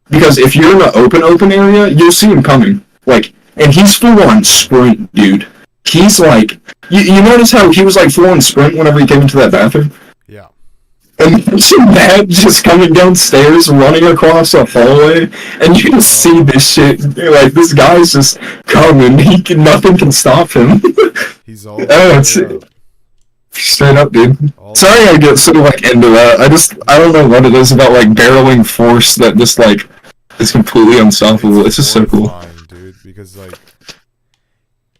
because if you're in an open area, you'll see him coming. Like, and he's full on sprint, dude. He's like, you notice how he was like full on sprint whenever he came into that bathroom?
Yeah.
And imagine that just coming downstairs, running across a hallway, and you can see this shit. Like, this guy's just coming. Nothing can stop him.
He's all
it's straight up, dude. Sorry I get so like into that. I don't know what it is about like barreling force that just like is completely unstoppable. It's just so cool.
Dude, because like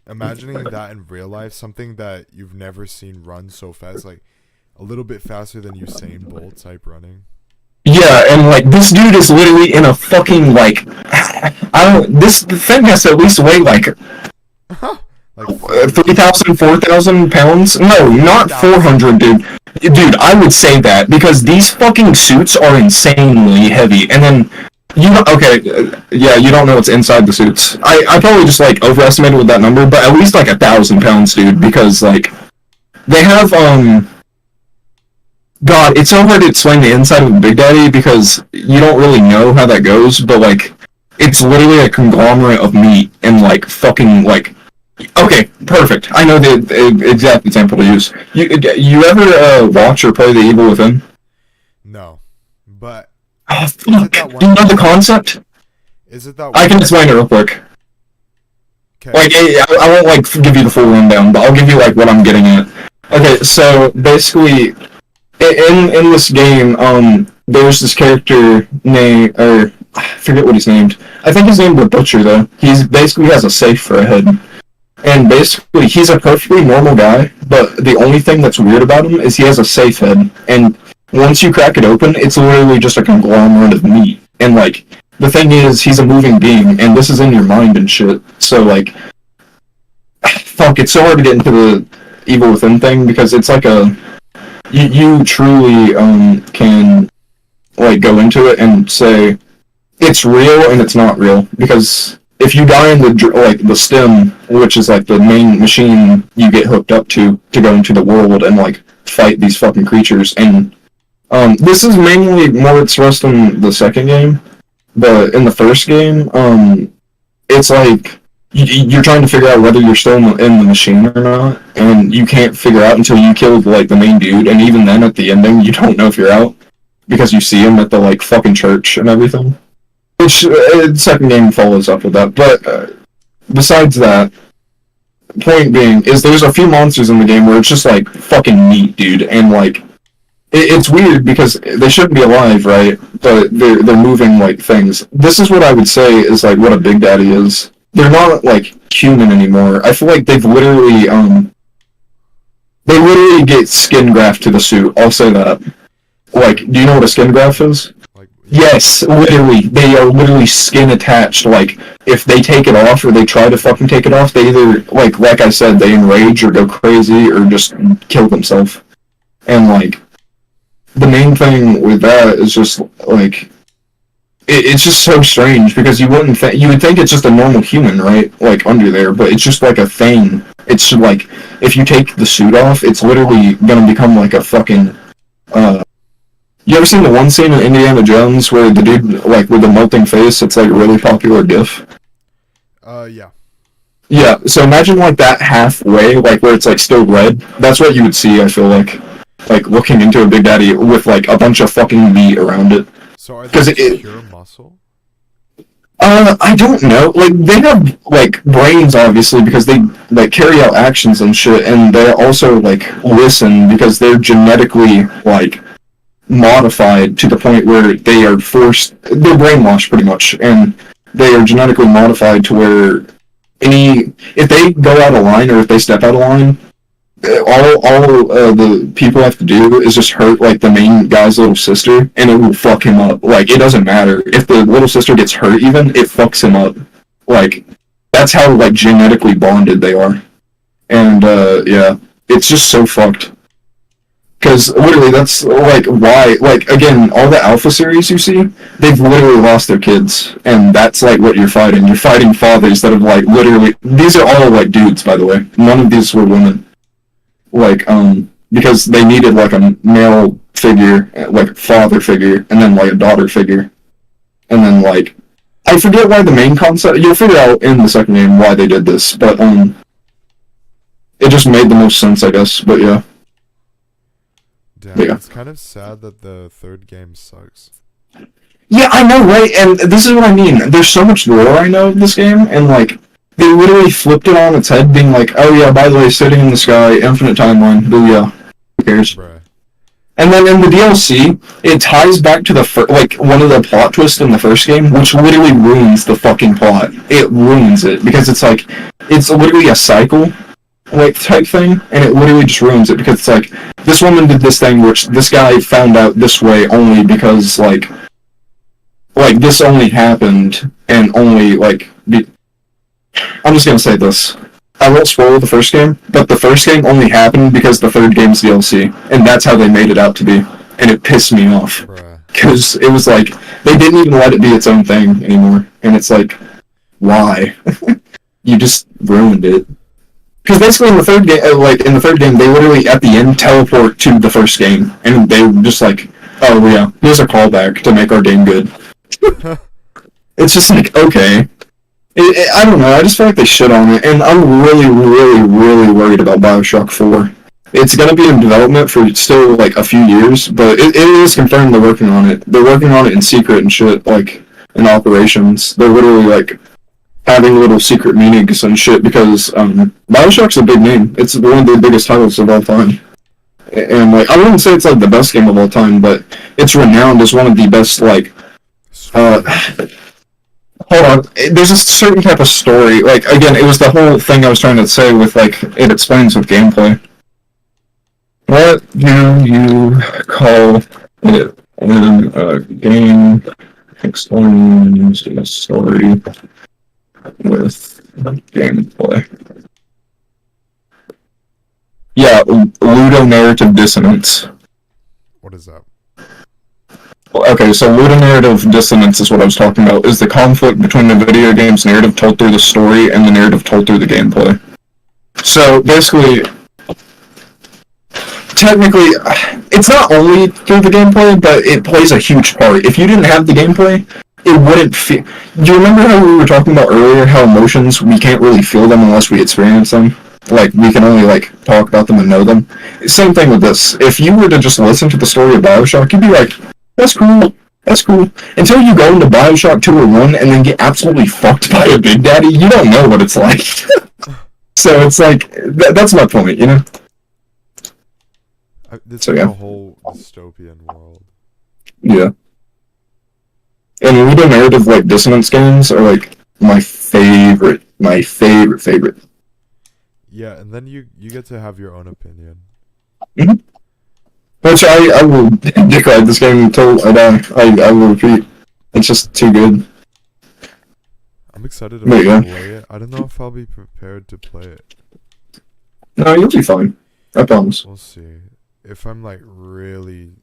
imagining that in real life, something that you've never seen run so fast, like a little bit faster than Usain Bolt type running.
Yeah, and like this dude is literally in a fucking like, this thing has to at least weigh like
Like
3,000, 4,000 pounds. No, not 400, dude. Dude, I would say that because these fucking suits are insanely heavy, and then yeah, you don't know what's inside the suits. I probably just like overestimated with that number, but at least like 1,000 pounds, dude, because like they have God, it's so hard to explain the inside of a Big Daddy because you don't really know how that goes, but like, it's literally a conglomerate of meat and like fucking like. Okay, perfect. I know the exact example to use. You ever watch or play The Evil Within?
No, but
Oh fuck! Do you know the concept?
Is it that?
I can explain it real quick.
Okay.
Like, I won't like give you the full rundown, but I'll give you like what I'm getting at. Okay, so basically, in this game, there's this character named, or I forget what he's named. I think he's named the Butcher though. He's basically has a safe for a head, and basically he's a perfectly normal guy. But the only thing that's weird about him is he has a safe head, and once you crack it open, it's literally just a conglomerate of meat. And like the thing is, he's a moving being, and this is in your mind and shit. So like, fuck, it's so hard to get into the Evil Within thing because it's like a you truly can like go into it and say it's real and it's not real, because if you die in the stem, which is like the main machine you get hooked up to go into the world and like fight these fucking creatures, and this is mainly more expressed in the second game, but in the first game it's like you're trying to figure out whether you're still in the machine or not, and you can't figure out until you kill like the main dude, and even then at the ending you don't know if you're out because you see him at the like fucking church and everything, which the second game follows up with that. But besides that, point being is there's a few monsters in the game where it's just like fucking meat, dude, and like it's weird because they shouldn't be alive, right? But they're moving like things. This is what I would say is like what a Big Daddy is. They're not like human anymore. I feel like they literally get skin graft to the suit. I'll say that. Like, do you know what a skin graft is?
Like,
yes, literally. They are literally skin attached. Like, if they take it off or they try to fucking take it off, they either, like I said, they enrage or go crazy or just kill themselves. And, like, the main thing with that is just, like, it's just so strange because you would think it's just a normal human, right? Like, under there, but it's just like a thing. It's like, if you take the suit off, it's literally gonna become like a fucking, you ever seen the one scene in Indiana Jones where the dude, like, with the melting face, it's like a really popular gif?
Yeah.
Yeah, so imagine like that halfway, like where it's like still red. That's what you would see, I feel like looking into a Big Daddy with like a bunch of fucking meat around it.
So are they pure muscle?
I don't know. Like, they have, like, brains, obviously, because they, like, carry out actions and shit, and they also, like, listen because they're genetically, like, modified to the point where they are they're brainwashed, pretty much, and they are genetically modified to where if they go out of line or if they step out of line, all the people have to do is just hurt like the main guy's little sister, and it will fuck him up. Like, it doesn't matter if the little sister gets hurt, even it fucks him up. Like, that's how like genetically bonded they are, and yeah, it's just so fucked. Because literally, that's like why, like, again, all the Alpha series you see, they've literally lost their kids, and that's like what you're fighting. You're fighting fathers that have like literally. These are all like dudes, by the way. None of these were women. Like, because they needed, like, a male figure, like, a father figure, and then, like, a daughter figure. And then, like, I forget why the main concept, you'll figure out in the second game why they did this, but, it just made the most sense, I guess, but yeah.
Damn,
but, yeah.
It's kind of sad that the third game sucks.
Yeah, I know, right? And this is what I mean. There's so much lore I know of this game, and, like, they literally flipped it on its head, being like, oh yeah, by the way, sitting in the sky, infinite timeline, booyah, who cares?
Bruh.
And then in the DLC, it ties back to like one of the plot twists in the first game, which literally ruins the fucking plot. It ruins it because it's like it's literally a cycle like type thing, and it literally just ruins it because it's like this woman did this thing which this guy found out this way only because like this only happened and only like I'm just gonna say this. I won't spoil the first game, but the first game only happened because the third game's DLC, and that's how they made it out to be, and it pissed me off because it was like they didn't even let it be its own thing anymore, and it's like, why? You just ruined it. Because basically in the third game, they literally at the end teleport to the first game, and they were just like, oh yeah, here's a callback to make our game good. It's just like, okay. I don't know, I just feel like they shit on it, and I'm really, really, really worried about Bioshock 4. It's gonna be in development for still, like, a few years, but it is confirmed they're working on it. They're working on it in secret and shit, like, in operations. They're literally, like, having little secret meetings and shit, because, Bioshock's a big name. It's one of the biggest titles of all time. And, like, I wouldn't say it's, like, the best game of all time, but it's renowned as one of the best, like, hold on, there's a certain type of story, like, again, it was the whole thing I was trying to say with, like, it explains with gameplay. What do you call it in a game explains a story with gameplay? Yeah, ludonarrative dissonance.
What is that?
Okay, so ludonarrative dissonance is what I was talking about, is the conflict between the video game's narrative told through the story and the narrative told through the gameplay. So, basically, technically, it's not only through the gameplay, but it plays a huge part. If you didn't have the gameplay, it wouldn't feel... Do you remember how we were talking about earlier, how emotions, we can't really feel them unless we experience them? Like, we can only, like, talk about them and know them? Same thing with this. If you were to just listen to the story of Bioshock, you'd be like, that's cool. That's cool. Until you go into Bioshock 2 or 1 and then get absolutely fucked by a Big Daddy, you don't know what it's like. So it's like, that's my point, you know?
This is a whole dystopian world.
Yeah. And ludonarrative, like, dissonance games are, like, my favorite. My favorite.
Yeah, and then you get to have your own opinion.
Mm-hmm. Which I will decry this game until I die. I will repeat. It's just too good.
I'm excited to play it. I don't know if I'll be prepared to play it.
No, you'll be fine. I promise.
We'll see. If I'm like really...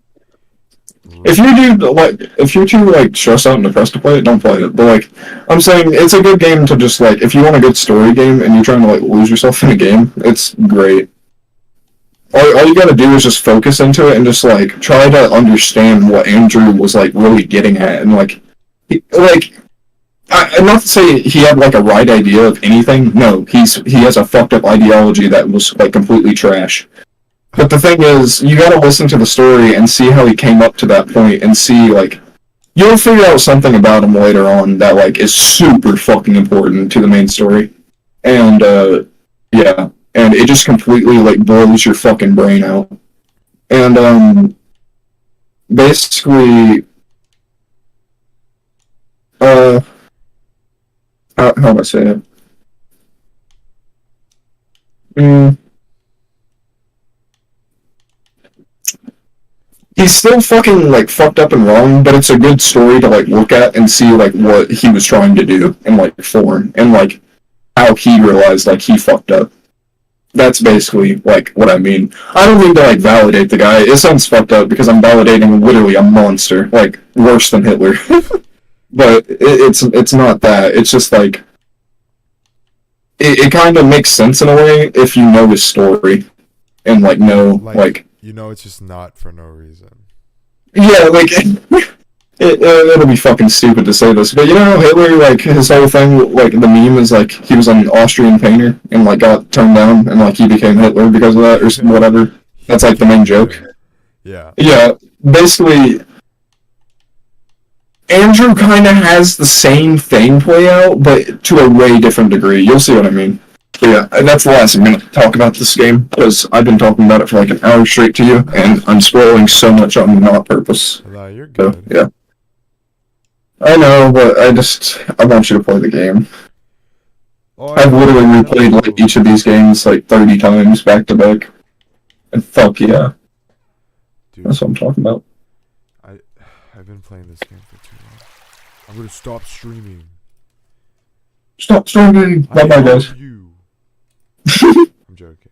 If you're too like stressed out and depressed to play it, don't play it. But like, I'm saying it's a good game to just like, if you want a good story game and you're trying to like lose yourself in a game, it's great. All you gotta do is just focus into it and just, like, try to understand what Andrew was, like, really getting at. And, like, not to say he had, like, a right idea of anything. No, he has a fucked up ideology that was, like, completely trash. But the thing is, you gotta listen to the story and see how he came up to that point and see, like, you'll figure out something about him later on that, like, is super fucking important to the main story. And, yeah. And it just completely, like, blows your fucking brain out. And, basically, how do I say it? He's still fucking, like, fucked up and wrong, but it's a good story to, like, look at and see, like, what he was trying to do and, like, form, and, like, how he realized, like, he fucked up. That's basically, like, what I mean. I don't mean to, like, validate the guy. It sounds fucked up because I'm validating literally a monster, like, worse than Hitler. But it's not that. It's just, like, it kind of makes sense in a way if you know his story and, like, know, like...
You know it's just not for no reason.
Yeah, like... It'll be fucking stupid to say this, but you know, Hitler, like, his whole thing, like, the meme is, like, he was an Austrian painter, and, like, got turned down, and, like, he became Hitler because of that, or whatever. That's, like, the main joke.
Yeah.
Yeah, basically, Andrew kind of has the same thing play out, but to a way different degree. You'll see what I mean. But yeah, and that's the last I'm gonna talk about this game, because I've been talking about it for like an hour straight to you, and I'm scrolling so much on not purpose.
Nah, you're
So,
good.
yeah. I know, but I want you to play the game.
Oh,
I've literally replayed
know.
like each of these games like 30 times back to back. And fuck yeah.
Dude,
That's what I'm talking about.
I've been playing this game for too long. I'm gonna stop streaming.
Stop streaming! Bye bye, guys.
You. I'm joking.